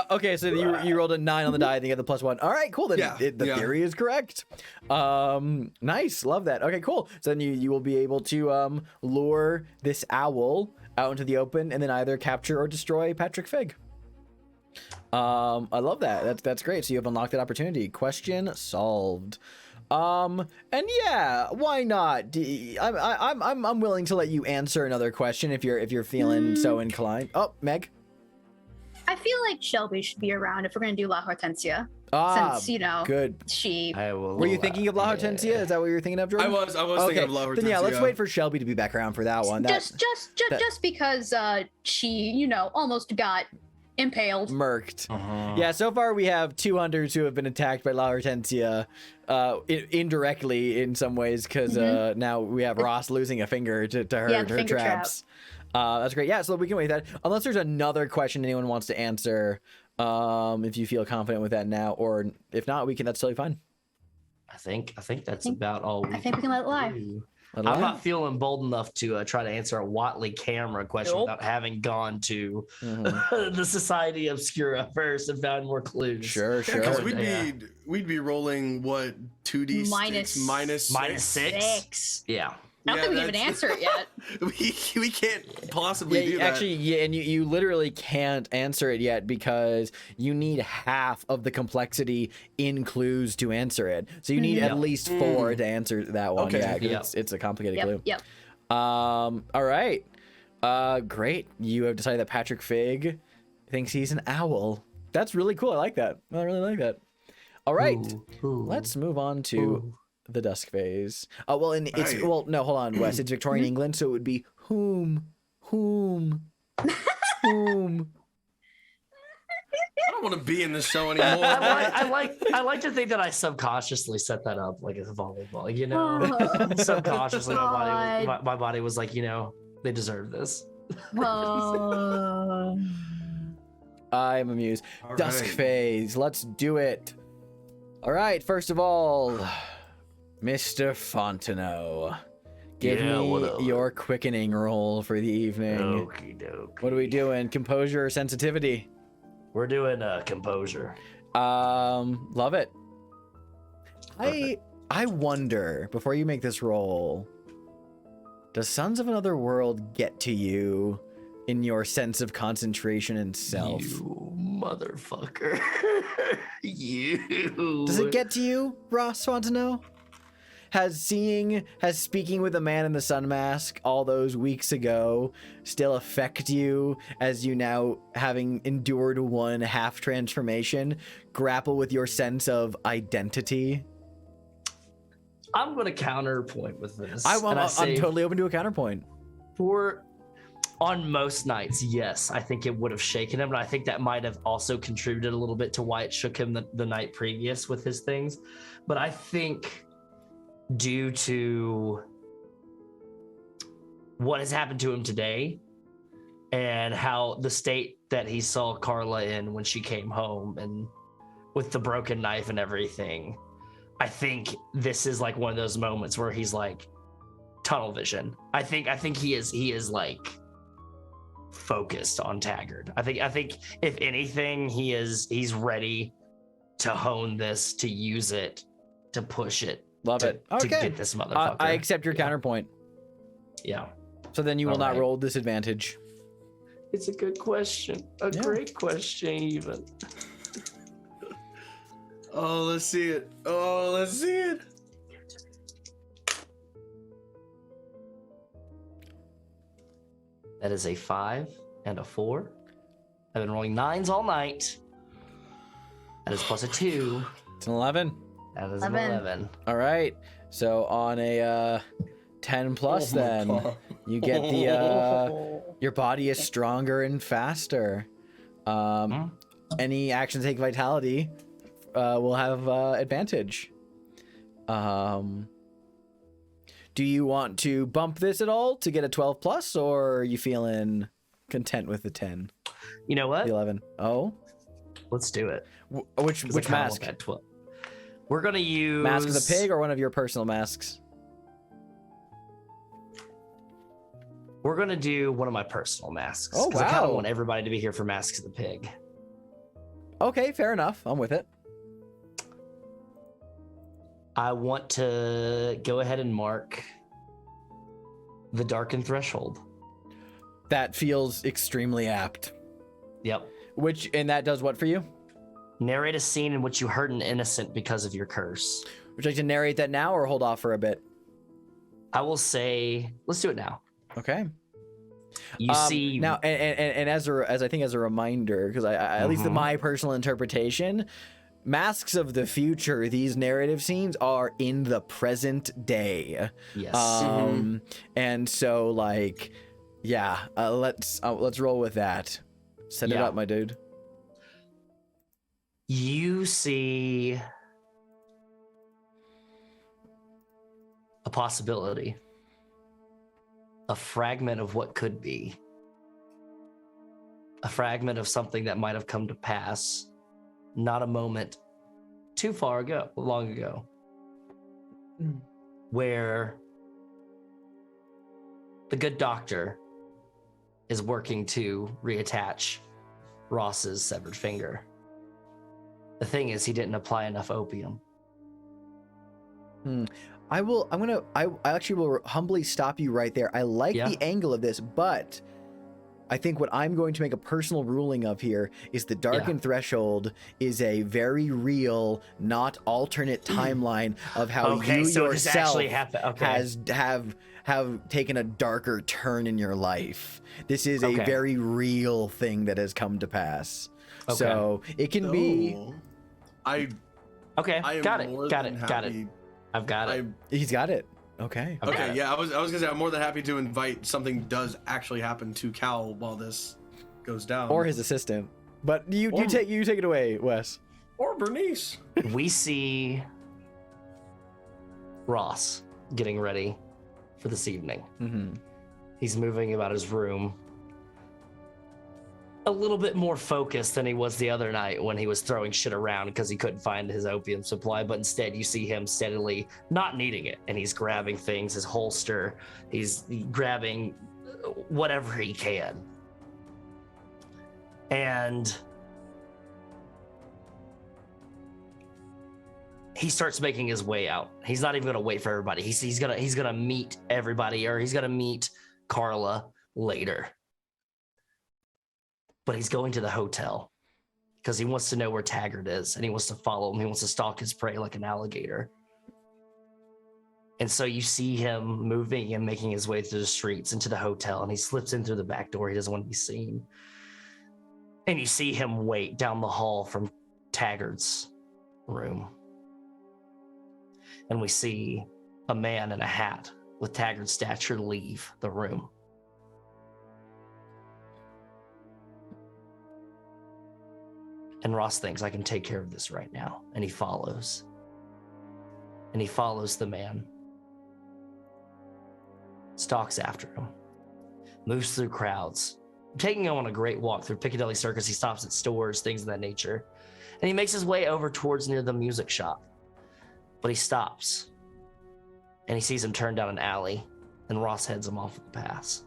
Okay, so you rolled a 9 on the die, then you get the +1. All right, cool. Then Yeah, the yeah. theory is correct. Nice, love that. Okay, cool. So then you will be able to lure this owl out into the open, and then either capture or destroy Patrick Fig. I love that. That's great. So you have unlocked that opportunity. Question solved. And yeah, why not? I'm willing to let you answer another question if you're feeling so inclined. Oh, Meg. I feel like Shelby should be around if we're going to do La Hortensia. Ah, Since, good. she... I will. Were you thinking of La Hortensia? Is that what you were thinking of, Jordan? I was thinking of La Hortensia. Then yeah, let's wait for Shelby to be back around for that one. Just because she, almost got Impaled. murked. Yeah, so far we have 2 hunters who have been attacked by La Hortensia, indirectly in some ways, because now we have Ross losing a finger to her, Yeah, the her finger traps. That's great. Yeah, so we can wait that. Unless there's another question anyone wants to answer, if you feel confident with that now, or if not, that's totally fine. I think that's about all. I think we can let it lie. do. I'm not feeling bold enough to try to answer a Watley camera question without having gone to the Society Obscura first and found more clues. Sure. Because we'd be rolling what 2d minus 6. Yeah. I don't think we can even answer it yet. we can't possibly do that. Actually, yeah, and you literally can't answer it yet because you need half of the complexity in clues to answer it. So you need at least 4 to answer that one. Okay. Yeah, 'cause it's a complicated clue. Yep. All right. Great. You have decided that Patrick Fig thinks he's an owl. That's really cool. I like that. I really like that. All right. Let's move on to the dusk phase. Well, and it's Hey. well, no, hold on, Wes. It's Victorian England, so it would be whom. I don't want to be in this show anymore. I like to think that I subconsciously set that up like as a volleyball, you know. Subconsciously, my body was like, you know, they deserve this. Oh. I'm amused. All Dusk right. phase. Let's do it. All right. First of all, Mr. Fontenot, give me your quickening roll for the evening. Okie dokie. What are we doing? Composure or sensitivity? We're doing composure. Love it. I wonder, before you make this roll, does Sons of Another World get to you in your sense of concentration and self? You motherfucker. You. Does it get to you, Ross Fontenot? Has speaking with a man in the sun mask all those weeks ago still affect you as you now, having endured one half transformation, grapple with your sense of identity? I'm going to counterpoint with this. I'm totally open to a counterpoint. On most nights, yes, I think it would have shaken him, and I think that might have also contributed a little bit to why it shook him the night previous with his things. But I think due to what has happened to him today and how the state that he saw Carla in when she came home and with the broken knife and everything, I think this is like one of those moments where he's like tunnel vision. I think he is like focused on Taggart. I think if anything, he's ready to hone this, to use it, to push it. Love it. To Okay. get this motherfucker. I accept your counterpoint. Yeah. So then you will not Alright. roll disadvantage. It's a good question. Great question, even. Oh, let's see it. That is a 5 and a 4. I've been rolling 9s all night. That is plus a 2. It's an 11. That is an 11. All right. So on a 10 plus, then you get the your body is stronger and faster. Any action take vitality will have advantage. Do you want to bump this at all to get a 12 plus, or are you feeling content with the 10? You know what? The 11. Oh, Let's do it. which mask? At 12. We're gonna use Mask of the Pig or one of your personal masks? We're gonna do one of my personal masks. Oh, 'cause I kind wow. of want everybody to be here for Masks of the Pig. Okay, fair enough. I'm with it. I want to go ahead and mark the Darkened Threshold. That feels extremely apt. Yep. And that does what for you? Narrate a scene in which you hurt an innocent because of your curse. Would you like to narrate that now or hold off for a bit? I will say, let's do it now. Okay. You see now, and as I think as a reminder, because I at least in my personal interpretation, Masks of the Future, these narrative scenes are in the present day. Yes. And so like, yeah, let's roll with that. Set it up, my dude. You see a possibility, a fragment of what could be, a fragment of something that might have come to pass, not a moment too long ago, where the good doctor is working to reattach Ross's severed finger. The thing is, he didn't apply enough opium. I actually will humbly stop you right there. I like the angle of this, but I think what I'm going to make a personal ruling of here is the Darkened Threshold is a very real, not alternate timeline of how you yourself have taken a darker turn in your life. This is a very real thing that has come to pass. Okay. So it can be. I got it. I've got it. He's got it. Okay. Okay. Yeah, I was gonna say I'm more than happy to invite something does actually happen to Cal while this goes down, or his assistant. But you take it away, Wes. Or Bernice. We see Ross getting ready for this evening. Mm-hmm. He's moving about his room, a little bit more focused than he was the other night when he was throwing shit around because he couldn't find his opium supply. But instead, you see him steadily not needing it, and he's grabbing things, his holster. He's grabbing whatever he can, and he starts making his way out. He's not even going to wait for everybody. He's gonna meet everybody, or he's gonna meet Carla later. But he's going to the hotel because he wants to know where Taggart is, and he wants to follow him. He wants to stalk his prey like an alligator. And so you see him moving and making his way through the streets into the hotel, and he slips in through the back door. He doesn't want to be seen. And you see him wait down the hall from Taggart's room. And we see a man in a hat with Taggart's stature leave the room. And Ross thinks, I can take care of this right now. And he follows. And he follows the man. Stalks after him. Moves through crowds. Taking him on a great walk through Piccadilly Circus. He stops at stores, things of that nature. And he makes his way over towards near the music shop. But he stops. And he sees him turn down an alley. And Ross heads him off the pass.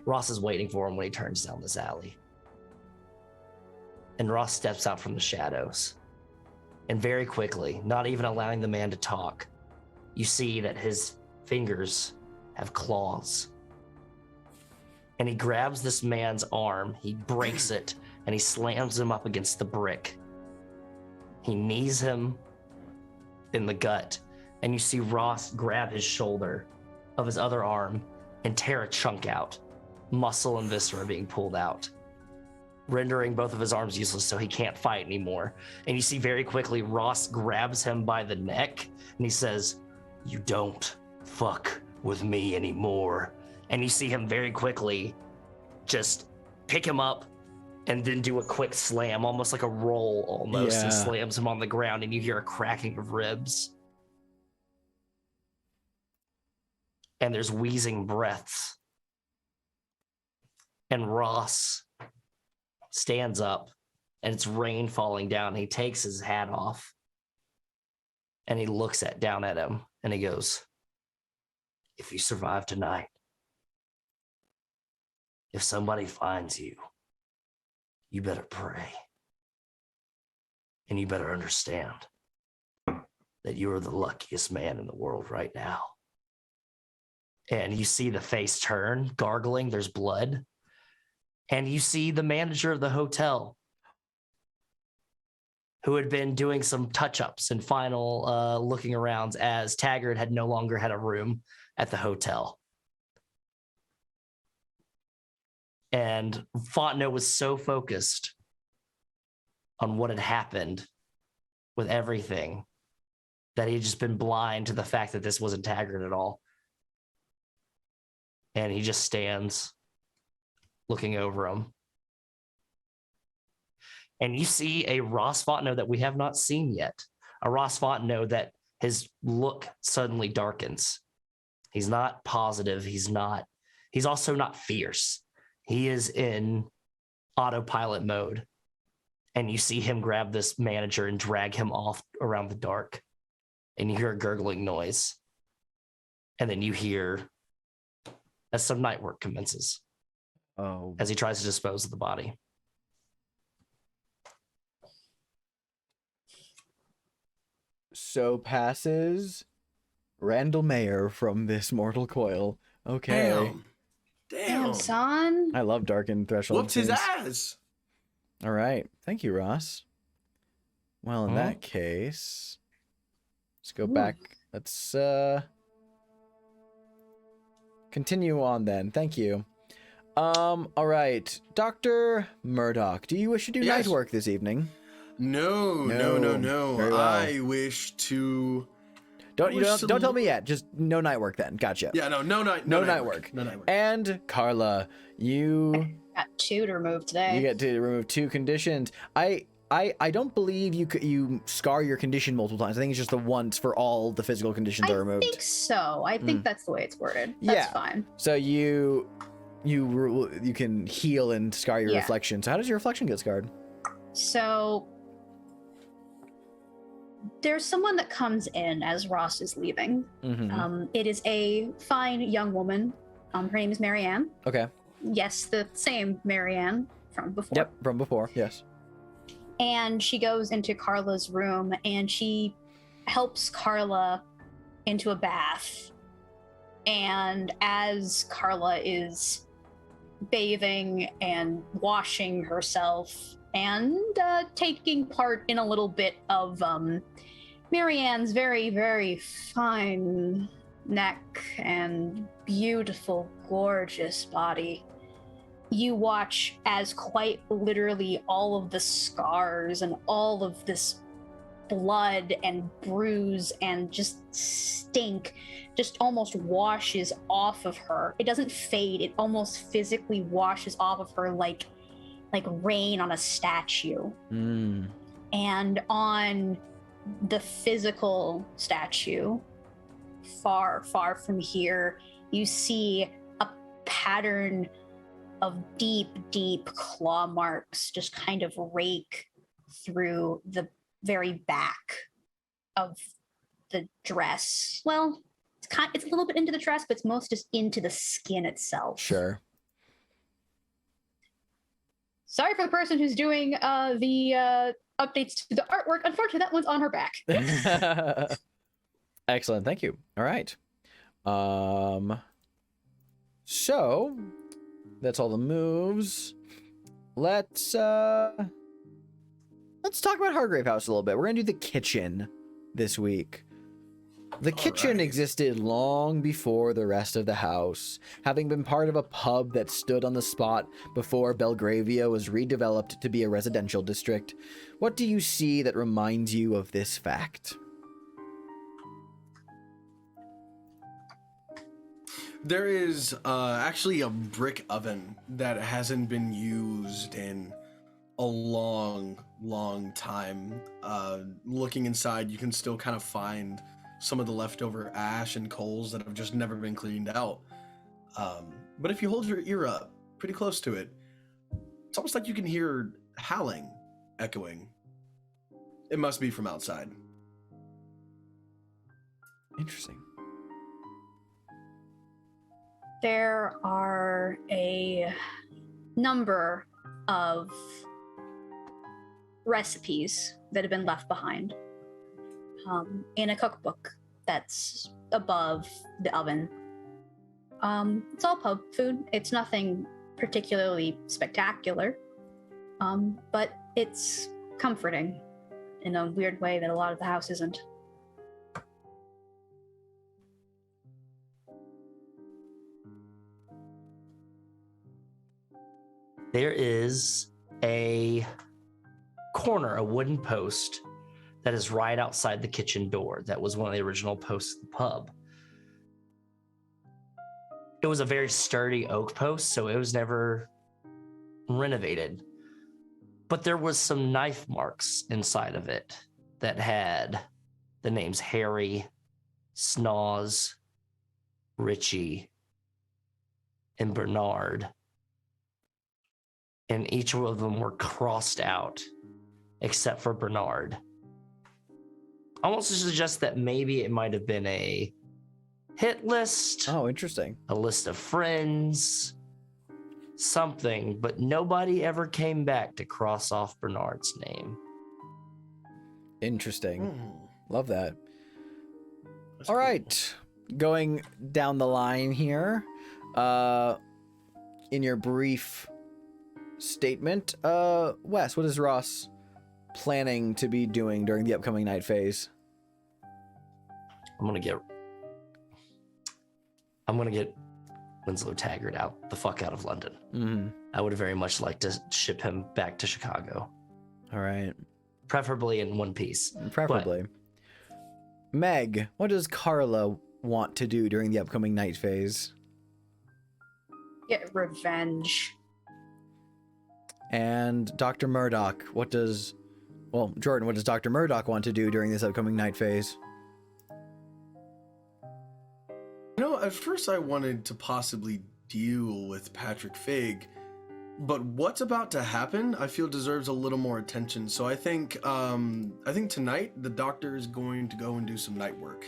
Ross is waiting for him when he turns down this alley. And Ross steps out from the shadows. And very quickly, not even allowing the man to talk, you see that his fingers have claws. And he grabs this man's arm, he breaks it, and he slams him up against the brick. He knees him in the gut, and you see Ross grab his shoulder of his other arm and tear a chunk out. Muscle and viscera being pulled out, rendering both of his arms useless, so he can't fight anymore. And you see very quickly Ross grabs him by the neck and he says, "You don't fuck with me anymore." And you see him very quickly just pick him up and then do a quick slam, almost like a roll almost, and slams him on the ground, and you hear a cracking of ribs. And there's wheezing breaths. And Ross stands up, and it's rain falling down. He takes his hat off, and he looks down at him, and he goes, "If you survive tonight, if somebody finds you, you better pray. And you better understand that you are the luckiest man in the world right now." And you see the face turn, gargling, there's blood. And you see the manager of the hotel, who had been doing some touch-ups and final looking around as Taggart had no longer had a room at the hotel. And Fontenot was so focused on what had happened with everything that he'd just been blind to the fact that this wasn't Taggart at all. And he just stands looking over him. And you see a Ross Fontenot that we have not seen yet. A Ross Fontenot that his look suddenly darkens. He's not positive. He's also not fierce. He is in autopilot mode. And you see him grab this manager and drag him off around the dark. And you hear a gurgling noise. And then you hear as some night work commences. Oh. As he tries to dispose of the body. So passes Randall Mayer from this mortal coil. Okay. Damn, son. I love darkened threshold. Whooped his scenes. ass. All right. Thank you, Ross. Well, in Huh? that case, let's go Ooh. back. Let's continue on then. Thank you. All right. Dr. Murdoch, do you wish to do Yes. night work this evening? No. Very well. I wish to. Don't tell me yet. Just no night work then. Gotcha. Yeah, no night work. No night work. And Carla, you Got 2 to remove today. get to remove 2 conditions. I don't believe you scar your condition multiple times. I think it's just the once for all the physical conditions are I removed. think so. I think that's the way it's worded. That's Yeah. fine. So you can heal and scar your Yeah. reflection. So how does your reflection get scarred? So there's someone that comes in as Ross is leaving. Mm-hmm. It is a fine young woman. Her name is Marianne. Okay. Yes, the same Marianne from before. Yep, from before. Yes. And she goes into Carla's room and she helps Carla into a bath. And as Carla is bathing and washing herself and taking part in a little bit of Marianne's very, very fine neck and beautiful, gorgeous body, you watch as quite literally all of the scars and all of this blood and bruise and just stink just almost washes off of her. It doesn't fade, it almost physically washes off of her like rain on a statue. Mm. And on the physical statue, far, far from here, you see a pattern of deep, deep claw marks just kind of rake through the very back of the dress. Well, it's a little bit into the dress, but it's most just into the skin itself. Sure. Sorry for the person who's doing the updates to the artwork. Unfortunately, that one's on her back. Excellent. Thank you. All right. So that's all the moves. Let's talk about Hargrave House a little bit. We're gonna do the kitchen this week. The kitchen existed long before the rest of the house, having been part of a pub that stood on the spot before Belgravia was redeveloped to be a residential district. What do you see that reminds you of this fact? There is actually a brick oven that hasn't been used in a long time. Looking inside, you can still kind of find some of the leftover ash and coals that have just never been cleaned out. But if you hold your ear up pretty close to it, it's almost like you can hear howling echoing. It must be from outside. Interesting. There are a number of recipes that have been left behind in a cookbook that's above the oven. It's all pub food. It's nothing particularly spectacular, but it's comforting in a weird way that a lot of the house isn't. There is a corner, a wooden post that is right outside the kitchen door. That was one of the original posts of the pub. It was a very sturdy oak post, so it was never renovated. but there was some knife marks inside of it that had the names Harry, Snoz, Richie, and Bernard. And each of them were crossed out, except for Bernard. Almost to suggest that maybe it might have been a hit list, Oh, interesting. a list of friends, something, but nobody ever came back to cross off Bernard's name. Interesting. Love that. That's All cool. right. Going down the line here. In your brief statement, Wes, what is Ross planning to be doing during the upcoming night phase? I'm gonna get Winslow Taggart out the fuck out of London. Mm-hmm. I would very much like to ship him back to Chicago, All right. preferably in one piece. Preferably. Meg, what does Carla want to do during the upcoming night phase? Get revenge. And Dr. Murdoch, Jordan, what does Dr. Murdoch want to do during this upcoming night phase? At first I wanted to possibly deal with Patrick Fig, but what's about to happen I feel deserves a little more attention. So I think tonight the doctor is going to go and do some night work.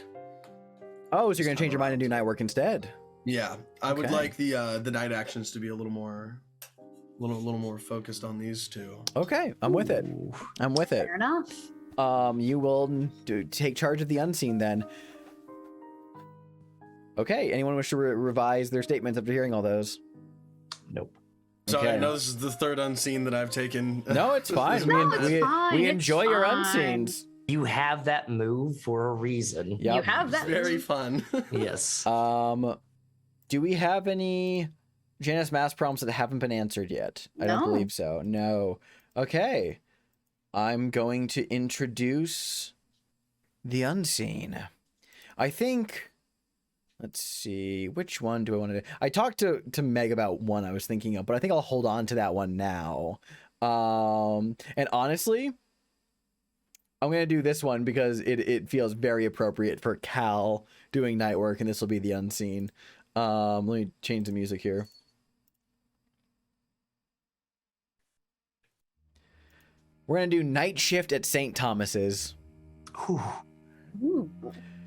Oh, so you're going Just to change your mind and do night work instead? Yeah, I would Okay. like the night actions to be a little more focused on these two. Okay, I'm with it. I'm with it. Fair enough. You will take charge of the unseen then. Okay, anyone wish to revise their statements after hearing all those? Nope. Sorry, Okay. I know this is the third unseen that I've taken. No, it's fine. No, it's fine, we it's enjoy your fine. unseens. You have that move for a reason. Yep. You have that. Very fun. Yes. Do we have any Janus Mass prompts that haven't been answered yet? I don't No. believe so. No. Okay. I'm going to introduce the unseen. I think. Let's see. Which one do I want to do? I talked to Meg about one I was thinking of, but I think I'll hold on to that one now. And honestly, I'm going to do this one because it feels very appropriate for Cal doing night work, and this will be the unseen. Let me change the music here. We're going to do night shift at St. Thomas's. Whew. Ooh.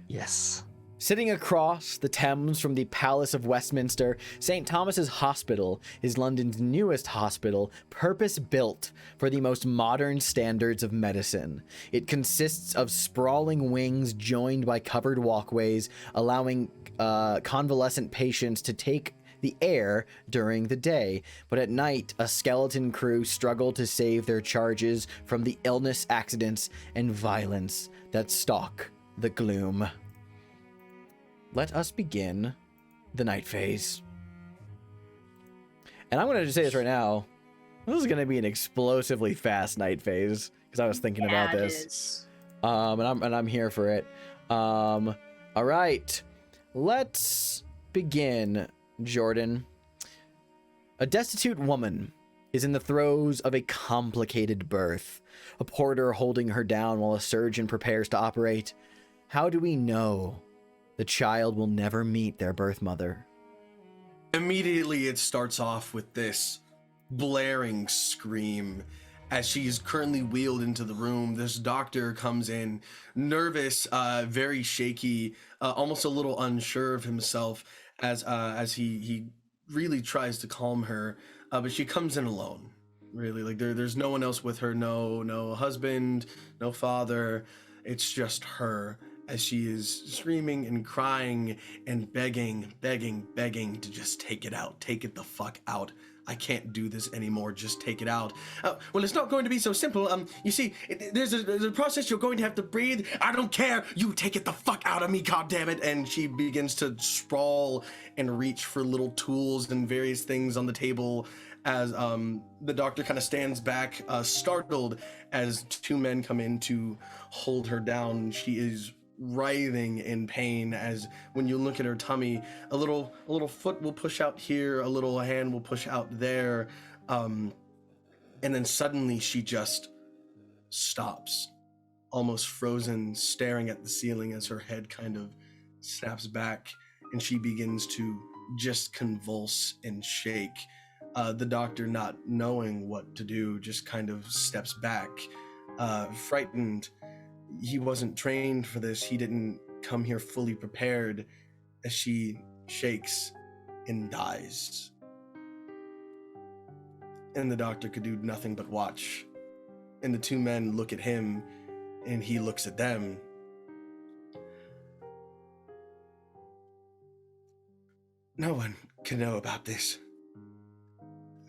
Yes. Sitting across the Thames from the Palace of Westminster, St. Thomas's Hospital is London's newest hospital, purpose-built for the most modern standards of medicine. It consists of sprawling wings joined by covered walkways, allowing convalescent patients to take the air during the day, but at night, a skeleton crew struggle to save their charges from the illness, accidents, and violence that stalk the gloom. Let us begin the night phase. And I'm going to just say this right now. This is going to be an explosively fast night phase because I was thinking about it this. is. And I'm here for it. All right. Let's begin, Jordan. A destitute woman is in the throes of a complicated birth. A porter holding her down while a surgeon prepares to operate. How do we know the child will never meet their birth mother? Immediately, it starts off with this blaring scream as she is currently wheeled into the room. This doctor comes in, nervous, very shaky, almost a little unsure of himself as he really tries to calm her, but she comes in alone. Really, like there's no one else with her, no husband, no father. It's just her, as she is screaming and crying and begging to just take it out. Take it the fuck out. I can't do this anymore. Just take it out. Well, it's not going to be so simple. You see, there's a process. You're going to have to breathe. I don't care. You take it the fuck out of me, goddammit. And she begins to sprawl and reach for little tools and various things on the table as the doctor kind of stands back, startled, as two men come in to hold her down. She is writhing in pain, as when you look at her tummy, a little foot will push out here, a little hand will push out there. And then suddenly she just stops, almost frozen, staring at the ceiling as her head kind of snaps back and she begins to just convulse and shake. The doctor, not knowing what to do, just kind of steps back, frightened. He wasn't trained for this. He didn't come here fully prepared, as she shakes and dies. And the doctor could do nothing but watch. And the two men look at him, and he looks at them. No one can know about this.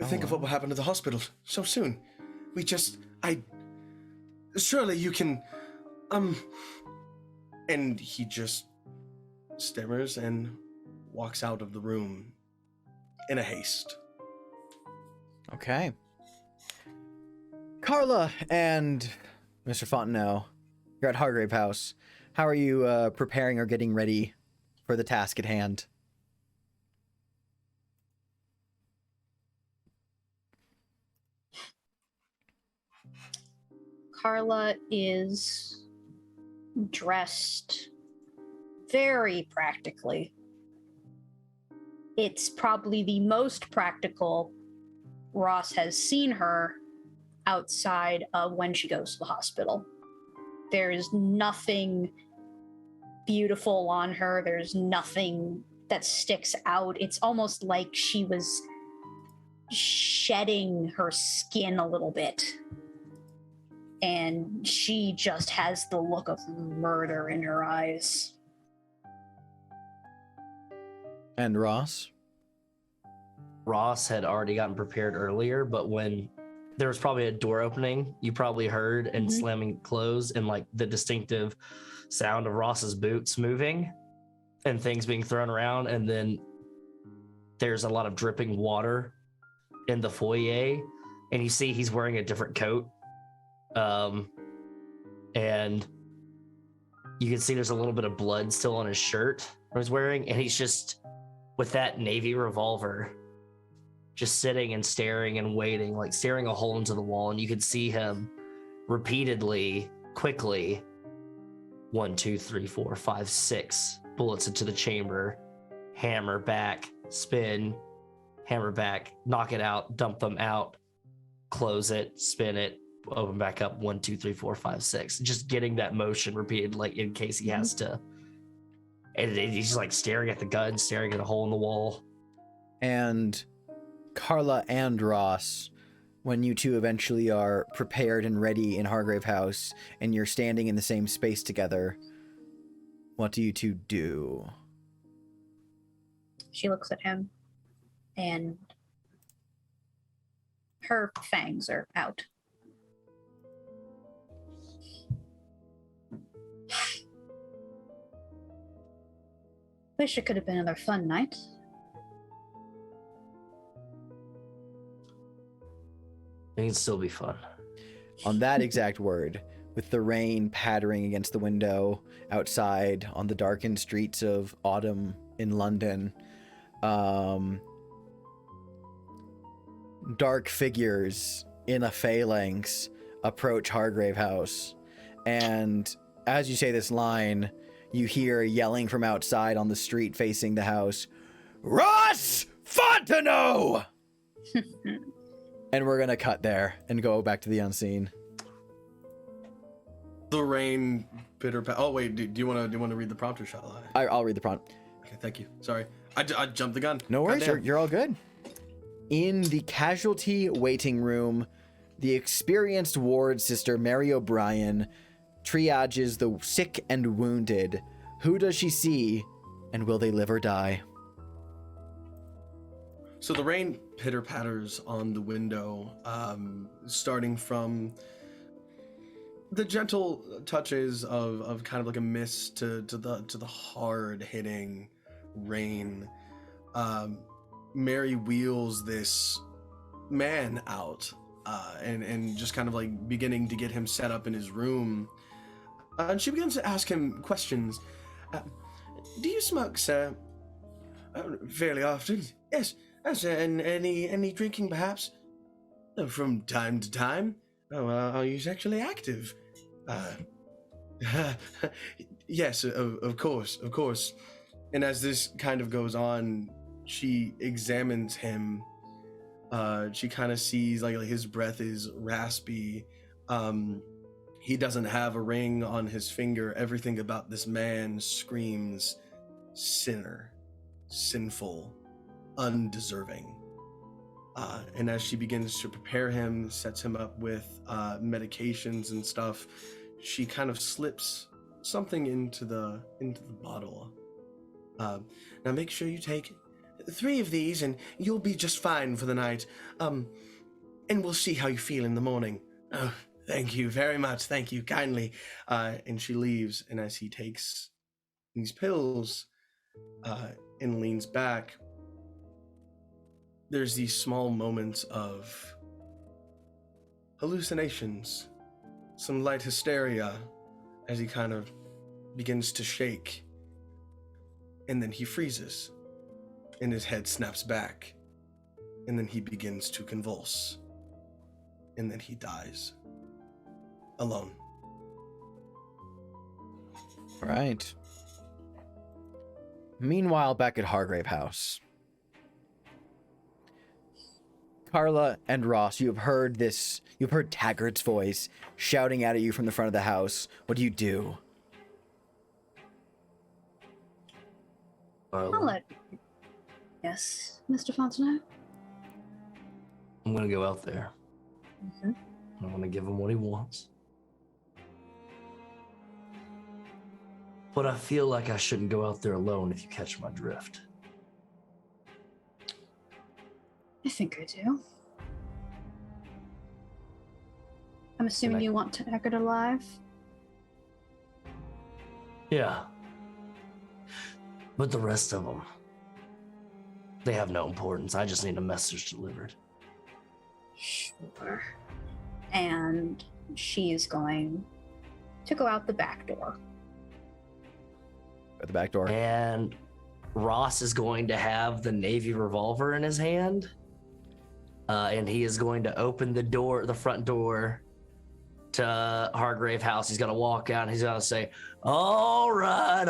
Think of what will happen to the hospital so soon. Surely you can, And he just stammers and walks out of the room in a haste. Okay. Carla and Mr. Fontenot, you're at Hargrave House. How are you preparing or getting ready for the task at hand? Carla is dressed very practically. It's probably the most practical Ross has seen her outside of when she goes to the hospital. There's nothing beautiful on her. There's nothing that sticks out. It's almost like she was shedding her skin a little bit. And she just has the look of murder in her eyes. And Ross? Ross had already gotten prepared earlier, but when there was probably a door opening, you probably heard and slamming closed and like the distinctive sound of Ross's boots moving and things being thrown around. And then there's a lot of dripping water in the foyer, and you see he's wearing a different coat. And you can see there's a little bit of blood still on his shirt he's wearing, and he's just with that Navy revolver just sitting and staring and waiting, like staring a hole into the wall. And you could see him repeatedly, quickly, 1, 2, 3, 4, 5, 6 bullets into the chamber, hammer back, spin, hammer back, knock it out, dump them out, close it, spin it, open back up, 1, 2, 3, 4, 5, 6. Just getting that motion repeated, like in case he has to. And he's just like staring at the gun, staring at a hole in the wall. And Carla and Ross, when you two eventually are prepared and ready in Hargrave House and you're standing in the same space together, what do you two do? She looks at him, and her fangs are out. Wish it could have been another fun night. It can still be fun. On that exact word, with the rain pattering against the window outside on the darkened streets of autumn in London, dark figures in a phalanx approach Hargrave House. And as you say this line, you hear yelling from outside on the street facing the house, "Ross Fontenot!" And we're gonna cut there and go back to the unseen. The rain bitter. Oh wait, do you want to read the prompt or shall I? I'll read the prompt. Okay, thank you. Sorry, I jumped the gun. No worries, Goddamn. you're all good. In the casualty waiting room, the experienced ward sister Mary O'Brien triages the sick and wounded. Who does she see, and will they live or die? So the rain pitter patters on the window, starting from the gentle touches of kind of like a mist to the hard hitting rain. Mary wheels this man out, and just kind of like beginning to get him set up in his room. And she begins to ask him questions. Do you smoke, sir? Fairly often. Yes. And any drinking, perhaps? From time to time. Oh, are you sexually active? Yes, of course, of course. And as this kind of goes on, she examines him. She kind of sees like his breath is raspy. He doesn't have a ring on his finger. Everything about this man screams sinner, sinful, undeserving. And as she begins to prepare him, sets him up with medications and stuff, she kind of slips something into the bottle. Now make sure you take 3 of these and you'll be just fine for the night. And we'll see how you feel in the morning. Oh, thank you very much. Thank you kindly. And she leaves, and as he takes these pills and leans back, there's these small moments of hallucinations, some light hysteria as he kind of begins to shake. And then he freezes, and his head snaps back, and then he begins to convulse, and then he dies. Alone. Right. Meanwhile, back at Hargrave House. Carla and Ross, you've heard Taggart's voice shouting out at you from the front of the house. What do you do? I'll let. Yes, Mr. Fontenay. I'm gonna go out there. Mm-hmm. I'm gonna give him what he wants. But I feel like I shouldn't go out there alone, if you catch my drift. I think I do. I'm assuming you want Taggart alive? Yeah. But the rest of them, they have no importance. I just need a message delivered. Sure. And she is going to go out the back door. At the back door. And Ross is going to have the Navy revolver in his hand. And he is going to open the front door to Hargrave House. He's going to walk out and he's going to say, all right,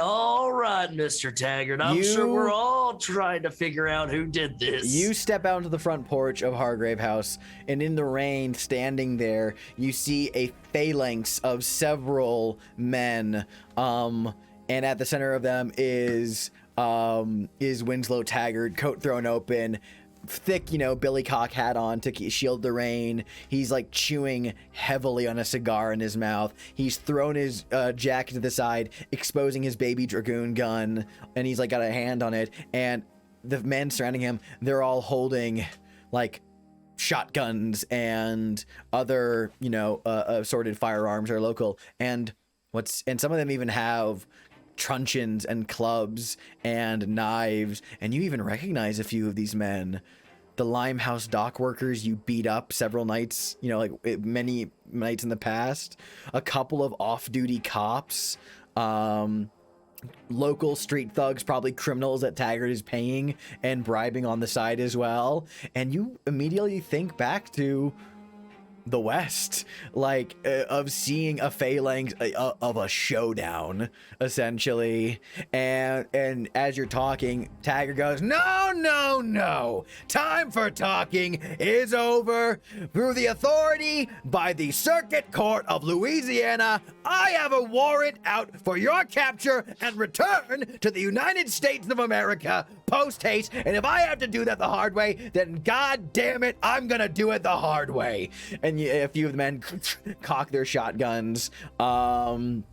Mr. Taggart. I'm sure we're all trying to figure out who did this. You step out into the front porch of Hargrave House, and in the rain, standing there, you see a phalanx of several men. And at the center of them is Winslow Taggart, coat thrown open, thick, billy cock hat on to shield the rain. He's like chewing heavily on a cigar in his mouth. He's thrown his jacket to the side, exposing his baby dragoon gun, and he's like got a hand on it. And the men surrounding him, they're all holding like shotguns and other, assorted firearms or local. And some of them even have truncheons and clubs and knives, and you even recognize a few of these men. The Limehouse dock workers you beat up several nights, many nights in the past. A couple of off-duty cops, local street thugs, probably criminals that Taggart is paying and bribing on the side as well. And you immediately think back to the West, of seeing a phalanx of a showdown, essentially. And as you're talking, Taggart goes, no, time for talking is over. Through the authority by the Circuit Court of Louisiana, I have a warrant out for your capture and return to the United States of America post haste. And if I have to do that the hard way, then god damn it, I'm gonna do it the hard way. And a few of the men cock their shotguns, and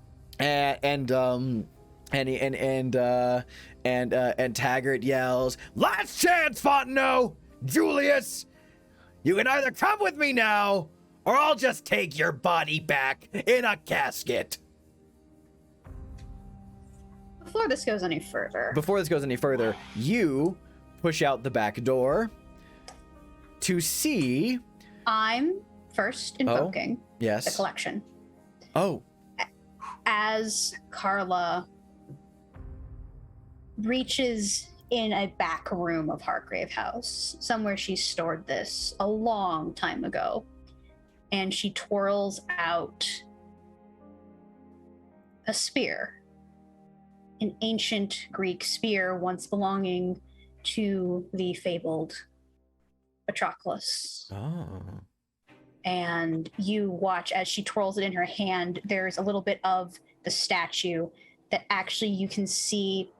Taggart yells, "Last chance, Fontenot! Julius! You can either come with me now, or I'll just take your body back in a casket." Before this goes any further, you push out the back door to see... I'm first invoking yes. the collection. Oh. As Carla reaches in a back room of Hargrave House, somewhere she stored this a long time ago. And she twirls out a spear, an ancient Greek spear once belonging to the fabled Patroclus. Oh. And you watch as she twirls it in her hand. There's a little bit of the statue that actually you can see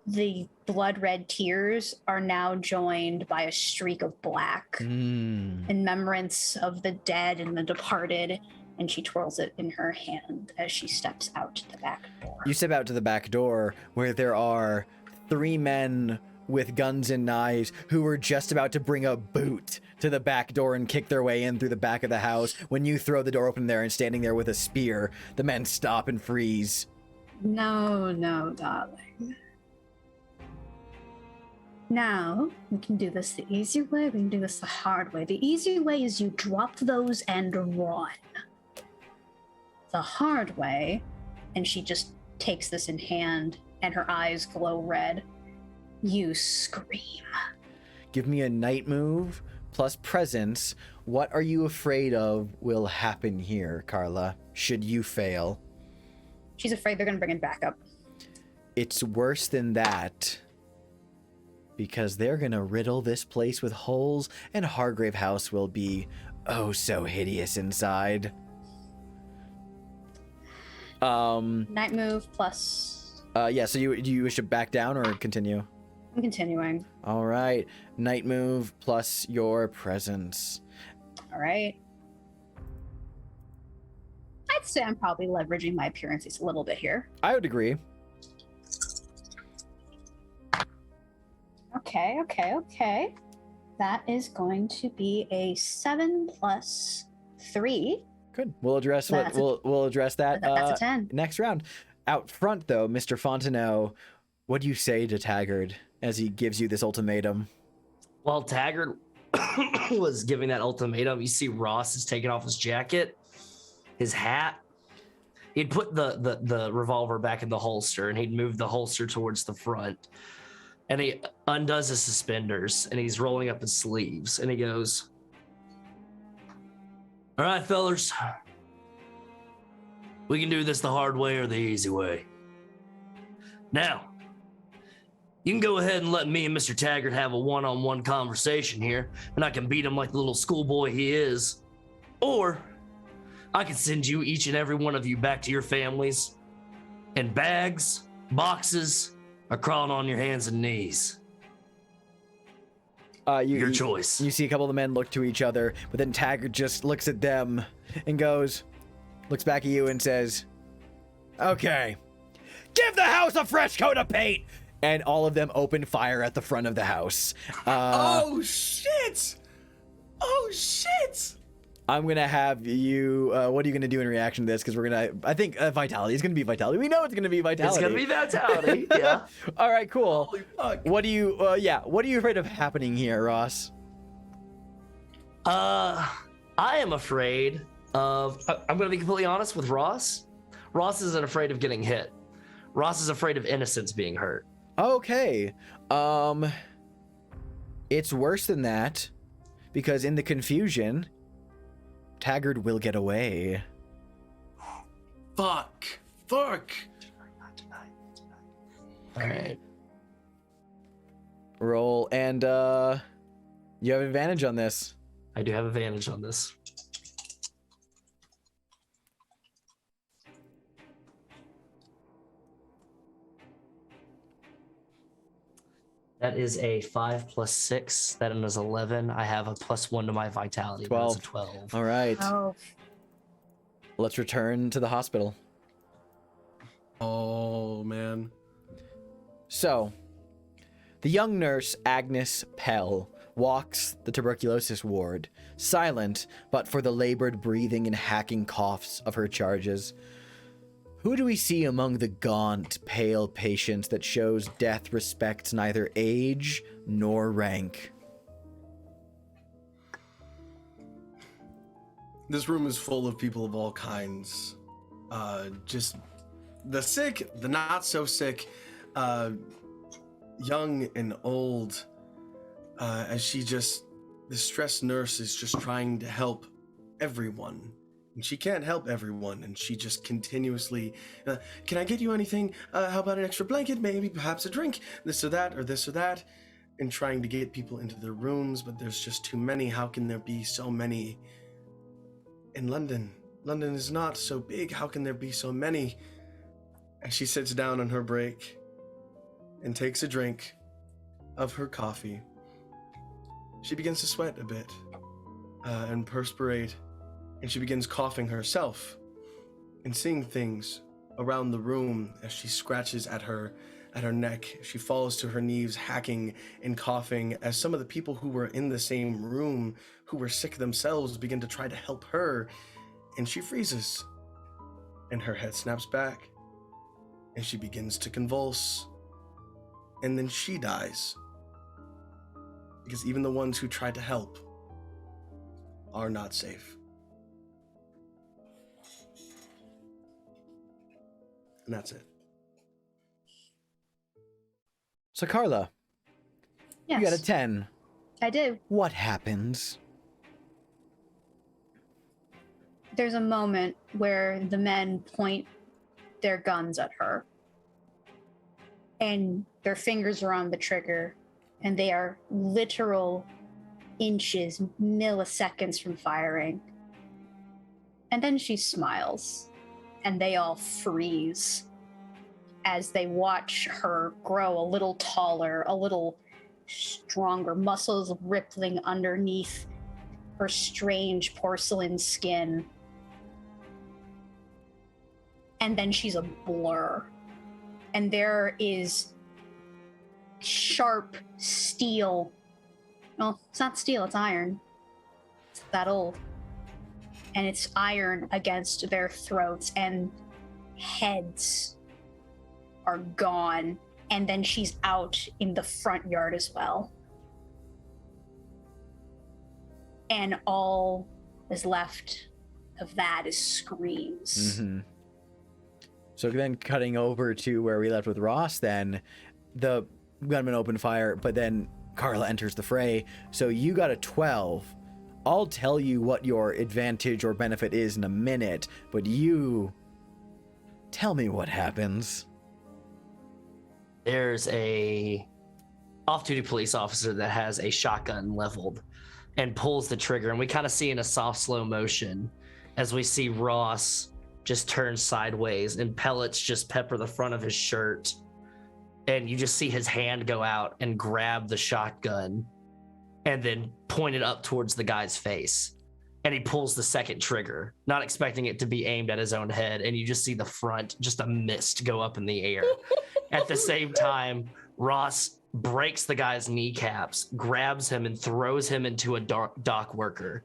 the blood red tears are now joined by a streak of black in remembrance of the dead and the departed. And she twirls it in her hand as she steps out the back door. You step out to the back door where there are 3 men with guns and knives who were just about to bring a boot to the back door and kick their way in through the back of the house. When you throw the door open there and standing there with a spear, the men stop and freeze. No, darling. Now, we can do this the easy way, we can do this the hard way. The easy way is you drop those and run. The hard way, and she just takes this in hand and her eyes glow red, you scream. Give me a night move plus presence. What are you afraid of will happen here, Carla, should you fail? She's afraid they're going to bring it back up. It's worse than that, because they're going to riddle this place with holes, and Hargrave House will be oh so hideous inside. Night move plus... Yeah, so you wish to back down or continue? I'm continuing. All right. Night move plus your presence. All right. I'd say I'm probably leveraging my appearances a little bit here. I would agree. Okay. That is going to be a 7 plus 3. Good. We'll address we'll address that That's a 10. next round. Out front though, Mr. Fontenot, what do you say to Taggart as he gives you this ultimatum? While Taggart was giving that ultimatum, you see Ross is taking off his jacket, his hat. He'd put the revolver back in the holster, and he'd move the holster towards the front. And he undoes his suspenders, and he's rolling up his sleeves, and he goes, "All right, fellers, we can do this the hard way or the easy way. Now, you can go ahead and let me and Mr. Taggart have a one-on-one conversation here, and I can beat him like the little schoolboy he is. Or I can send you, each and every one of you, back to your families in bags, boxes, or crawling on your hands and knees. Your choice." You see a couple of the men look to each other, but then Taggart just looks at them and looks back at you and says, "Okay, give the house a fresh coat of paint!" And all of them open fire at the front of the house. Oh shit! I'm gonna have you. What are you gonna do in reaction to this? Because I think vitality is gonna be vitality. We know it's gonna be vitality. It's gonna be vitality. Yeah. All right, cool. Holy fuck. What do you? What are you afraid of happening here, Ross? I am afraid of. I'm gonna be completely honest with Ross. Ross isn't afraid of getting hit. Ross is afraid of innocents being hurt. Okay. It's worse than that, because in the confusion, Taggart will get away. Fuck. All right. Roll, and you have advantage on this. I do have advantage on this. That is a 5 plus 6. That is 11. I have a +1 to my vitality. 12. That's a 12. All right. Oh, Let's return to the hospital. Oh man. So, the young nurse, Agnes Pell, walks the tuberculosis ward, silent but for the labored breathing and hacking coughs of her charges. Who do we see among the gaunt, pale patients that shows death respects neither age nor rank? This room is full of people of all kinds. Just the sick, the not so sick, young and old, as the stress nurse is just trying to help everyone. And she can't help everyone, and she just continuously, can I get you anything? How about an extra blanket? Maybe, perhaps a drink? This or that, or this or that? And trying to get people into their rooms, but there's just too many. How can there be so many in London? London is not so big. How can there be so many? And she sits down on her break and takes a drink of her coffee. She begins to sweat a bit and perspirate, and she begins coughing herself and seeing things around the room as she scratches at her neck. She falls to her knees, hacking and coughing, as some of the people who were in the same room, who were sick themselves, begin to try to help her, and she freezes, and her head snaps back, and she begins to convulse, and then she dies, because even the ones who tried to help are not safe. And that's it. So Carla, Yes. you got a 10. I do. What happens? There's a moment where the men point their guns at her, and their fingers are on the trigger, and they are literal inches, milliseconds from firing. And then she smiles, and they all freeze as they watch her grow a little taller, a little stronger, muscles rippling underneath her strange porcelain skin. And then she's a blur. And there is sharp steel. No, it's not steel, it's iron. It's that old. And it's iron against their throats, and heads are gone. And then she's out in the front yard as well. And all is left of that is screams. Mm-hmm. So then cutting over to where we left with Ross, then the gunmen open fire, but then Carla enters the fray. So you got a 12. I'll tell you what your advantage or benefit is in a minute, but you tell me what happens. There's a off-duty police officer that has a shotgun leveled and pulls the trigger, and we kind of see in a soft slow motion as we see Ross just turn sideways and pellets just pepper the front of his shirt, and you just see his hand go out and grab the shotgun and then point it up towards the guy's face, and he pulls the second trigger, not expecting it to be aimed at his own head, and you just see the front, just a mist go up in the air. At the same time, Ross breaks the guy's kneecaps, grabs him, and throws him into a dock worker.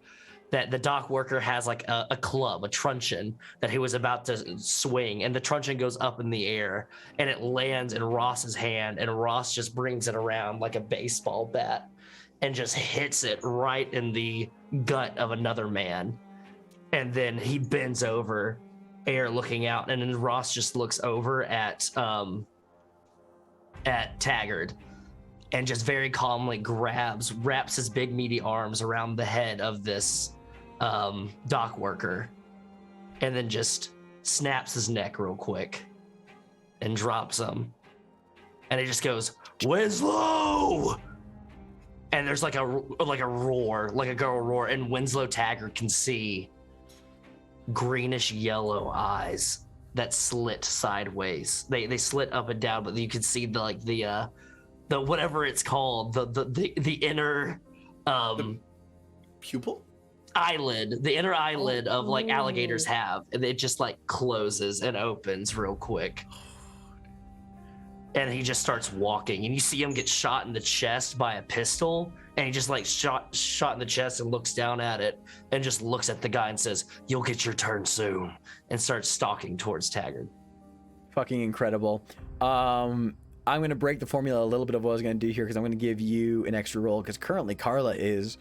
That the dock worker has like a club, a truncheon that he was about to swing, and the truncheon goes up in the air, and it lands in Ross's hand, and Ross just brings it around like a baseball bat and just hits it right in the gut of another man. And then he bends over, air looking out, and then Ross just looks over at Taggart and just very calmly wraps his big meaty arms around the head of this dock worker, and then just snaps his neck real quick and drops him, and he just goes, "Winslow!" And there's like a roar, like a girl roar, and Winslow Taggart can see greenish yellow eyes that slit sideways. They slit up and down, but you can see the whatever it's called, the inner The pupil? eyelid, the inner eyelid of like alligators have, and it just like closes and opens real quick. And he just starts walking, and you see him get shot in the chest by a pistol, and he just like shot in the chest and looks down at it and just looks at the guy and says, "You'll get your turn soon," and starts stalking towards Taggart. Fucking incredible. I'm going to break the formula a little bit of what I was going to do here, because I'm going to give you an extra roll, because currently Carla is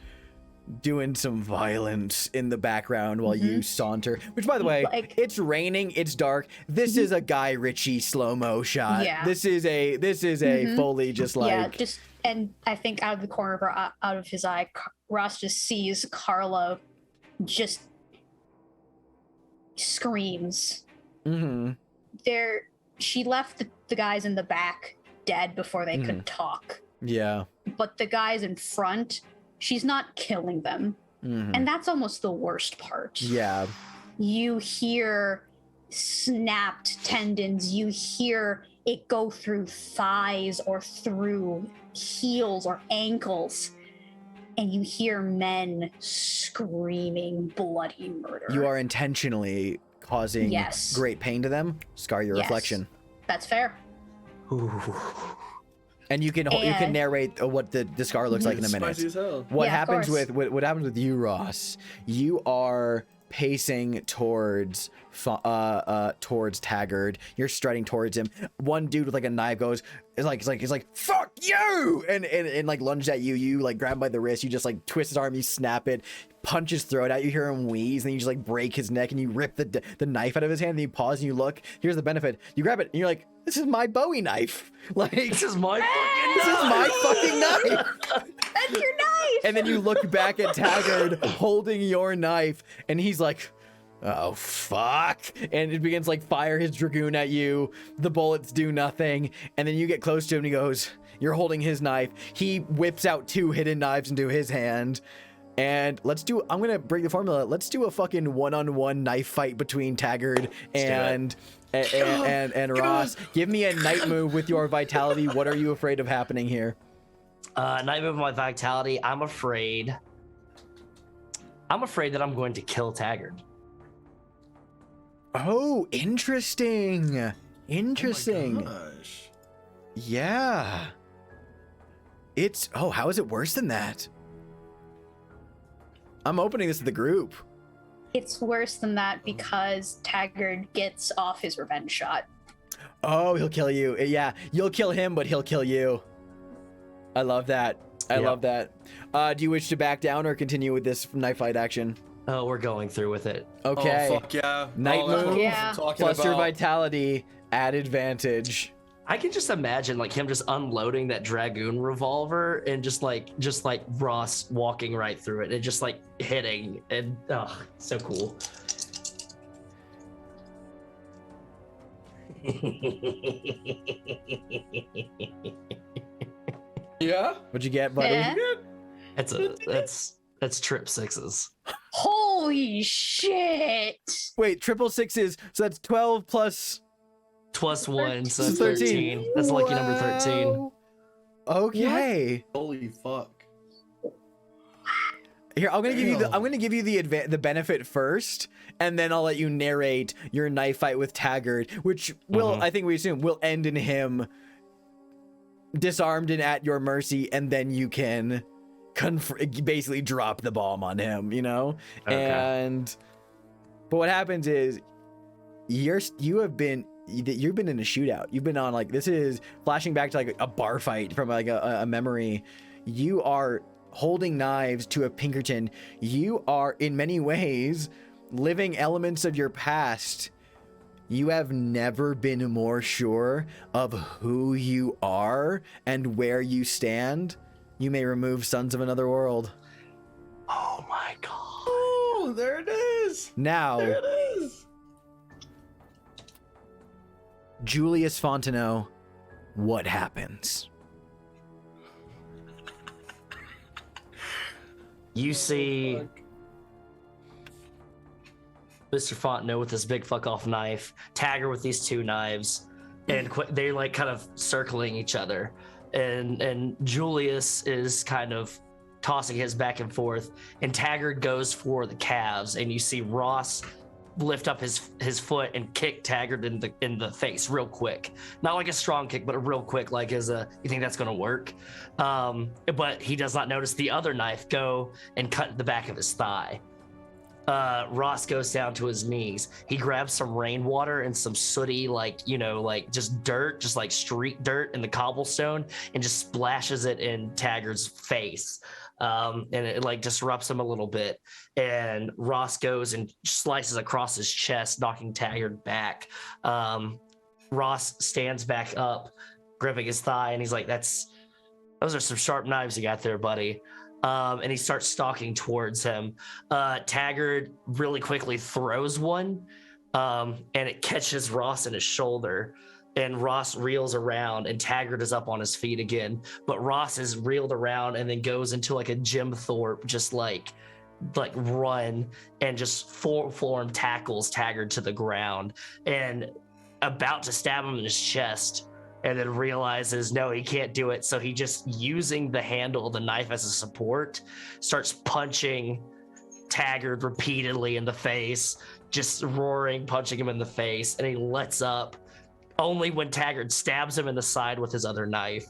doing some violence in the background while you saunter. Which, by the way, Like- it's raining, it's dark. This is a Guy Ritchie slow-mo shot. Yeah. This is a fully just like Yeah, just and I think out of the corner of out of his eye, Ross just sees Carla just screams. Mm-hmm. She left the guys in the back dead before they could talk. Yeah. But the guys in front, she's not killing them. Mhm. And that's almost the worst part. Yeah. You hear snapped tendons, you hear it go through thighs or through heels or ankles, and you hear men screaming bloody murder. You are intentionally causing Yes. great pain to them. Scar your Yes. reflection. That's fair. Ooh. And you can And- narrate what the scar looks like in a minute. Spicy as hell. What Yeah, of happens course. with what happens with you, Ross? You are pacing towards Taggart. You're strutting towards him. One dude with like a knife he's like fuck you, and like lunges at you. You like grab him by the wrist. You just like twist his arm. You snap it. Punch his throat out. You hear him wheeze, and then you just like break his neck, and you rip the knife out of his hand. And you pause and you look. Here's the benefit. You grab it, and you're like, this is my Bowie knife. Like This is my this is fucking my fucking knife. That's your knife! And then you look back at Taggart holding your knife, and he's like, oh, fuck. And it begins like fire his dragoon at you. The bullets do nothing. And then you get close to him, and he goes, you're holding his knife. He whips out 2 hidden knives into his hand. And I'm going to break the formula. Let's do a fucking one-on-one knife fight between Taggart and Ross. Give me a night move with your vitality. What are you afraid of happening here? Night move, my vitality. I'm afraid that I'm going to kill Taggart. Oh, interesting. Interesting. Oh my gosh. Yeah. How is it worse than that? I'm opening this to the group. It's worse than that because Taggart gets off his revenge shot. Oh, he'll kill you. Yeah, you'll kill him, but he'll kill you. I love that. I Yep. love that. Do you wish to back down or continue with this knife fight action? Oh, we're going through with it. Okay. Oh, fuck yeah. Night that's what move Yeah. I'm talking plus your about. vitality at advantage. I can just imagine like him just unloading that dragoon revolver and just like Ross walking right through it and just like hitting and so cool. Yeah? What'd you get, buddy? Yeah. That's trip 6s. Holy shit! Wait, 666 so that's 12 plus Plus 1, so So that's 13. 13. That's lucky number 13. Wow. Okay. Holy fuck. Here, I'm gonna give you the Damn. I'm gonna give you the benefit first, and then I'll let you narrate your knife fight with Taggart, which will I think we assume will end in him disarmed and at your mercy, and then you can basically drop the bomb on him, you know. Okay. But what happens is you've been in a shootout. You've been on like this is flashing back to like a bar fight from like a memory. You are holding knives to a Pinkerton. You are in many ways living elements of your past. You have never been more sure of who you are and where you stand. You may remove Sons of Another World. Oh my god. Oh, there it is. Now, There it is. Julius Fontenot, what happens? You see Mr. Fontenot with this big fuck off knife, Taggart with these 2 knives, and they're like kind of circling each other. And Julius is kind of tossing his back and forth, and Taggart goes for the calves, and you see Ross lift up his foot and kick Taggart in the face real quick. Not like a strong kick, but a real quick, like you think that's gonna work? But he does not notice the other knife go and cut the back of his thigh. Ross goes down to his knees. He grabs some rainwater and some sooty, just dirt, just like street dirt in the cobblestone, and just splashes it in Taggart's face. And it like disrupts him a little bit. And Ross goes and slices across his chest, knocking Taggart back. Ross stands back up, gripping his thigh, and he's like, those are some sharp knives you got there, buddy. And he starts stalking towards him. Taggart really quickly throws one, and it catches Ross in his shoulder. And Ross reels around, and Taggart is up on his feet again. But Ross is reeled around and then goes into like a Jim Thorpe, just like run, and just form tackles Taggart to the ground, and about to stab him in his chest. And then realizes, no, he can't do it. So he just, using the handle of the knife as a support, starts punching Taggart repeatedly in the face, just roaring, punching him in the face. And he lets up only when Taggart stabs him in the side with his other knife.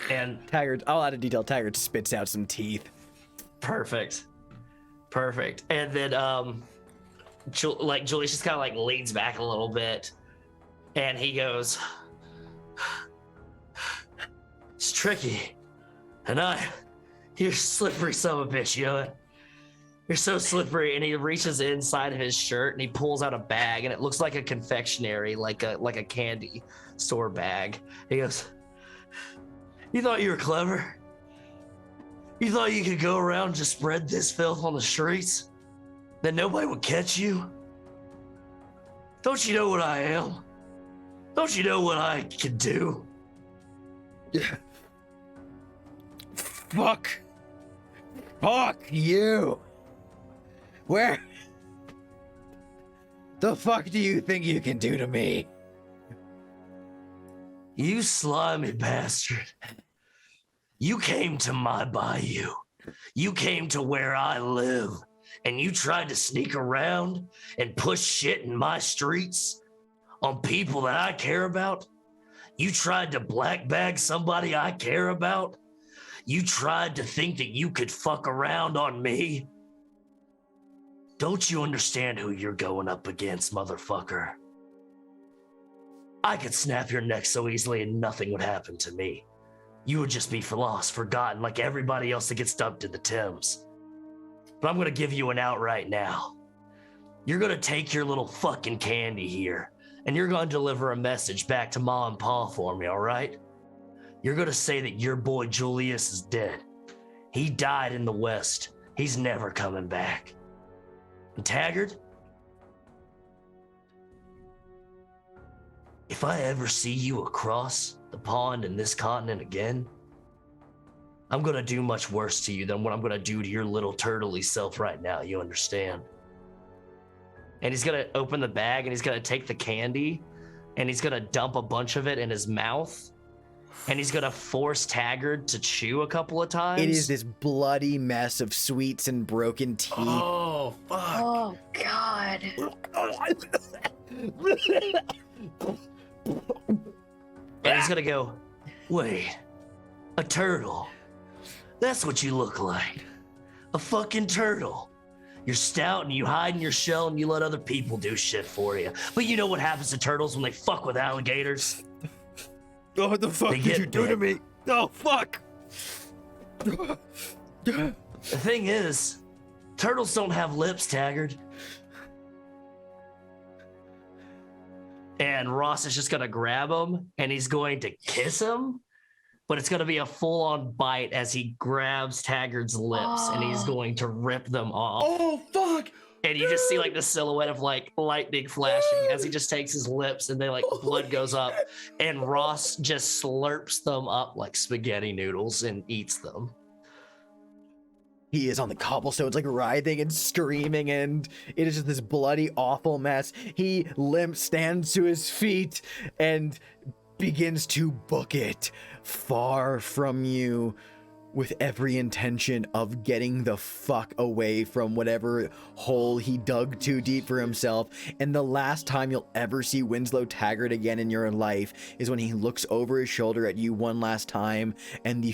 And Taggart, I'll add a detail. Taggart spits out some teeth. Perfect. And then Julius just kind of like leans back a little bit. And he goes, it's tricky. And you're slippery son of a bitch, you know it? You're so slippery. And he reaches inside of his shirt and he pulls out a bag, and it looks like a confectionery, like a candy store bag. He goes, you thought you were clever? You thought you could go around and just spread this filth on the streets? Then nobody would catch you? Don't you know what I am? Don't you know what I can do? Yeah. Fuck you. Where the fuck do you think you can do to me? You slimy bastard. You came to my bayou. You came to where I live, and you tried to sneak around and push shit in my streets on people that I care about. You tried to black bag somebody I care about. You tried to think that you could fuck around on me. Don't you understand who you're going up against, motherfucker? I could snap your neck so easily and nothing would happen to me. You would just be lost, forgotten, like everybody else that gets dumped in the Thames. But I'm gonna give you an out right now. You're gonna take your little fucking candy here, and you're gonna deliver a message back to Ma and Pa for me, all right? You're gonna say that your boy Julius is dead. He died in the West. He's never coming back. And Taggart, if I ever see you across the pond in this continent again, I'm gonna do much worse to you than what I'm gonna do to your little turtley self right now, you understand? And he's gonna open the bag and he's gonna take the candy and he's gonna dump a bunch of it in his mouth, and he's gonna force Taggart to chew a couple of times. It is this bloody mess of sweets and broken teeth. Oh, fuck. Oh, God. And he's gonna go, wait, a turtle? That's what you look like. A fucking turtle. You're stout and you hide in your shell and you let other people do shit for you. But you know what happens to turtles when they fuck with alligators? Oh, what the fuck They did get you do to bit. me? Oh, fuck. The thing is, turtles don't have lips, Taggart. And Ross is just gonna grab him and he's going to kiss him, but it's gonna be a full-on bite as he grabs Taggart's lips and he's going to rip them off. Oh, fuck. And you just see like the silhouette of like lightning flashing as he just takes his lips and then like blood goes up, and Ross just slurps them up like spaghetti noodles and eats them. He is on the cobblestones, like writhing and screaming, and it is just this bloody, awful mess. He stands to his feet and begins to book it far from you, with every intention of getting the fuck away from whatever hole he dug too deep for himself. And the last time you'll ever see Winslow Taggart again in your life is when he looks over his shoulder at you one last time, and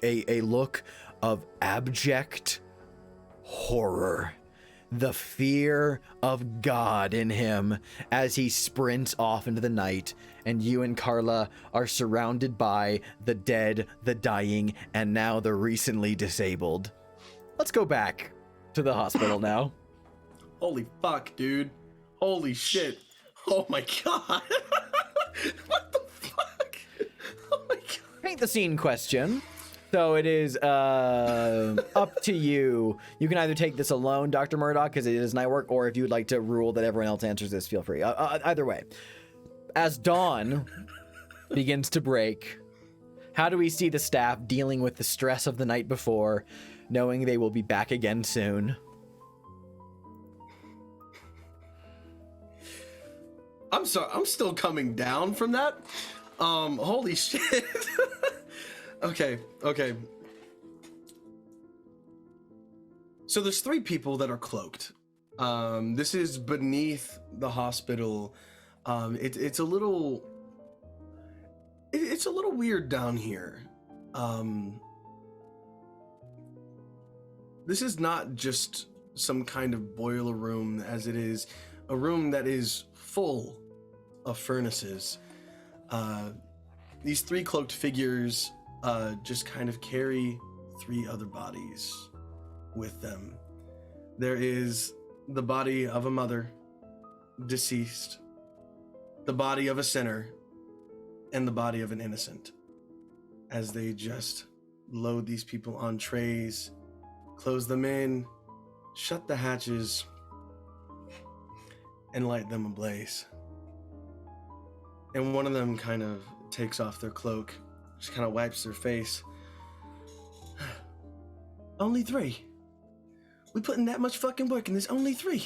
a look of abject horror, the fear of God in him as he sprints off into the night, and you and Carla are surrounded by the dead, the dying, and now the recently disabled. Let's go back to the hospital now. Holy fuck, dude. Holy shit. Oh my god. What the fuck? Oh my god. Paint the scene question. So it is up to you. You can either take this alone, Dr. Murdoch, because it is night work, or if you'd like to rule that everyone else answers this, feel free. Either way. As dawn begins to break, how do we see the staff dealing with the stress of the night before, knowing they will be back again soon? I'm sorry, I'm still coming down from that. Holy shit. Okay. So there's 3 people that are cloaked. This is beneath the hospital. It's a little weird down here. This is not just some kind of boiler room, as it is a room that is full of furnaces. These 3 cloaked figures just kind of carry 3 other bodies with them. There is the body of a mother, deceased, the body of a sinner, and the body of an innocent, as they just load these people on trays, close them in, shut the hatches, and light them ablaze. And one of them kind of takes off their cloak, just kind of wipes their face. Only 3. We put in that much fucking work and there's only 3.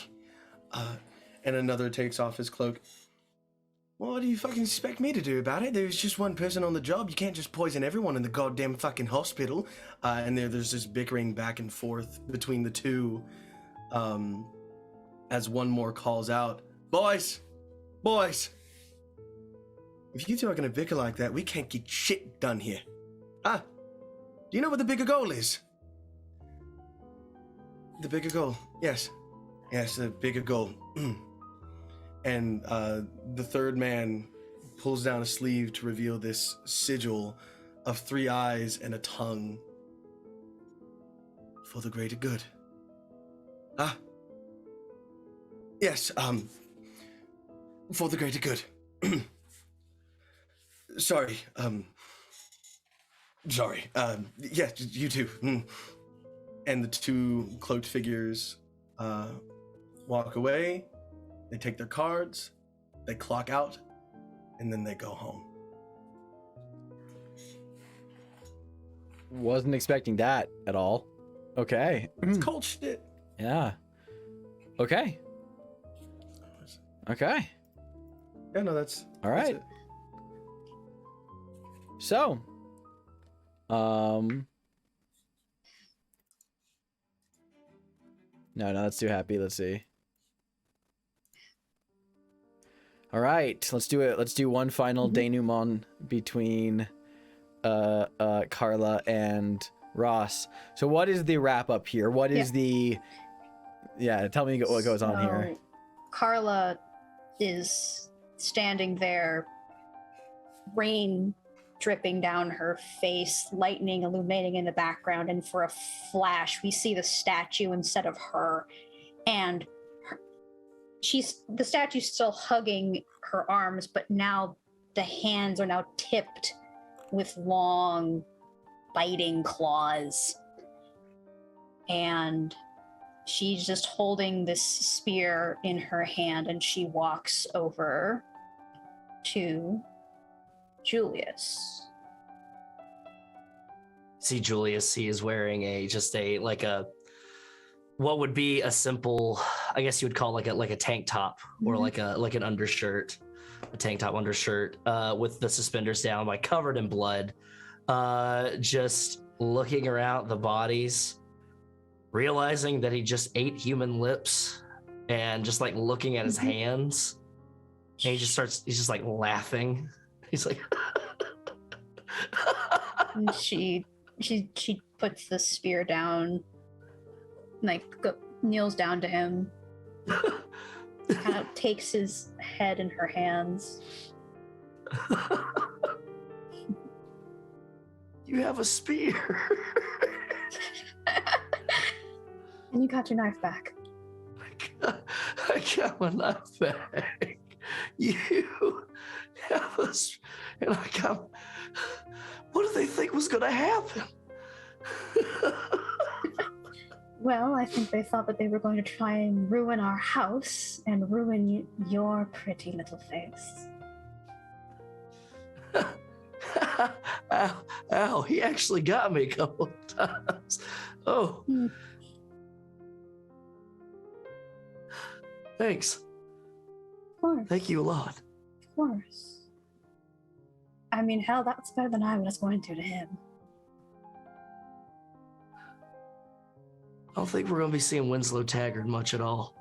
And another takes off his cloak. Well, what do you fucking expect me to do about it? There's just one person on the job. You can't just poison everyone in the goddamn fucking hospital. And there's this bickering back and forth between the 2. As one more calls out, Boys! If you 2 are gonna bicker like that, we can't get shit done here. Do you know what the bigger goal is? The bigger goal, yes. Yes, the bigger goal. And the 3rd man pulls down a sleeve to reveal this sigil of 3 eyes and a tongue. For the greater good. Yes, for the greater good. Sorry, yeah, you 2. And the 2 cloaked figures walk away, they take their cards, they clock out, and then they go home. Wasn't expecting that at all. Okay. It's cold shit. Yeah. Okay. Yeah, no, that's all right. That's it. So, no, that's too happy. Let's see. All right, let's do it. Let's do one final denouement between Carla and Ross. So what is the wrap up here? What is the... Yeah, tell me what goes on here. Carla is standing there, rain dripping down her face, lightning illuminating in the background, and for a flash we see the statue instead of her, and the statue's still hugging her arms, but now the hands are now tipped with long biting claws, and she's just holding this spear in her hand, and she walks over to Julius. See Julius, he is wearing what would be a simple, I guess you would call like a tank top, or like an undershirt, a tank top undershirt, with the suspenders down, like covered in blood, just looking around the bodies, realizing that he just ate human lips, and just like looking at his hands, and he's just like laughing. He's like, and she puts the spear down kneels down to him, kind of takes his head in her hands. You have a spear. And you got your knife back. I got my knife back. You have a and I got. What did they think was going to happen? Well, I think they thought that they were going to try and ruin our house and ruin your pretty little face. Ow, he actually got me a couple of times. Oh. Thanks. Of course. Thank you a lot. Of course. I mean, hell, that's better than I was going to him. I don't think we're going to be seeing Winslow Taggart much at all.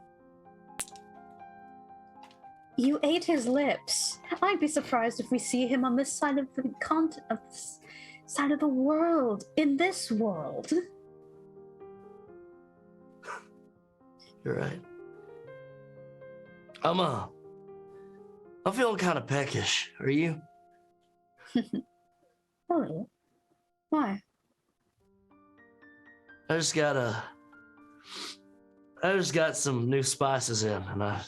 You ate his lips. I'd be surprised if we see him on this side of the side of the world, in this world. You're right. I'm feeling kind of peckish. Are you? A little. Why? I just got some new spices in, and I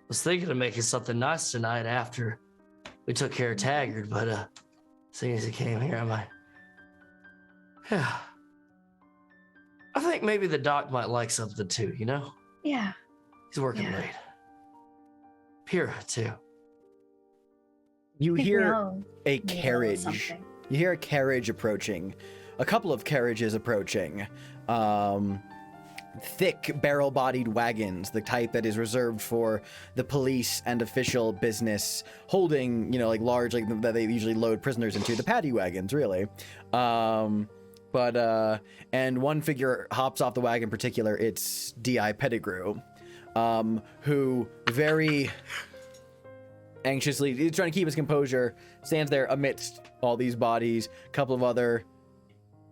was thinking of making something nice tonight after we took care of Taggart, but seeing as he came here, I'm like, yeah. I think maybe the doc might like something too, you know? Yeah. He's working late. Pyrrha too. You I think we hear all a need carriage. something. You hear a carriage approaching. A couple of carriages approaching. Thick barrel-bodied wagons, the type that is reserved for the police and official business, holding, like large, like that they usually load prisoners into, the paddy wagons, really. And one figure hops off the wagon in particular. It's D.I. Pettigrew, who very anxiously, he's trying to keep his composure, stands there amidst all these bodies, a couple of other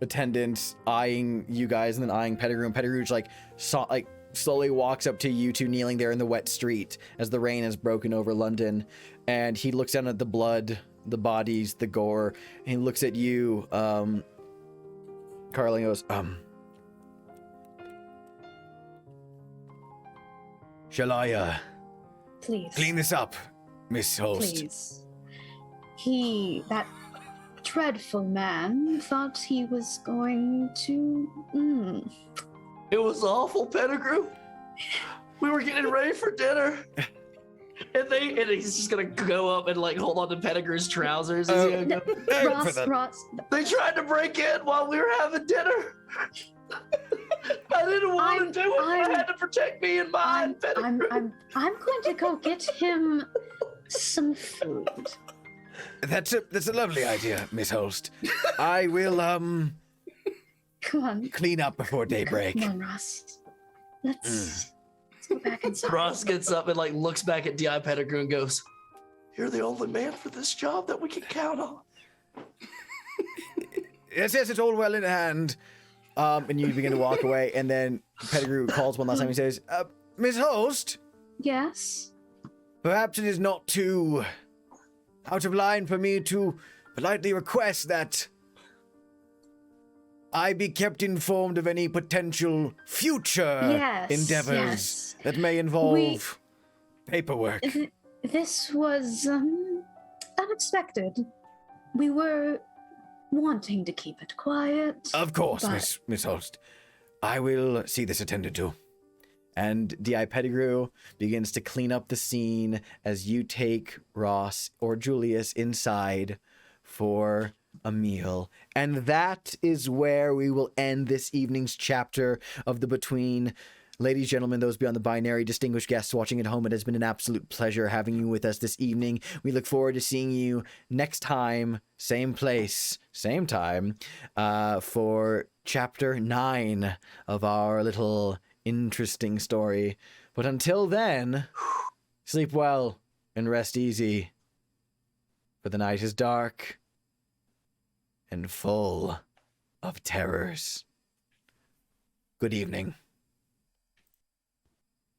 attendants eyeing you guys and then eyeing Pettigrew, and Pettigrew just slowly walks up to you two kneeling there in the wet street as the rain has broken over London, and he looks down at the blood, the bodies, the gore, and he looks at you, Carla, and goes, shall I Please. clean this up, Miss Host? Please. That dreadful man thought he was going to. It was awful, Pettigrew. We were getting ready for dinner. And he's just gonna go up and hold on to Pettigrew's trousers. He's gonna go, Ross. they tried to break in while we were having dinner. I didn't want to do it, but I had to protect me and mine, Pettigrew. I'm going to go get him some food. That's a lovely idea, Miss Host. I will Come on. clean up before daybreak. Come on, Ross. Let's go back inside. Ross gets up and looks back at D.I. Pettigrew and goes, "You're the only man for this job that we can count on." Yes, it's all well in hand. And you begin to walk away, and then Pettigrew calls one last time. He says, Miss Host, Yes? perhaps it is not too out of line for me to politely request that I be kept informed of any potential future endeavors that may involve paperwork. This was unexpected. We were wanting to keep it quiet. Of course, but... Miss Host. I will see this attended to. And D.I. Pettigrew begins to clean up the scene as you take Ross or Julius inside for a meal. And that is where we will end this evening's chapter of The Between. Ladies, gentlemen, those beyond the binary, distinguished guests watching at home, it has been an absolute pleasure having you with us this evening. We look forward to seeing you next time, same place, same time, for chapter 9 of our little interesting story. But until then, sleep well and rest easy, for the night is dark and full of terrors. Good evening.